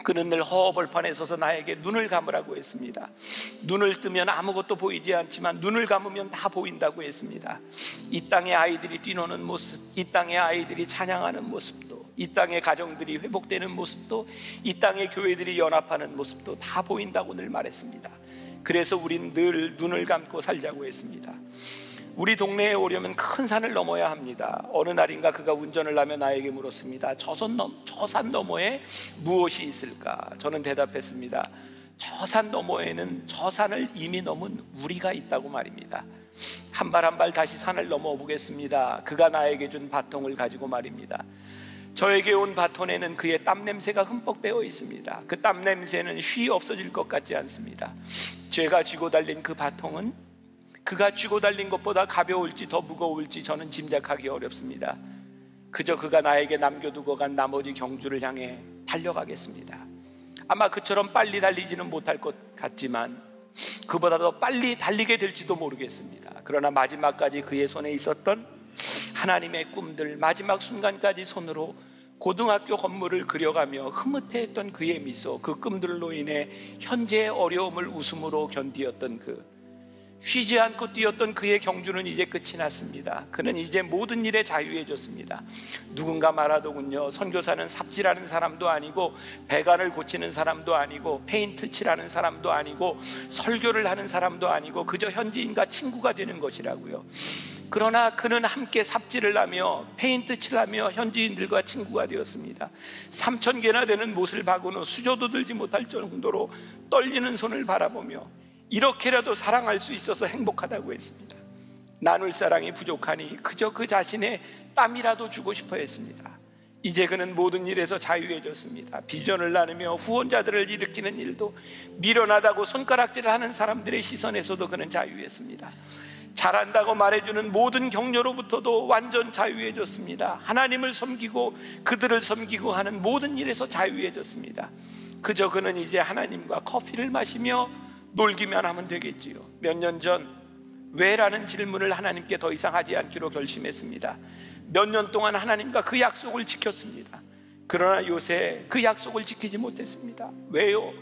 그는 늘 허허벌판에 서서 나에게 눈을 감으라고 했습니다. 눈을 뜨면 아무것도 보이지 않지만 눈을 감으면 다 보인다고 했습니다. 이 땅의 아이들이 뛰노는 모습, 이 땅의 아이들이 찬양하는 모습도, 이 땅의 가정들이 회복되는 모습도, 이 땅의 교회들이 연합하는 모습도 다 보인다고 늘 말했습니다. 그래서 우린 늘 눈을 감고 살자고 했습니다. 우리 동네에 오려면 큰 산을 넘어야 합니다. 어느 날인가 그가 운전을 하며 나에게 물었습니다. 저 산 너머에 무엇이 있을까? 저는 대답했습니다. 저 산 너머에는 저 산을 이미 넘은 우리가 있다고 말입니다. 한 발 한 발 다시 산을 넘어 보겠습니다. 그가 나에게 준 바통을 가지고 말입니다. 저에게 온 바톤에는 그의 땀 냄새가 흠뻑 배어 있습니다. 그 땀 냄새는 쉬 없어질 것 같지 않습니다. 제가 쥐고 달린 그 바통은 그가 쥐고 달린 것보다 가벼울지 더 무거울지 저는 짐작하기 어렵습니다. 그저 그가 나에게 남겨두고 간 나머지 경주를 향해 달려가겠습니다. 아마 그처럼 빨리 달리지는 못할 것 같지만 그보다 더 빨리 달리게 될지도 모르겠습니다. 그러나 마지막까지 그의 손에 있었던 하나님의 꿈들, 마지막 순간까지 손으로 고등학교 건물을 그려가며 흐뭇해했던 그의 미소, 그 꿈들로 인해 현재의 어려움을 웃음으로 견디었던 쉬지 않고 뛰었던 그의 경주는 이제 끝이 났습니다. 그는 이제 모든 일에 자유해졌습니다. 누군가 말하더군요. 선교사는 삽질하는 사람도 아니고 배관을 고치는 사람도 아니고 페인트 칠하는 사람도 아니고 설교를 하는 사람도 아니고 그저 현지인과 친구가 되는 것이라고요. 그러나 그는 함께 삽질을 하며 페인트 칠하며 현지인들과 친구가 되었습니다. 3,000개나 되는 못을 박은 후 수저도 들지 못할 정도로 떨리는 손을 바라보며 이렇게라도 사랑할 수 있어서 행복하다고 했습니다. 나눌 사랑이 부족하니 그저 그 자신의 땀이라도 주고 싶어 했습니다. 이제 그는 모든 일에서 자유해졌습니다. 비전을 나누며 후원자들을 일으키는 일도, 미련하다고 손가락질을 하는 사람들의 시선에서도 그는 자유했습니다. 잘한다고 말해주는 모든 격려로부터도 완전 자유해졌습니다. 하나님을 섬기고 그들을 섬기고 하는 모든 일에서 자유해졌습니다. 그저 그는 이제 하나님과 커피를 마시며 놀기만 하면 되겠지요. 몇 년 전 왜라는 질문을 하나님께 더 이상 하지 않기로 결심했습니다. 몇 년 동안 하나님과 그 약속을 지켰습니다. 그러나 요새 그 약속을 지키지 못했습니다. 왜요?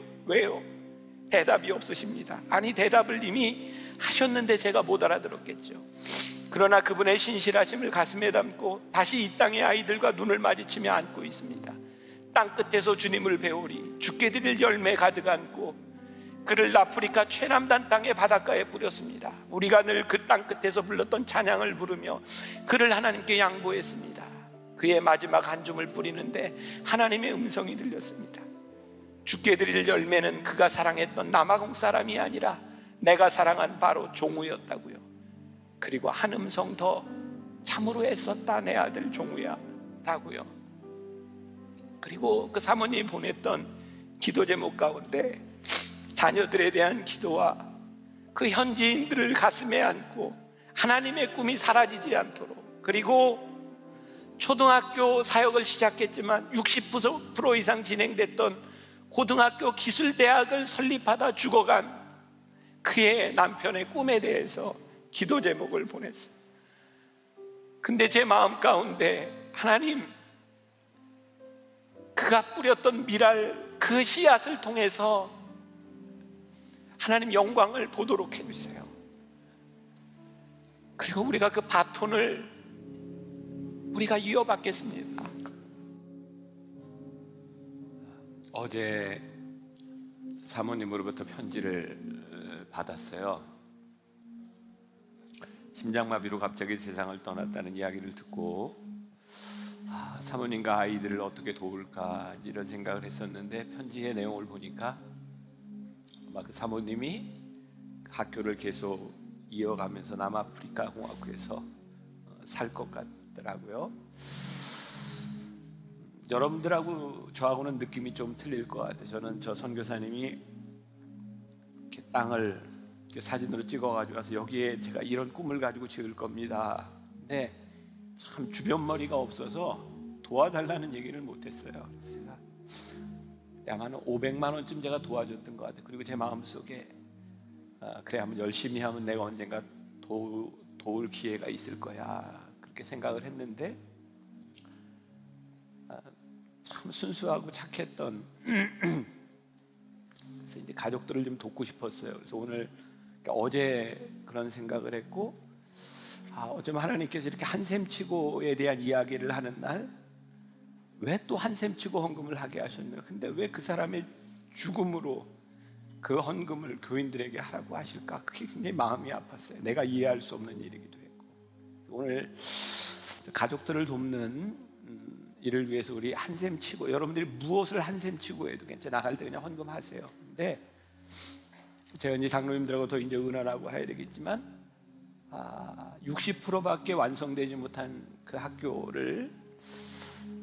대답이 없으십니다. 아니, 대답을 이미 하셨는데 제가 못 알아들었겠죠. 그러나 그분의 신실하심을 가슴에 담고 다시 이 땅의 아이들과 눈을 마주치며 안고 있습니다. 땅끝에서 주님을 배우리 죽게 드릴 열매 가득 안고 그를 아프리카 최남단 땅의 바닷가에 뿌렸습니다. 우리가 늘 그 땅끝에서 불렀던 찬양을 부르며 그를 하나님께 양보했습니다. 그의 마지막 한 줌을 뿌리는데 하나님의 음성이 들렸습니다. 죽게 드릴 열매는 그가 사랑했던 남아공 사람이 아니라 내가 사랑한 바로 종우였다고요. 그리고 한 음성 더, 참으로 애썼다 내 아들 종우야 라고요. 그리고 그 사모님이 보냈던 기도 제목 가운데 자녀들에 대한 기도와 그 현지인들을 가슴에 안고 하나님의 꿈이 사라지지 않도록, 그리고 초등학교 사역을 시작했지만 60% 이상 진행됐던 고등학교 기술대학을 설립하다 죽어간 그의 남편의 꿈에 대해서 기도 제목을 보냈어요. 근데 제 마음 가운데 하나님, 그가 뿌렸던 미랄, 그 씨앗을 통해서 하나님 영광을 보도록 해주세요. 그리고 우리가 그 바톤을 우리가 이어받겠습니다. 어제 사모님으로부터 편지를 받았어요. 심장마비로 갑자기 세상을 떠났다는 이야기를 듣고 사모님과 아이들을 어떻게 도울까 이런 생각을 했었는데, 편지의 내용을 보니까 아마 그 사모님이 학교를 계속 이어가면서 남아프리카 공화국에서 살 것 같더라고요. 여러분들하고 저하고는 느낌이 좀 틀릴 것 같아요. 저는 저 선교사님이 이렇게 땅을 이렇게 사진으로 찍어가지고 와서 여기에 제가 이런 꿈을 가지고 지을 겁니다. 근데 참 주변 머리가 없어서 도와달라는 얘기를 못했어요. 그래서 제가 아마 500만 원쯤 제가 도와줬던 것 같아요. 그리고 제 마음속에 그래, 한번 열심히 하면 내가 언젠가 도울 기회가 있을 거야, 그렇게 생각을 했는데 참 순수하고 착했던 그래서 이제 가족들을 좀 돕고 싶었어요. 그래서 오늘 어제 그런 생각을 했고, 어쩌면 하나님께서 이렇게 한샘치고에 대한 이야기를 하는 날, 왜 또 한샘 치고 헌금을 하게 하셨나요? 근데 왜 그 사람의 죽음으로 그 헌금을 교인들에게 하라고 하실까? 그게 굉장히 마음이 아팠어요. 내가 이해할 수 없는 일이기도 했고. 오늘 가족들을 돕는 일을 위해서 우리 한샘 치고, 여러분들이 무엇을 한샘 치고 해도 괜찮아요. 나갈 때 그냥 헌금하세요. 근데 제가 이제 장로님들하고 더 이제 은하라고 해야 되겠지만 60%밖에 완성되지 못한 그 학교를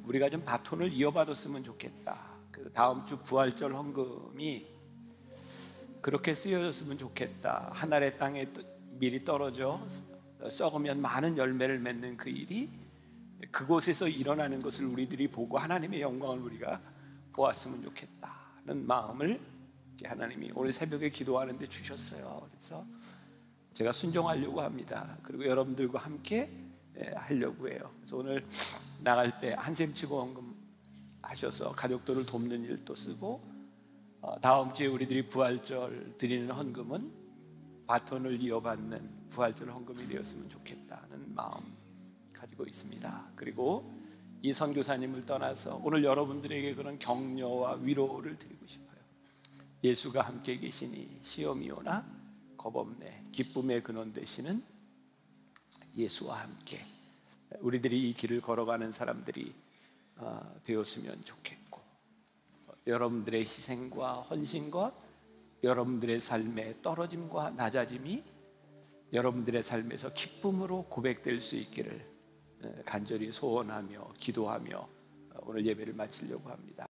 우리가 좀 바톤을 이어받았으면 좋겠다. 그 다음 주 부활절 헌금이 그렇게 쓰여졌으면 좋겠다. 하늘의 땅에 밀이 떨어져 썩으면 많은 열매를 맺는 그 일이 그곳에서 일어나는 것을 우리들이 보고 하나님의 영광을 우리가 보았으면 좋겠다는 마음을 하나님이 오늘 새벽에 기도하는데 주셨어요. 그래서 제가 순종하려고 합니다. 그리고 여러분들과 함께 하려고 해요. 그래서 오늘 나갈 때 한샘 치고 헌금 하셔서 가족들을 돕는 일도 쓰고, 다음 주에 우리들이 부활절 드리는 헌금은 바톤을 이어받는 부활절 헌금이 되었으면 좋겠다는 마음 가지고 있습니다. 그리고 이 선교사님을 떠나서 오늘 여러분들에게 그런 격려와 위로를 드리고 싶어요. 예수가 함께 계시니 시험이 오나 겁없네. 기쁨의 근원 되시는 예수와 함께 우리들이 이 길을 걸어가는 사람들이 되었으면 좋겠고, 여러분들의 희생과 헌신과 여러분들의 삶의 떨어짐과 낮아짐이 여러분들의 삶에서 기쁨으로 고백될 수 있기를 간절히 소원하며 기도하며 오늘 예배를 마치려고 합니다.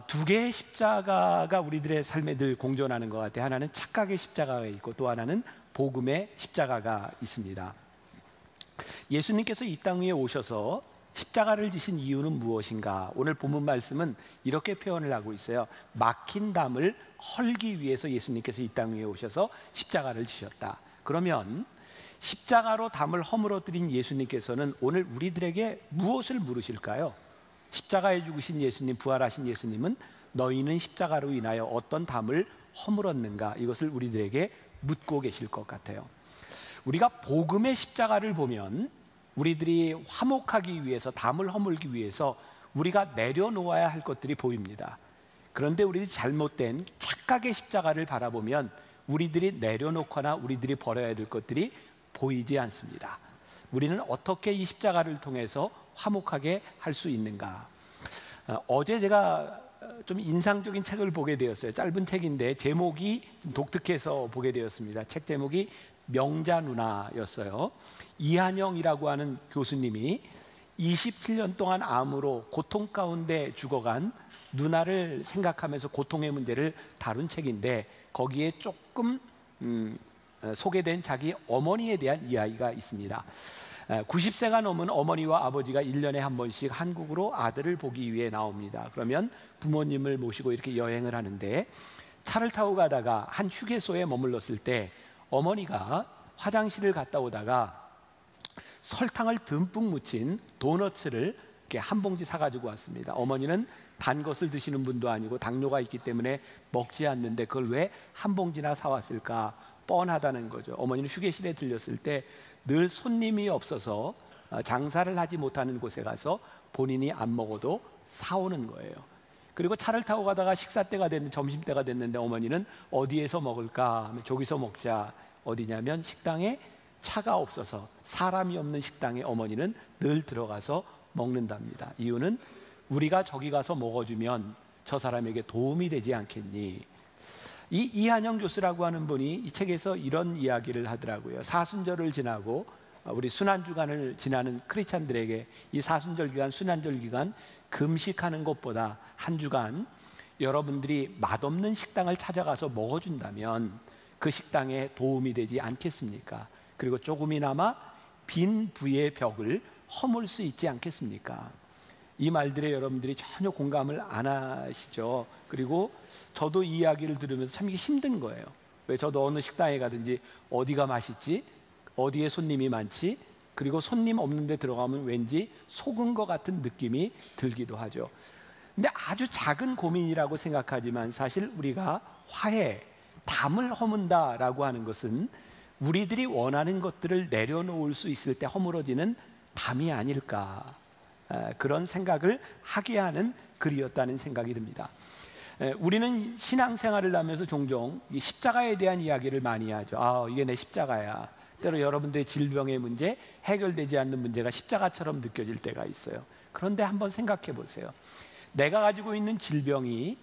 두 개의 십자가가 우리들의 삶에 늘 공존하는 것 같아요. 하나는 착각의 십자가가 있고 또 하나는 복음의 십자가가 있습니다. 예수님께서 이 땅 위에 오셔서 십자가를 지신 이유는 무엇인가? 오늘 본문 말씀은 이렇게 표현을 하고 있어요. 막힌 담을 헐기 위해서 예수님께서 이 땅 위에 오셔서 십자가를 지셨다. 그러면 십자가로 담을 허물어뜨린 예수님께서는 오늘 우리들에게 무엇을 물으실까요? 십자가에 죽으신 예수님, 부활하신 예수님은 너희는 십자가로 인하여 어떤 담을 허물었는가? 이것을 우리들에게 묻고 계실 것 같아요. 우리가 복음의 십자가를 보면 우리들이 화목하기 위해서, 담을 허물기 위해서 우리가 내려놓아야 할 것들이 보입니다. 그런데 우리들이 잘못된 착각의 십자가를 바라보면 우리들이 내려놓거나 우리들이 버려야 될 것들이 보이지 않습니다. 우리는 어떻게 이 십자가를 통해서 화목하게 할 수 있는가? 어제 제가 좀 인상적인 책을 보게 되었어요. 짧은 책인데 제목이 좀 독특해서 보게 되었습니다. 책 제목이 명자 누나였어요. 이한영이라고 하는 교수님이 27년 동안 암으로 고통 가운데 죽어간 누나를 생각하면서 고통의 문제를 다룬 책인데, 거기에 조금 소개된 자기 어머니에 대한 이야기가 있습니다. 90세가 넘은 어머니와 아버지가 1년에 한 번씩 한국으로 아들을 보기 위해 나옵니다. 그러면 부모님을 모시고 이렇게 여행을 하는데, 차를 타고 가다가 한 휴게소에 머물렀을 때 어머니가 화장실을 갔다 오다가 설탕을 듬뿍 묻힌 도너츠를 이렇게 한 봉지 사가지고 왔습니다. 어머니는 단 것을 드시는 분도 아니고 당뇨가 있기 때문에 먹지 않는데 그걸 왜 한 봉지나 사왔을까? 뻔하다는 거죠. 어머니는 휴게실에 들렸을 때 늘 손님이 없어서 장사를 하지 못하는 곳에 가서 본인이 안 먹어도 사오는 거예요. 그리고 차를 타고 가다가 식사 때가 됐는데, 점심때가 됐는데 어머니는 어디에서 먹을까 하면 저기서 먹자. 어디냐면 식당에 차가 없어서, 사람이 없는 식당에 어머니는 늘 들어가서 먹는답니다. 이유는 우리가 저기 가서 먹어주면 저 사람에게 도움이 되지 않겠니? 이 이한영 교수라고 하는 분이 이 책에서 이런 이야기를 하더라고요. 사순절을 지나고 우리 순환주간을 지나는 크리스찬들에게 이 사순절 기간, 순환절 기간 금식하는 것보다 한 주간 여러분들이 맛없는 식당을 찾아가서 먹어준다면 그 식당에 도움이 되지 않겠습니까? 그리고 조금이나마 빈 부의 벽을 허물 수 있지 않겠습니까? 이 말들에 여러분들이 전혀 공감을 안 하시죠. 그리고 저도 이 이야기를 들으면서 참 이게 힘든 거예요. 왜 저도 어느 식당에 가든지 어디가 맛있지? 어디에 손님이 많지? 그리고 손님 없는 데 들어가면 왠지 속은 것 같은 느낌이 들기도 하죠. 근데 아주 작은 고민이라고 생각하지만 사실 우리가 화해, 담을 허문다라고 하는 것은 우리들이 원하는 것들을 내려놓을 수 있을 때 허물어지는 담이 아닐까. 그런 생각을 하게 하는 글이었다는 생각이 듭니다. 우리는 신앙생활을 하면서 종종 이 십자가에 대한 이야기를 많이 하죠. 이게 내 십자가야. 때로 여러분들의 질병의 문제, 해결되지 않는 문제가 십자가처럼 느껴질 때가 있어요. 그런데 한번 생각해 보세요. 내가 가지고 있는 질병이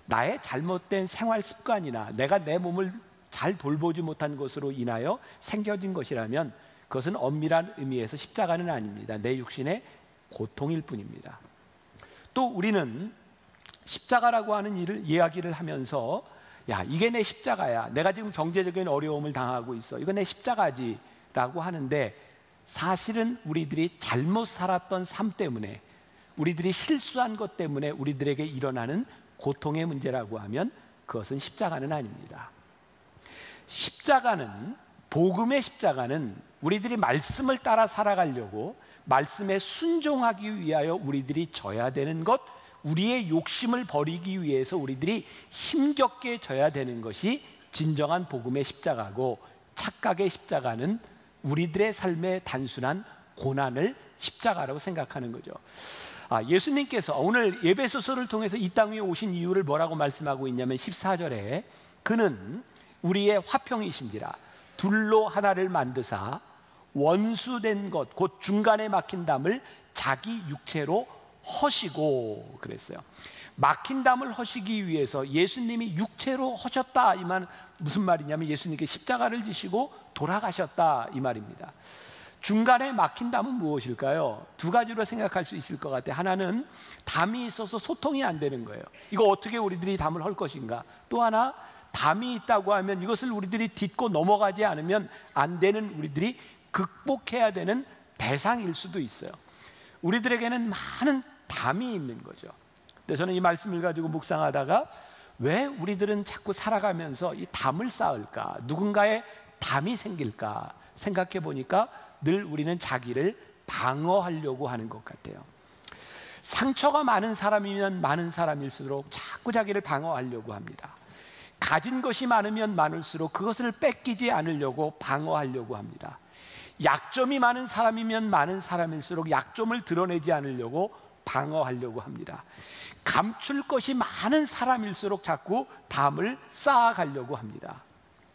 나의 잘못된 생활 습관이나 내가 내 몸을 잘 돌보지 못한 것으로 인하여 생겨진 것이라면 그것은 엄밀한 의미에서 십자가는 아닙니다. 내 육신의 고통일 뿐입니다. 또 우리는 십자가라고 하는 이야기를 하면서 야, 이게 내 십자가야. 내가 지금 경제적인 어려움을 당하고 있어. 이거 내 십자가지 라고 하는데 사실은 우리들이 잘못 살았던 삶 때문에 우리들이 실수한 것 때문에 우리들에게 일어나는 고통의 문제라고 하면 그것은 십자가는 아닙니다. 십자가는, 복음의 십자가는 우리들이 말씀을 따라 살아가려고 말씀에 순종하기 위하여 우리들이 져야 되는 것, 우리의 욕심을 버리기 위해서 우리들이 힘겹게 져야 되는 것이 진정한 복음의 십자가고, 착각의 십자가는 우리들의 삶의 단순한 고난을 십자가라고 생각하는 거죠. 예수님께서 오늘 에베소서를 통해서 이 땅 위에 오신 이유를 뭐라고 말씀하고 있냐면 14절에 그는 우리의 화평이신지라 둘로 하나를 만드사 원수된 것 곧 중간에 막힌 담을 자기 육체로 허시고 그랬어요. 막힌 담을 허시기 위해서 예수님이 육체로 허셨다, 이 말은 무슨 말이냐면 예수님께 십자가를 지시고 돌아가셨다, 이 말입니다. 중간에 막힌 담은 무엇일까요? 두 가지로 생각할 수 있을 것 같아요. 하나는 담이 있어서 소통이 안 되는 거예요. 이거 어떻게 우리들이 담을 헐 것인가. 또 하나, 담이 있다고 하면 이것을 우리들이 딛고 넘어가지 않으면 안 되는, 우리들이 극복해야 되는 대상일 수도 있어요. 우리들에게는 많은 담이 있는 거죠. 근데 저는 이 말씀을 가지고 묵상하다가 왜 우리들은 자꾸 살아가면서 이 담을 쌓을까, 누군가의 담이 생길까 생각해 보니까 늘 우리는 자기를 방어하려고 하는 것 같아요. 상처가 많은 사람이면 많은 사람일수록 자꾸 자기를 방어하려고 합니다. 가진 것이 많으면 많을수록 그것을 뺏기지 않으려고 방어하려고 합니다. 약점이 많은 사람이면 많은 사람일수록 약점을 드러내지 않으려고 방어하려고 합니다. 감출 것이 많은 사람일수록 자꾸 담을 쌓아가려고 합니다.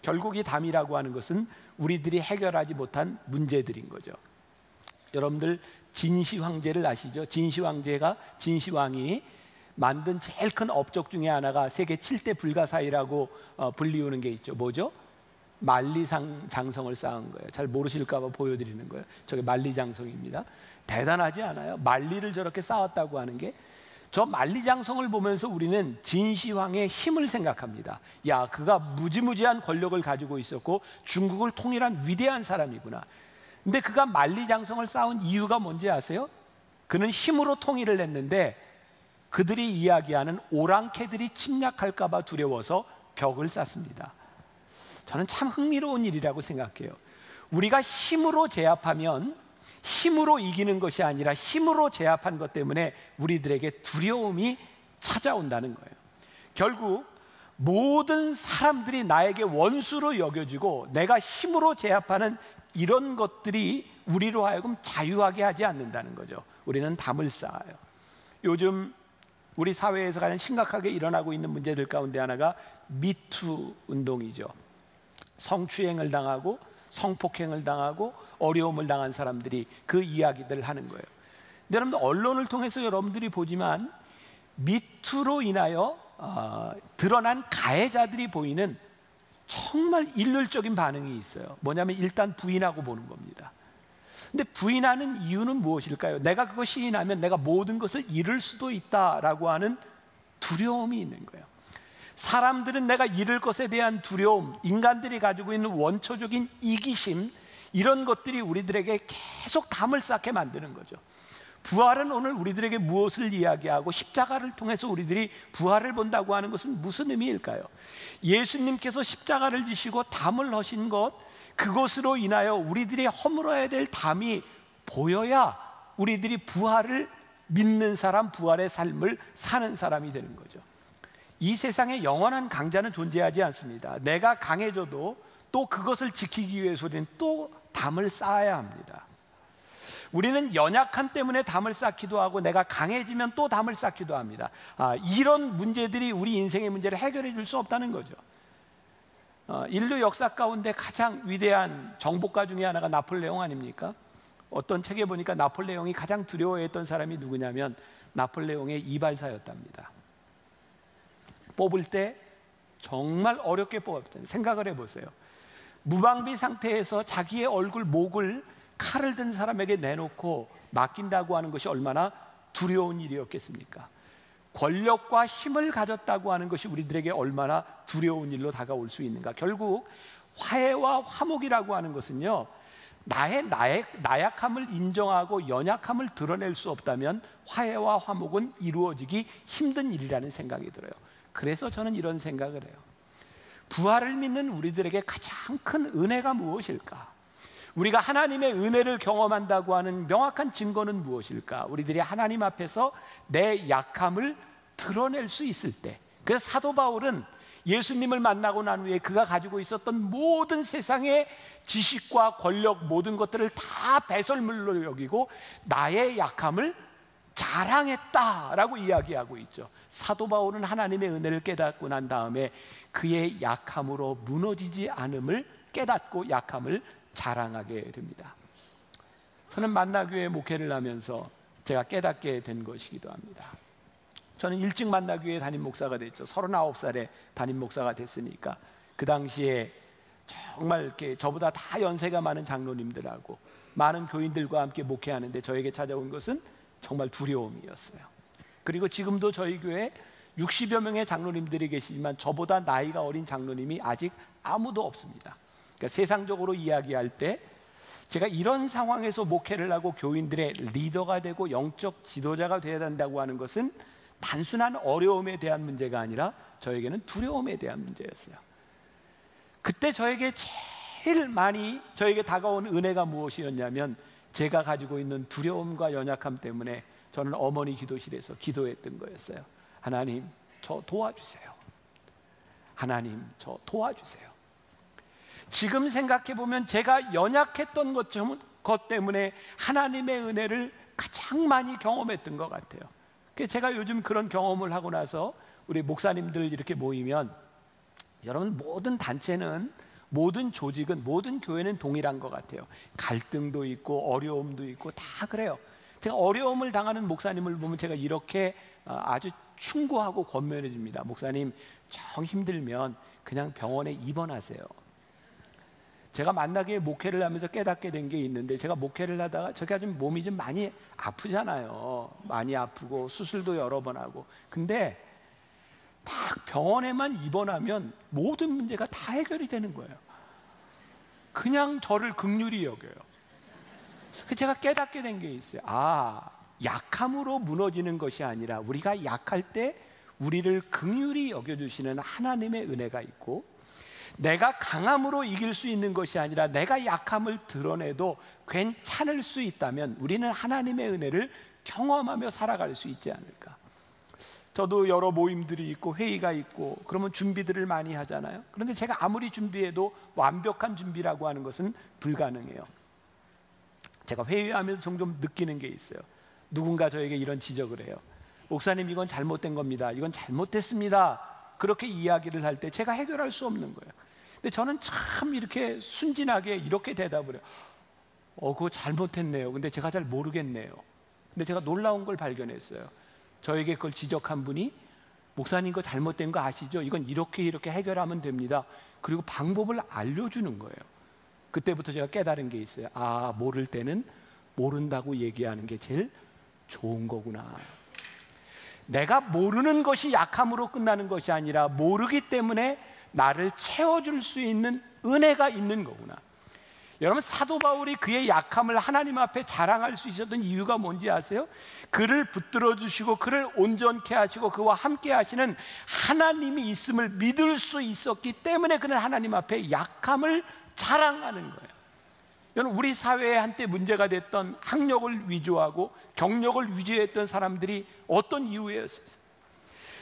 결국 이 담이라고 하는 것은 우리들이 해결하지 못한 문제들인 거죠. 여러분들 진시 황제를 아시죠? 진시 왕이 만든 제일 큰 업적 중에 하나가 세계 7대 불가사의라고 불리우는 게 있죠. 뭐죠? 만리장성을 쌓은 거예요. 잘 모르실까 봐 보여드리는 거예요. 저게 만리장성입니다. 대단하지 않아요? 만리를 저렇게 쌓았다고 하는 게. 저 만리장성을 보면서 우리는 진시황의 힘을 생각합니다. 야, 그가 무지무지한 권력을 가지고 있었고 중국을 통일한 위대한 사람이구나. 근데 그가 만리장성을 쌓은 이유가 뭔지 아세요? 그는 힘으로 통일을 했는데 그들이 이야기하는 오랑캐들이 침략할까 봐 두려워서 벽을 쌓습니다. 저는 참 흥미로운 일이라고 생각해요. 우리가 힘으로 제압하면 힘으로 이기는 것이 아니라 힘으로 제압한 것 때문에 우리들에게 두려움이 찾아온다는 거예요. 결국 모든 사람들이 나에게 원수로 여겨지고 내가 힘으로 제압하는 이런 것들이 우리로 하여금 자유하게 하지 않는다는 거죠. 우리는 담을 쌓아요. 요즘 우리 사회에서 가장 심각하게 일어나고 있는 문제들 가운데 하나가 미투 운동이죠. 성추행을 당하고 성폭행을 당하고 어려움을 당한 사람들이 그 이야기들을 하는 거예요. 근데 여러분들 언론을 통해서 여러분들이 보지만 미투로 인하여 드러난 가해자들이 보이는 정말 일률적인 반응이 있어요. 뭐냐면 일단 부인하고 보는 겁니다. 근데 부인하는 이유는 무엇일까요? 내가 그거 시인하면 내가 모든 것을 잃을 수도 있다라고 하는 두려움이 있는 거예요. 사람들은 내가 잃을 것에 대한 두려움, 인간들이 가지고 있는 원초적인 이기심, 이런 것들이 우리들에게 계속 담을 쌓게 만드는 거죠. 부활은 오늘 우리들에게 무엇을 이야기하고 십자가를 통해서 우리들이 부활을 본다고 하는 것은 무슨 의미일까요? 예수님께서 십자가를 지시고 담을 하신 것, 그것으로 인하여 우리들이 허물어야 될 담이 보여야 우리들이 부활을 믿는 사람, 부활의 삶을 사는 사람이 되는 거죠. 이 세상에 영원한 강자는 존재하지 않습니다. 내가 강해져도 또 그것을 지키기 위해서 우리는 또 담을 쌓아야 합니다. 우리는 연약함 때문에 담을 쌓기도 하고 내가 강해지면 또 담을 쌓기도 합니다. 이런 문제들이 우리 인생의 문제를 해결해 줄 수 없다는 거죠. 인류 역사 가운데 가장 위대한 정복가 중에 하나가 나폴레옹 아닙니까? 어떤 책에 보니까 나폴레옹이 가장 두려워했던 사람이 누구냐면 나폴레옹의 이발사였답니다. 뽑을 때 정말 어렵게 뽑았다. 생각을 해보세요. 무방비 상태에서 자기의 얼굴, 목을 칼을 든 사람에게 내놓고 맡긴다고 하는 것이 얼마나 두려운 일이었겠습니까? 권력과 힘을 가졌다고 하는 것이 우리들에게 얼마나 두려운 일로 다가올 수 있는가. 결국 화해와 화목이라고 하는 것은요, 나의 나약함을 인정하고 연약함을 드러낼 수 없다면 화해와 화목은 이루어지기 힘든 일이라는 생각이 들어요. 그래서 저는 이런 생각을 해요. 부활을 믿는 우리들에게 가장 큰 은혜가 무엇일까? 우리가 하나님의 은혜를 경험한다고 하는 명확한 증거는 무엇일까? 우리들이 하나님 앞에서 내 약함을 드러낼 수 있을 때. 그래서 사도 바울은 예수님을 만나고 난 후에 그가 가지고 있었던 모든 세상의 지식과 권력, 모든 것들을 다 배설물로 여기고 나의 약함을 자랑했다라고 이야기하고 있죠. 사도 바울은 하나님의 은혜를 깨닫고 난 다음에 그의 약함으로 무너지지 않음을 깨닫고 약함을 자랑하게 됩니다. 저는 만나교회 목회를 하면서 제가 깨닫게 된 것이기도 합니다. 저는 일찍 만나교회 담임 목사가 됐죠. 39살에 담임 목사가 됐으니까 그 당시에 정말 이렇게 저보다 다 연세가 많은 장로님들하고 많은 교인들과 함께 목회하는데 저에게 찾아온 것은 정말 두려움이었어요. 그리고 지금도 저희 교회에 60여 명의 장로님들이 계시지만 저보다 나이가 어린 장로님이 아직 아무도 없습니다. 그러니까 세상적으로 이야기할 때 제가 이런 상황에서 목회를 하고 교인들의 리더가 되고 영적 지도자가 되어야 된다고 하는 것은 단순한 어려움에 대한 문제가 아니라 저에게는 두려움에 대한 문제였어요. 그때 저에게 제일 많이 저에게 다가온 은혜가 무엇이었냐면 제가 가지고 있는 두려움과 연약함 때문에 저는 어머니 기도실에서 기도했던 거였어요. 하나님, 저 도와주세요. 하나님, 저 도와주세요. 지금 생각해 보면 제가 연약했던 것 때문에 하나님의 은혜를 가장 많이 경험했던 것 같아요. 그래서 제가 요즘 그런 경험을 하고 나서 우리 목사님들 이렇게 모이면 여러분, 모든 단체는, 모든 조직은, 모든 교회는 동일한 것 같아요. 갈등도 있고 어려움도 있고 다 그래요. 제가 어려움을 당하는 목사님을 보면 제가 이렇게 아주 충고하고 권면해 줍니다. 목사님, 정 힘들면 그냥 병원에 입원하세요. 제가 만나게 목회를 하면서 깨닫게 된 게 있는데, 제가 목회를 하다가 제가 좀 몸이 좀 많이 아프잖아요. 많이 아프고 수술도 여러 번 하고. 근데 딱 병원에만 입원하면 모든 문제가 다 해결이 되는 거예요. 그냥 저를 긍휼히 여겨요. 제가 깨닫게 된 게 있어요. 약함으로 무너지는 것이 아니라 우리가 약할 때 우리를 긍휼히 여겨주시는 하나님의 은혜가 있고, 내가 강함으로 이길 수 있는 것이 아니라 내가 약함을 드러내도 괜찮을 수 있다면 우리는 하나님의 은혜를 경험하며 살아갈 수 있지 않을까. 저도 여러 모임들이 있고 회의가 있고 그러면 준비들을 많이 하잖아요. 그런데 제가 아무리 준비해도 완벽한 준비라고 하는 것은 불가능해요. 제가 회의하면서 종종 느끼는 게 있어요. 누군가 저에게 이런 지적을 해요. 목사님, 이건 잘못된 겁니다. 이건 잘못됐습니다. 그렇게 이야기를 할 때 제가 해결할 수 없는 거예요. 근데 저는 참 이렇게 순진하게 이렇게 대답을 해요. 그거 잘못했네요. 근데 제가 잘 모르겠네요. 근데 제가 놀라운 걸 발견했어요. 저에게 그걸 지적한 분이, 목사님 그거 잘못된 거 아시죠? 이건 이렇게 해결하면 됩니다. 그리고 방법을 알려주는 거예요. 그때부터 제가 깨달은 게 있어요. 모를 때는 모른다고 얘기하는 게 제일 좋은 거구나. 내가 모르는 것이 약함으로 끝나는 것이 아니라 모르기 때문에 나를 채워줄 수 있는 은혜가 있는 거구나. 여러분, 사도 바울이 그의 약함을 하나님 앞에 자랑할 수 있었던 이유가 뭔지 아세요? 그를 붙들어 주시고 그를 온전케 하시고 그와 함께 하시는 하나님이 있음을 믿을 수 있었기 때문에 그는 하나님 앞에 약함을 자랑하는 거예요. 여러분, 우리 사회에 한때 문제가 됐던 학력을 위조하고 경력을 위조했던 사람들이 어떤 이유였어요?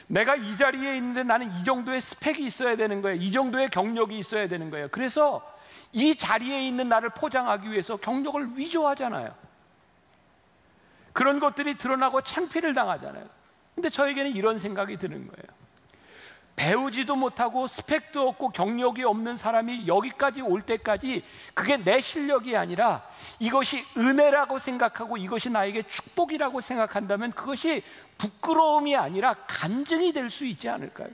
내가 이 자리에 있는데 나는 이 정도의 스펙이 있어야 되는 거예요. 이 정도의 경력이 있어야 되는 거예요. 그래서 이 자리에 있는 나를 포장하기 위해서 경력을 위조하잖아요. 그런 것들이 드러나고 창피를 당하잖아요. 근데 저에게는 이런 생각이 드는 거예요. 배우지도 못하고 스펙도 없고 경력이 없는 사람이 여기까지 올 때까지 그게 내 실력이 아니라 이것이 은혜라고 생각하고 이것이 나에게 축복이라고 생각한다면 그것이 부끄러움이 아니라 간증이 될 수 있지 않을까요?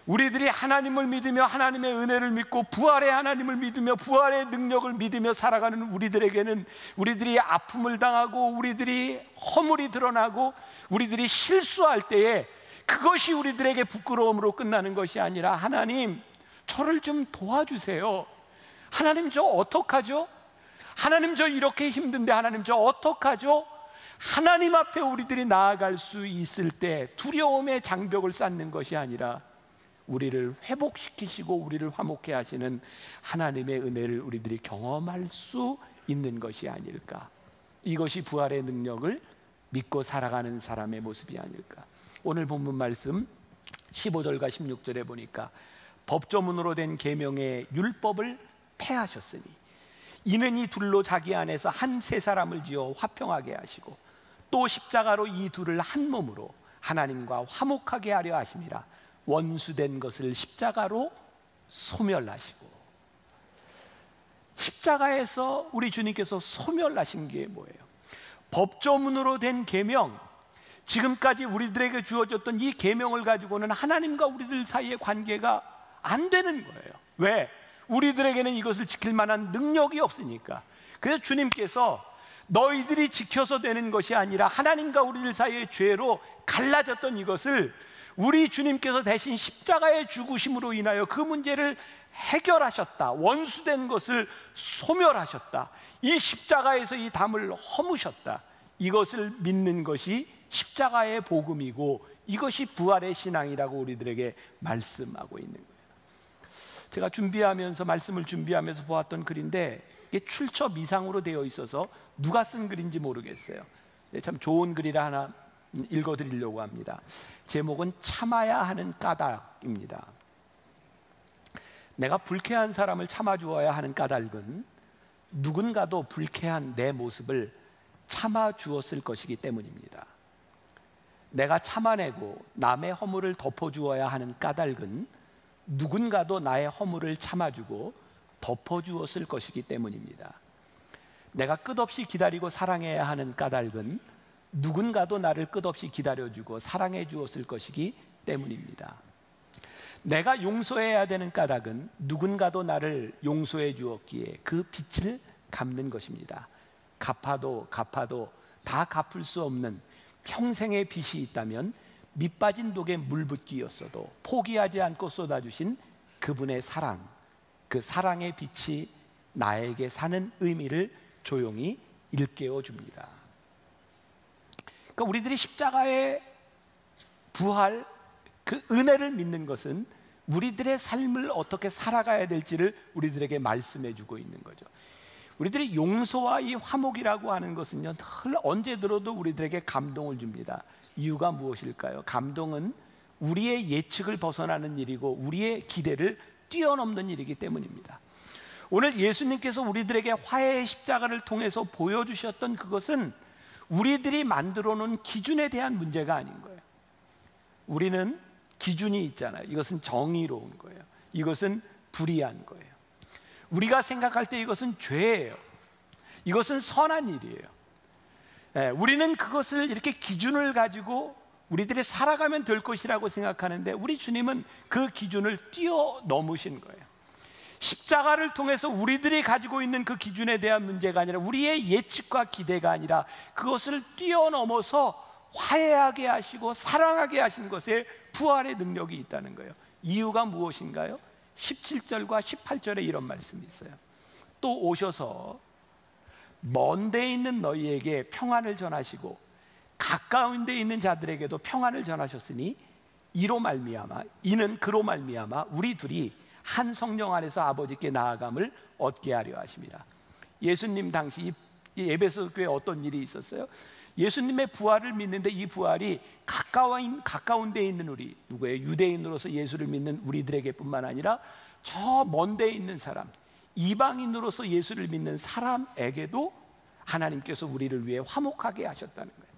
우리들이 하나님을 믿으며 하나님의 은혜를 믿고 부활의 하나님을 믿으며 부활의 능력을 믿으며 살아가는 우리들에게는 우리들이 아픔을 당하고 우리들이 허물이 드러나고 우리들이 실수할 때에 그것이 우리들에게 부끄러움으로 끝나는 것이 아니라 하나님 저를 좀 도와주세요. 하나님 저 어떡하죠? 하나님 저 이렇게 힘든데 하나님 저 어떡하죠? 하나님 앞에 우리들이 나아갈 수 있을 때 두려움의 장벽을 쌓는 것이 아니라 우리를 회복시키시고 우리를 화목케 하시는 하나님의 은혜를 우리들이 경험할 수 있는 것이 아닐까. 이것이 부활의 능력을 믿고 살아가는 사람의 모습이 아닐까. 오늘 본문 말씀 15절과 16절에 보니까 법조문으로 된 계명의 율법을 폐하셨으니 이는 이 둘로 자기 안에서 한 세 사람을 지어 화평하게 하시고 또 십자가로 이 둘을 한 몸으로 하나님과 화목하게 하려 하심이라. 원수된 것을 십자가로 소멸하시고. 십자가에서 우리 주님께서 소멸하신 게 뭐예요? 법조문으로 된 계명, 지금까지 우리들에게 주어졌던 이 계명을 가지고는 하나님과 우리들 사이의 관계가 안 되는 거예요. 왜? 우리들에게는 이것을 지킬 만한 능력이 없으니까. 그래서 주님께서 너희들이 지켜서 되는 것이 아니라 하나님과 우리들 사이의 죄로 갈라졌던 이것을 우리 주님께서 대신 십자가의 죽으심으로 인하여 그 문제를 해결하셨다. 원수된 것을 소멸하셨다. 이 십자가에서 이 담을 허무셨다. 이것을 믿는 것이 십자가의 복음이고 이것이 부활의 신앙이라고 우리들에게 말씀하고 있는 거예요. 제가 말씀을 준비하면서 보았던 글인데 이게 출처 미상으로 되어 있어서 누가 쓴 글인지 모르겠어요. 참 좋은 글이라 하나 읽어드리려고 합니다. 제목은 참아야 하는 까닭입니다. 내가 불쾌한 사람을 참아주어야 하는 까닭은 누군가도 불쾌한 내 모습을 참아주었을 것이기 때문입니다. 내가 참아내고 남의 허물을 덮어주어야 하는 까닭은 누군가도 나의 허물을 참아주고 덮어주었을 것이기 때문입니다. 내가 끝없이 기다리고 사랑해야 하는 까닭은 누군가도 나를 끝없이 기다려주고 사랑해 주었을 것이기 때문입니다. 내가 용서해야 되는 까닭은 누군가도 나를 용서해 주었기에 그 빚을 갚는 것입니다. 갚아도 다 갚을 수 없는 평생의 빚이 있다면 밑빠진 독에 물 붓기였어도 포기하지 않고 쏟아주신 그분의 사랑, 그 사랑의 빛이 나에게 사는 의미를 조용히 일깨워 줍니다. 그러니까 우리들이 십자가의 부활, 그 은혜를 믿는 것은 우리들의 삶을 어떻게 살아가야 될지를 우리들에게 말씀해 주고 있는 거죠. 우리들이 용서와 이 화목이라고 하는 것은요, 늘 언제 들어도 우리들에게 감동을 줍니다. 이유가 무엇일까요? 감동은 우리의 예측을 벗어나는 일이고 우리의 기대를 뛰어넘는 일이기 때문입니다. 오늘 예수님께서 우리들에게 화해의 십자가를 통해서 보여주셨던 그것은 우리들이 만들어 놓은 기준에 대한 문제가 아닌 거예요. 우리는 기준이 있잖아요. 이것은 정의로운 거예요. 이것은 불의한 거예요. 우리가 생각할 때 이것은 죄예요. 이것은 선한 일이에요. 우리는 그것을 이렇게 기준을 가지고 우리들이 살아가면 될 것이라고 생각하는데 우리 주님은 그 기준을 뛰어넘으신 거예요. 십자가를 통해서 우리들이 가지고 있는 그 기준에 대한 문제가 아니라 우리의 예측과 기대가 아니라 그것을 뛰어넘어서 화해하게 하시고 사랑하게 하신 것에 부활의 능력이 있다는 거예요. 이유가 무엇인가요? 17절과 18절에 이런 말씀이 있어요. 또 오셔서 먼 데 있는 너희에게 평안을 전하시고 가까운 데 있는 자들에게도 평안을 전하셨으니 이는 그로 말미암아 우리 둘이 한 성령 안에서 아버지께 나아감을 얻게 하려 하십니다. 예수님 당시 이 에베소 교회에 어떤 일이 있었어요? 예수님의 부활을 믿는데 이 부활이 가까운 데 있는 우리 누구예요? 유대인으로서 예수를 믿는 우리들에게 뿐만 아니라 저 먼 데 있는 사람, 이방인으로서 예수를 믿는 사람에게도 하나님께서 우리를 위해 화목하게 하셨다는 거예요.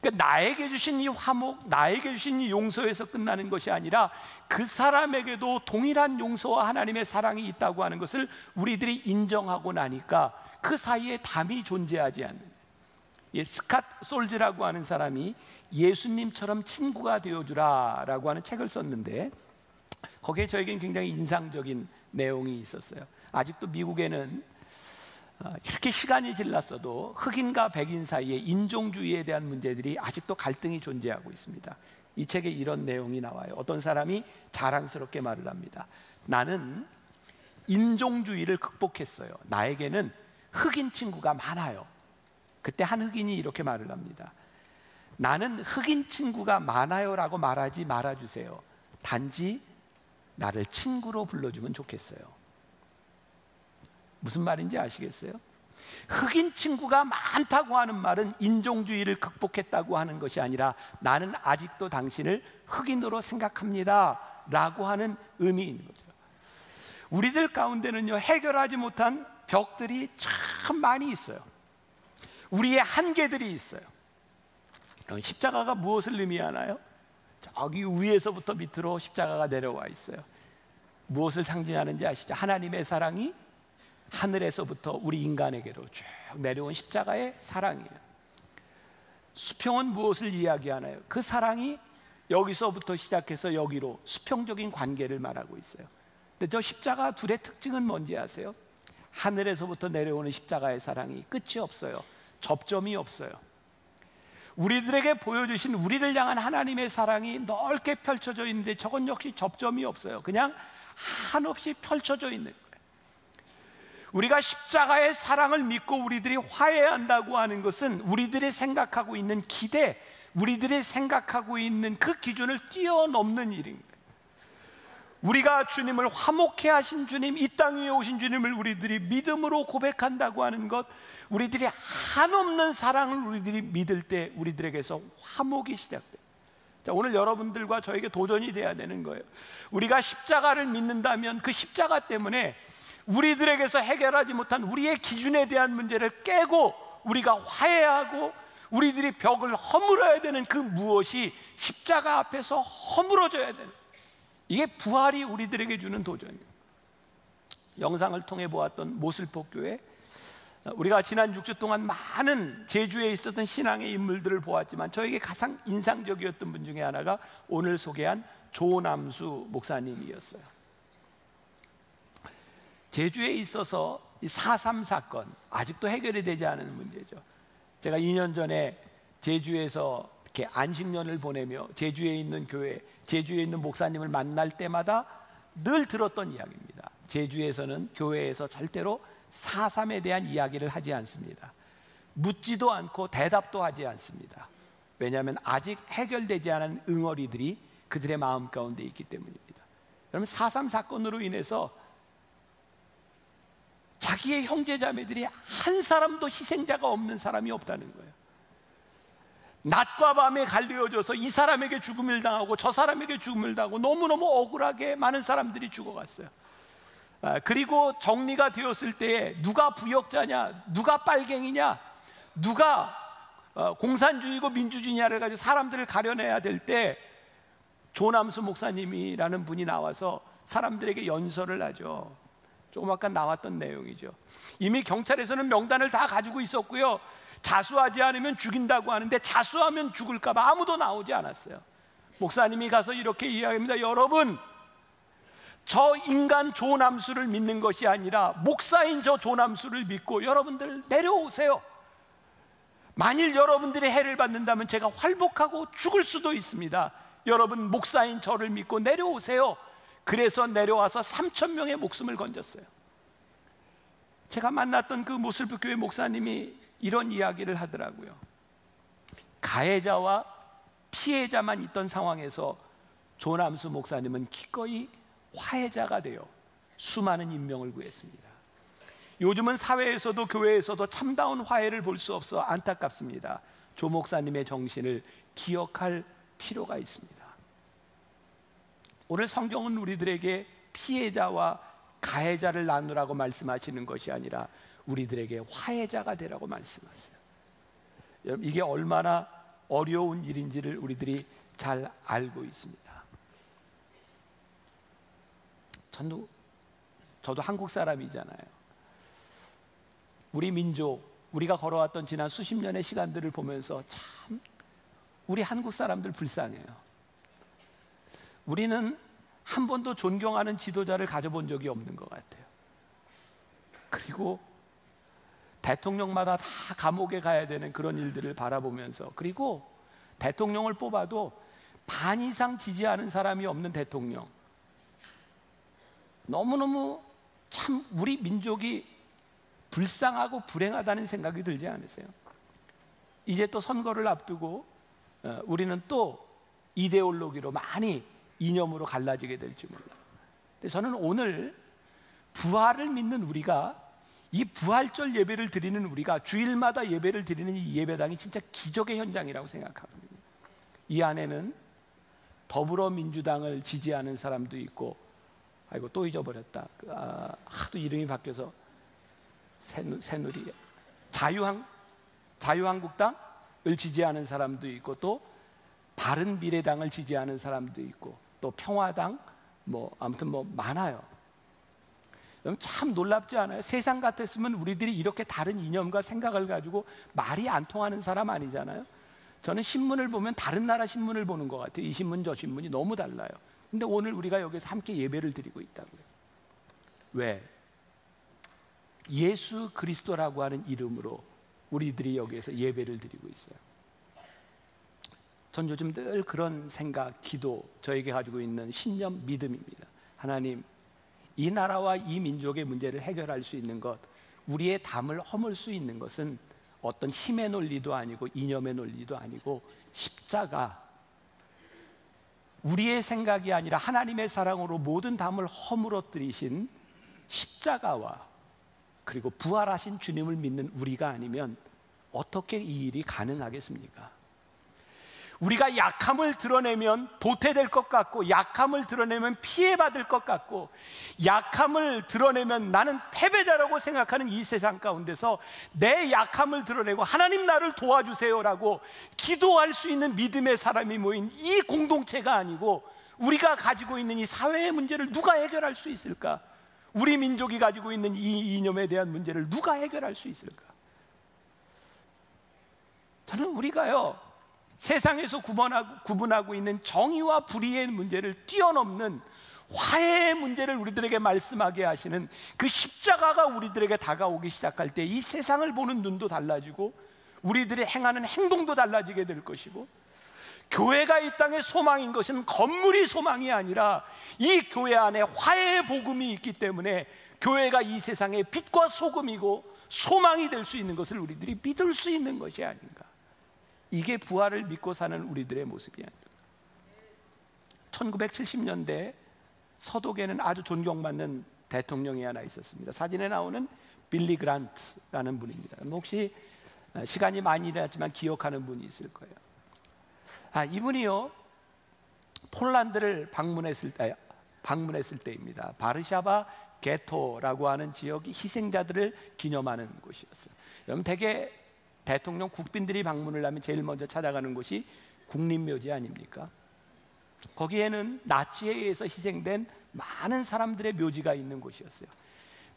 그러니까 나에게 주신 이 화목, 나에게 주신 이 용서에서 끝나는 것이 아니라 그 사람에게도 동일한 용서와 하나님의 사랑이 있다고 하는 것을 우리들이 인정하고 나니까 그 사이에 담이 존재하지 않는, 스캇 솔즈라고 하는 사람이 예수님처럼 친구가 되어주라 라고 하는 책을 썼는데, 거기에 저에겐 굉장히 인상적인 내용이 있었어요. 아직도 미국에는 이렇게 시간이 지났어도 흑인과 백인 사이에 인종주의에 대한 문제들이 아직도 갈등이 존재하고 있습니다. 이 책에 이런 내용이 나와요. 어떤 사람이 자랑스럽게 말을 합니다. 나는 인종주의를 극복했어요. 나에게는 흑인 친구가 많아요. 그때 한 흑인이 이렇게 말을 합니다. 나는 흑인 친구가 많아요 라고 말하지 말아주세요. 단지 나를 친구로 불러주면 좋겠어요. 무슨 말인지 아시겠어요? 흑인 친구가 많다고 하는 말은 인종주의를 극복했다고 하는 것이 아니라 나는 아직도 당신을 흑인으로 생각합니다 라고 하는 의미인 거죠. 우리들 가운데는요, 해결하지 못한 벽들이 참 많이 있어요. 우리의 한계들이 있어요. 십자가가 무엇을 의미하나요? 저기 위에서부터 밑으로 십자가가 내려와 있어요. 무엇을 상징하는지 아시죠? 하나님의 사랑이 하늘에서부터 우리 인간에게로 쭉 내려온 십자가의 사랑이에요. 수평은 무엇을 이야기하나요? 그 사랑이 여기서부터 시작해서 여기로 수평적인 관계를 말하고 있어요. 근데 저 십자가 둘의 특징은 뭔지 아세요? 하늘에서부터 내려오는 십자가의 사랑이 끝이 없어요. 접점이 없어요. 우리들에게 보여주신 우리를 향한 하나님의 사랑이 넓게 펼쳐져 있는데 저건 역시 접점이 없어요. 그냥 한없이 펼쳐져 있는 거예요. 우리가 십자가의 사랑을 믿고 우리들이 화해한다고 하는 것은 우리들이 생각하고 있는 기대, 우리들이 생각하고 있는 그 기준을 뛰어넘는 일인 거예요. 우리가 주님을 화목해 하신 주님, 이 땅 위에 오신 주님을 우리들이 믿음으로 고백한다고 하는 것, 우리들이 한없는 사랑을 우리들이 믿을 때 우리들에게서 화목이 시작돼요. 자, 오늘 여러분들과 저에게 도전이 돼야 되는 거예요. 우리가 십자가를 믿는다면 그 십자가 때문에 우리들에게서 해결하지 못한 우리의 기준에 대한 문제를 깨고 우리가 화해하고 우리들이 벽을 허물어야 되는 그 무엇이 십자가 앞에서 허물어져야 되는, 이게 부활이 우리들에게 주는 도전이에요. 영상을 통해 보았던 모슬포교회, 우리가 지난 6주 동안 많은 제주에 있었던 신앙의 인물들을 보았지만 저에게 가장 인상적이었던 분 중에 하나가 오늘 소개한 조남수 목사님이었어요. 제주에 있어서 이 4.3 사건, 아직도 해결이 되지 않은 문제죠. 제가 2년 전에 제주에서 이렇게 안식년을 보내며 제주에 있는 교회, 제주에 있는 목사님을 만날 때마다 늘 들었던 이야기입니다. 제주에서는 교회에서 절대로 4.3에 대한 이야기를 하지 않습니다. 묻지도 않고 대답도 하지 않습니다. 왜냐하면 아직 해결되지 않은 응어리들이 그들의 마음 가운데 있기 때문입니다. 여러분, 4.3 사건으로 인해서 자기의 형제자매들이 한 사람도 희생자가 없는 사람이 없다는 거예요. 낮과 밤에 갈리어져서 이 사람에게 죽음을 당하고 저 사람에게 죽음을 당하고 너무너무 억울하게 많은 사람들이 죽어갔어요. 그리고 정리가 되었을 때에 누가 부역자냐, 누가 빨갱이냐, 누가 공산주의고 민주주의냐를 가지고 사람들을 가려내야 될 때 조남수 목사님이라는 분이 나와서 사람들에게 연설을 하죠. 조금 아까 나왔던 내용이죠. 이미 경찰에서는 명단을 다 가지고 있었고요, 자수하지 않으면 죽인다고 하는데 자수하면 죽을까 봐 아무도 나오지 않았어요. 목사님이 가서 이렇게 이야기합니다. 여러분, 저 인간 조남수를 믿는 것이 아니라 목사인 저 조남수를 믿고 여러분들 내려오세요. 만일 여러분들이 해를 받는다면 제가 활복하고 죽을 수도 있습니다. 여러분, 목사인 저를 믿고 내려오세요. 그래서 내려와서 3,000명의 목숨을 건졌어요. 제가 만났던 그 모슬포교회 목사님이 이런 이야기를 하더라고요. 가해자와 피해자만 있던 상황에서 조남수 목사님은 기꺼이 화해자가 되어 수많은 인명을 구했습니다. 요즘은 사회에서도 교회에서도 참다운 화해를 볼 수 없어 안타깝습니다. 조 목사님의 정신을 기억할 필요가 있습니다. 오늘 성경은 우리들에게 피해자와 가해자를 나누라고 말씀하시는 것이 아니라 우리들에게 화해자가 되라고 말씀하세요. 여러분, 이게 얼마나 어려운 일인지를 우리들이 잘 알고 있습니다. 저도 한국 사람이잖아요. 우리 민족, 우리가 걸어왔던 지난 수십 년의 시간들을 보면서 참 우리 한국 사람들 불쌍해요. 우리는 한 번도 존경하는 지도자를 가져본 적이 없는 것 같아요. 그리고 대통령마다 다 감옥에 가야 되는 그런 일들을 바라보면서, 그리고 대통령을 뽑아도 반 이상 지지하는 사람이 없는 대통령, 너무너무 참 우리 민족이 불쌍하고 불행하다는 생각이 들지 않으세요? 이제 또 선거를 앞두고 우리는 또 이데올로기로 많이 이념으로 갈라지게 될지 몰라요. 근데 저는 오늘 부활을 믿는 우리가, 이 부활절 예배를 드리는 우리가, 주일마다 예배를 드리는 이 예배당이 진짜 기적의 현장이라고 생각하거든요. 이 안에는 더불어민주당을 지지하는 사람도 있고, 아이고 또 잊어버렸다. 하도 이름이 바뀌어서 새누리, 자유한국당을 지지하는 사람도 있고, 또 바른미래당을 지지하는 사람도 있고, 또 평화당, 아무튼 많아요. 참 놀랍지 않아요? 세상 같았으면 우리들이 이렇게 다른 이념과 생각을 가지고 말이 안 통하는 사람 아니잖아요. 저는 신문을 보면 다른 나라 신문을 보는 것 같아요. 이 신문 저 신문이 너무 달라요. 근데 오늘 우리가 여기서 함께 예배를 드리고 있다고요. 왜? 예수 그리스도라고 하는 이름으로 우리들이 여기에서 예배를 드리고 있어요. 전 요즘 늘 그런 생각, 기도, 저에게 가지고 있는 신념, 믿음입니다. 하나님, 이 나라와 이 민족의 문제를 해결할 수 있는 것, 우리의 담을 허물 수 있는 것은 어떤 힘의 논리도 아니고 이념의 논리도 아니고 십자가, 우리의 생각이 아니라 하나님의 사랑으로 모든 담을 허물어뜨리신 십자가와, 그리고 부활하신 주님을 믿는 우리가 아니면 어떻게 이 일이 가능하겠습니까? 우리가 약함을 드러내면 도태될 것 같고, 약함을 드러내면 피해받을 것 같고, 약함을 드러내면 나는 패배자라고 생각하는 이 세상 가운데서 내 약함을 드러내고 하나님 나를 도와주세요라고 기도할 수 있는 믿음의 사람이 모인 이 공동체가 아니고, 우리가 가지고 있는 이 사회의 문제를 누가 해결할 수 있을까? 우리 민족이 가지고 있는 이 이념에 대한 문제를 누가 해결할 수 있을까? 저는 우리가요, 세상에서 구분하고 있는 정의와 불의의 문제를 뛰어넘는 화해의 문제를 우리들에게 말씀하게 하시는 그 십자가가 우리들에게 다가오기 시작할 때 이 세상을 보는 눈도 달라지고 우리들이 행하는 행동도 달라지게 될 것이고, 교회가 이 땅의 소망인 것은 건물이 소망이 아니라 이 교회 안에 화해의 복음이 있기 때문에 교회가 이 세상의 빛과 소금이고 소망이 될 수 있는 것을 우리들이 믿을 수 있는 것이 아닌가. 이게 부활을 믿고 사는 우리들의 모습이 아닙니다. 1970년대 서독에는 아주 존경받는 대통령이 하나 있었습니다. 사진에 나오는 빌리 그란트라는 분입니다. 혹시 시간이 많이 지났지만 기억하는 분이 있을 거예요. 이분이요, 폴란드를 방문했을 때입니다. 바르샤바 게토라고 하는 지역이 희생자들을 기념하는 곳이었어요. 여러분, 대개 대통령 국빈들이 방문을 하면 제일 먼저 찾아가는 곳이 국립묘지 아닙니까? 거기에는 나치에 의해서 희생된 많은 사람들의 묘지가 있는 곳이었어요.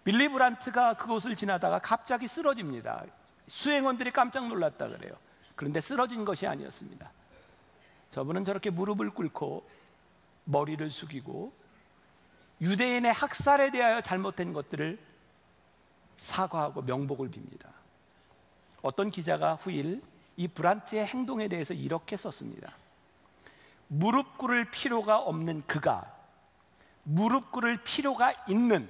빌리 브란트가 그곳을 지나다가 갑자기 쓰러집니다. 수행원들이 깜짝 놀랐다 그래요. 그런데 쓰러진 것이 아니었습니다. 저분은 저렇게 무릎을 꿇고 머리를 숙이고 유대인의 학살에 대하여 잘못된 것들을 사과하고 명복을 빕니다. 어떤 기자가 후일 이 브란트의 행동에 대해서 이렇게 썼습니다. 무릎 꿇을 필요가 없는 그가 무릎 꿇을 필요가 있는,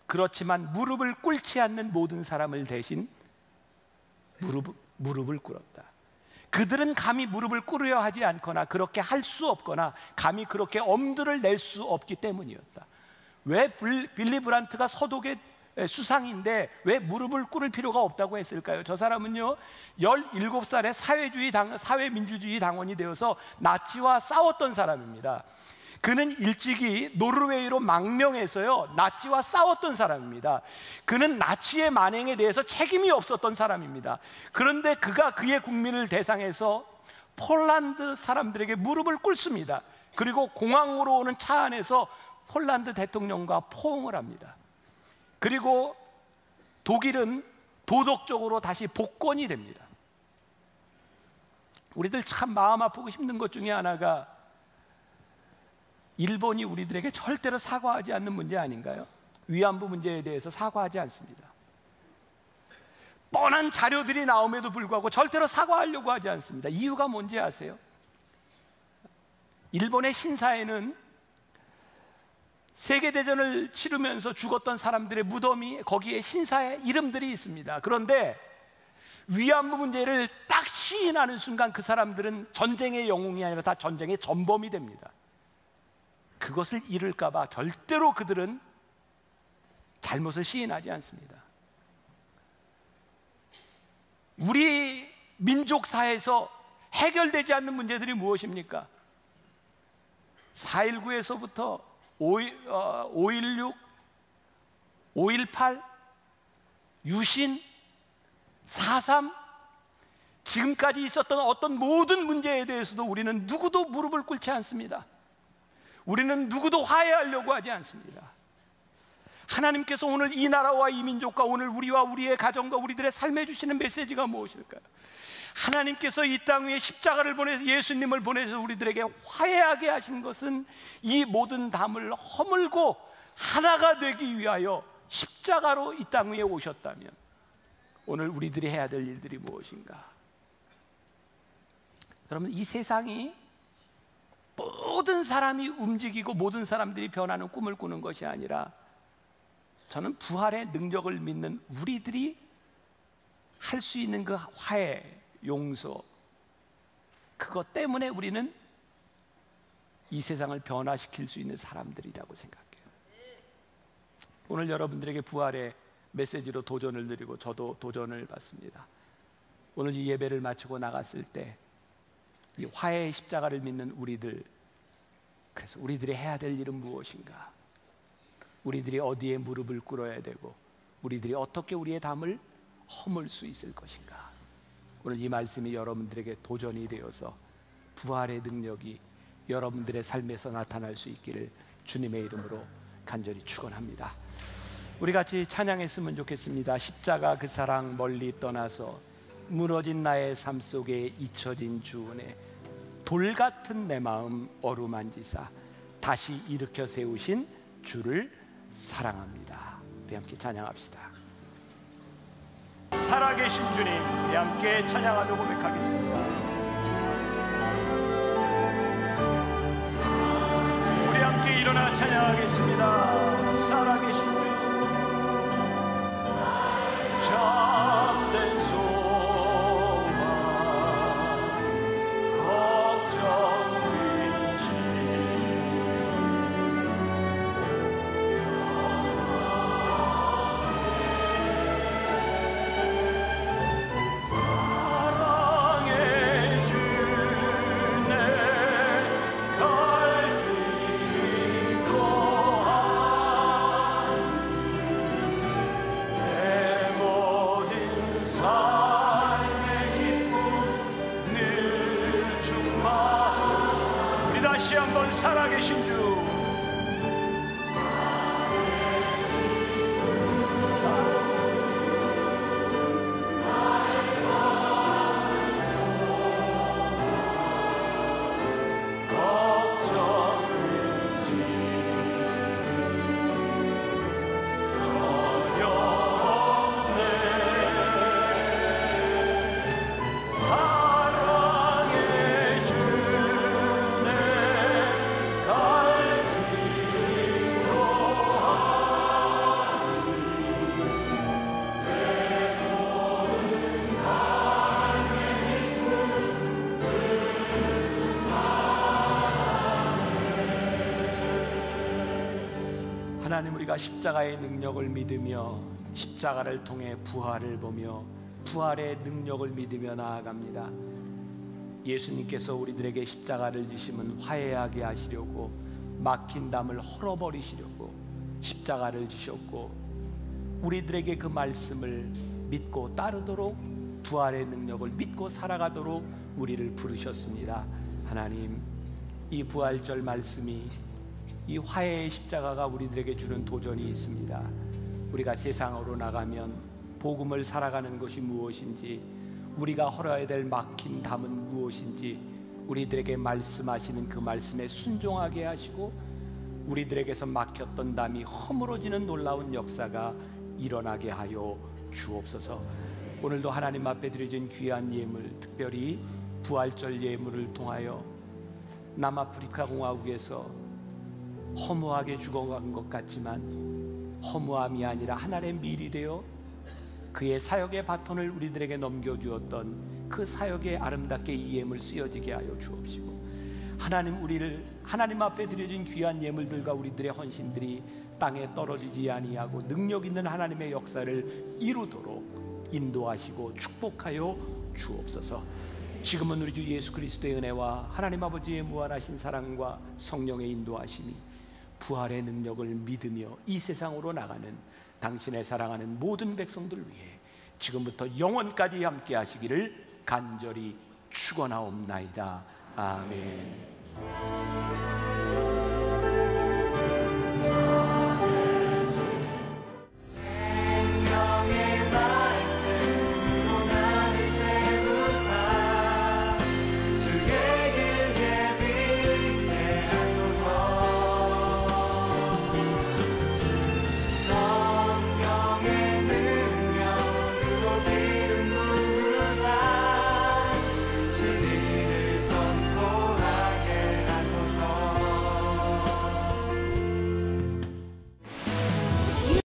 그렇지만 무릎을 꿇지 않는 모든 사람을 대신 무릎을 꿇었다. 그들은 감히 무릎을 꿇으려 하지 않거나 그렇게 할 수 없거나 감히 그렇게 엄두를 낼 수 없기 때문이었다. 왜 빌리 브란트가 서독의 수상인데 왜 무릎을 꿇을 필요가 없다고 했을까요? 저 사람은요, 17살에 사회민주주의 당원이 되어서 나치와 싸웠던 사람입니다. 그는 일찍이 노르웨이로 망명해서요 나치와 싸웠던 사람입니다. 그는 나치의 만행에 대해서 책임이 없었던 사람입니다. 그런데 그가 그의 국민을 대상해서 폴란드 사람들에게 무릎을 꿇습니다. 그리고 공항으로 오는 차 안에서 폴란드 대통령과 포옹을 합니다. 그리고 독일은 도덕적으로 다시 복권이 됩니다. 우리들 참 마음 아프고 힘든 것 중에 하나가 일본이 우리들에게 절대로 사과하지 않는 문제 아닌가요? 위안부 문제에 대해서 사과하지 않습니다. 뻔한 자료들이 나옴에도 불구하고 절대로 사과하려고 하지 않습니다. 이유가 뭔지 아세요? 일본의 신사에는 세계대전을 치르면서 죽었던 사람들의 무덤이 거기에 신사의 이름들이 있습니다. 그런데 위안부 문제를 딱 시인하는 순간 그 사람들은 전쟁의 영웅이 아니라 다 전쟁의 전범이 됩니다. 그것을 잃을까 봐 절대로 그들은 잘못을 시인하지 않습니다. 우리 민족사에서 해결되지 않는 문제들이 무엇입니까? 4.19에서부터 5.16, 5.18, 유신, 4.3 지금까지 있었던 어떤 모든 문제에 대해서도 우리는 누구도 무릎을 꿇지 않습니다. 우리는 누구도 화해하려고 하지 않습니다. 하나님께서 오늘 이 나라와 이 민족과 오늘 우리와 우리의 가정과 우리들의 삶에 주시는 메시지가 무엇일까요? 하나님께서 이 땅 위에 십자가를 보내서 예수님을 보내서 우리들에게 화해하게 하신 것은 이 모든 담을 허물고 하나가 되기 위하여 십자가로 이 땅 위에 오셨다면 오늘 우리들이 해야 될 일들이 무엇인가? 여러분, 이 세상이 모든 사람이 움직이고 모든 사람들이 변하는 꿈을 꾸는 것이 아니라 저는 부활의 능력을 믿는 우리들이 할 수 있는 그 화해, 용서, 그것 때문에 우리는 이 세상을 변화시킬 수 있는 사람들이라고 생각해요. 오늘 여러분들에게 부활의 메시지로 도전을 드리고 저도 도전을 받습니다. 오늘 이 예배를 마치고 나갔을 때 이 화해의 십자가를 믿는 우리들, 그래서 우리들이 해야 될 일은 무엇인가? 우리들이 어디에 무릎을 꿇어야 되고 우리들이 어떻게 우리의 담을 허물 수 있을 것인가? 오늘 이 말씀이 여러분들에게 도전이 되어서 부활의 능력이 여러분들의 삶에서 나타날 수 있기를 주님의 이름으로 간절히 축원합니다. 우리 같이 찬양했으면 좋겠습니다. 십자가 그 사랑 멀리 떠나서 무너진 나의 삶 속에 잊혀진 주 은혜, 돌 같은 내 마음 어루만지사 다시 일으켜 세우신 주를 사랑합니다. 우리 함께 찬양합시다. 살아계신 주님, 우리 함께 찬양하며 고백하겠습니다. 우리 함께 일어나 찬양하겠습니다. 살아계신 주, 참된 소망, 걱정 근심, 사랑의 주내 갈등이 고한 내 모든 삶의 기쁨 늘 충만. 우리 다시 한번 살아계신 주, 걱정 근심 전혀 없네. 사랑의 주내 갈등이 고하니 내 모든 삶의 기쁨 늘 하나님, 우리가 십자가의 능력을 믿으며 십자가를 통해 부활을 보며 부활의 능력을 믿으며 나아갑니다. 예수님께서 우리들에게 십자가를 지심은 화해하게 하시려고 막힌 담을 헐어버리시려고 십자가를 지셨고, 우리들에게 그 말씀을 믿고 따르도록, 부활의 능력을 믿고 살아가도록 우리를 부르셨습니다. 하나님, 이 부활절 말씀이, 이 화해의 십자가가 우리들에게 주는 도전이 있습니다. 우리가 세상으로 나가면 복음을 살아가는 것이 무엇인지, 우리가 헐어야 될 막힌 담은 무엇인지 우리들에게 말씀하시는 그 말씀에 순종하게 하시고, 우리들에게서 막혔던 담이 허물어지는 놀라운 역사가 일어나게 하여 주옵소서. 오늘도 하나님 앞에 드려진 귀한 예물, 특별히 부활절 예물을 통하여 남아프리카 공화국에서 허무하게 죽어간 것 같지만 허무함이 아니라 하나님의 미리 되어 그의 사역의 바톤을 우리들에게 넘겨주었던 그 사역에 아름답게 이 예물 쓰여지게 하여 주옵시고, 하나님, 우리를 하나님 앞에 드려진 귀한 예물들과 우리들의 헌신들이 땅에 떨어지지 아니하고 능력 있는 하나님의 역사를 이루도록 인도하시고 축복하여 주옵소서. 지금은 우리 주 예수 그리스도의 은혜와 하나님 아버지의 무한하신 사랑과 성령의 인도하심이 부활의 능력을 믿으며 이 세상으로 나가는 당신의 사랑하는 모든 백성들 위해 지금부터 영원까지 함께 하시기를 간절히 축원하옵나이다. 아멘.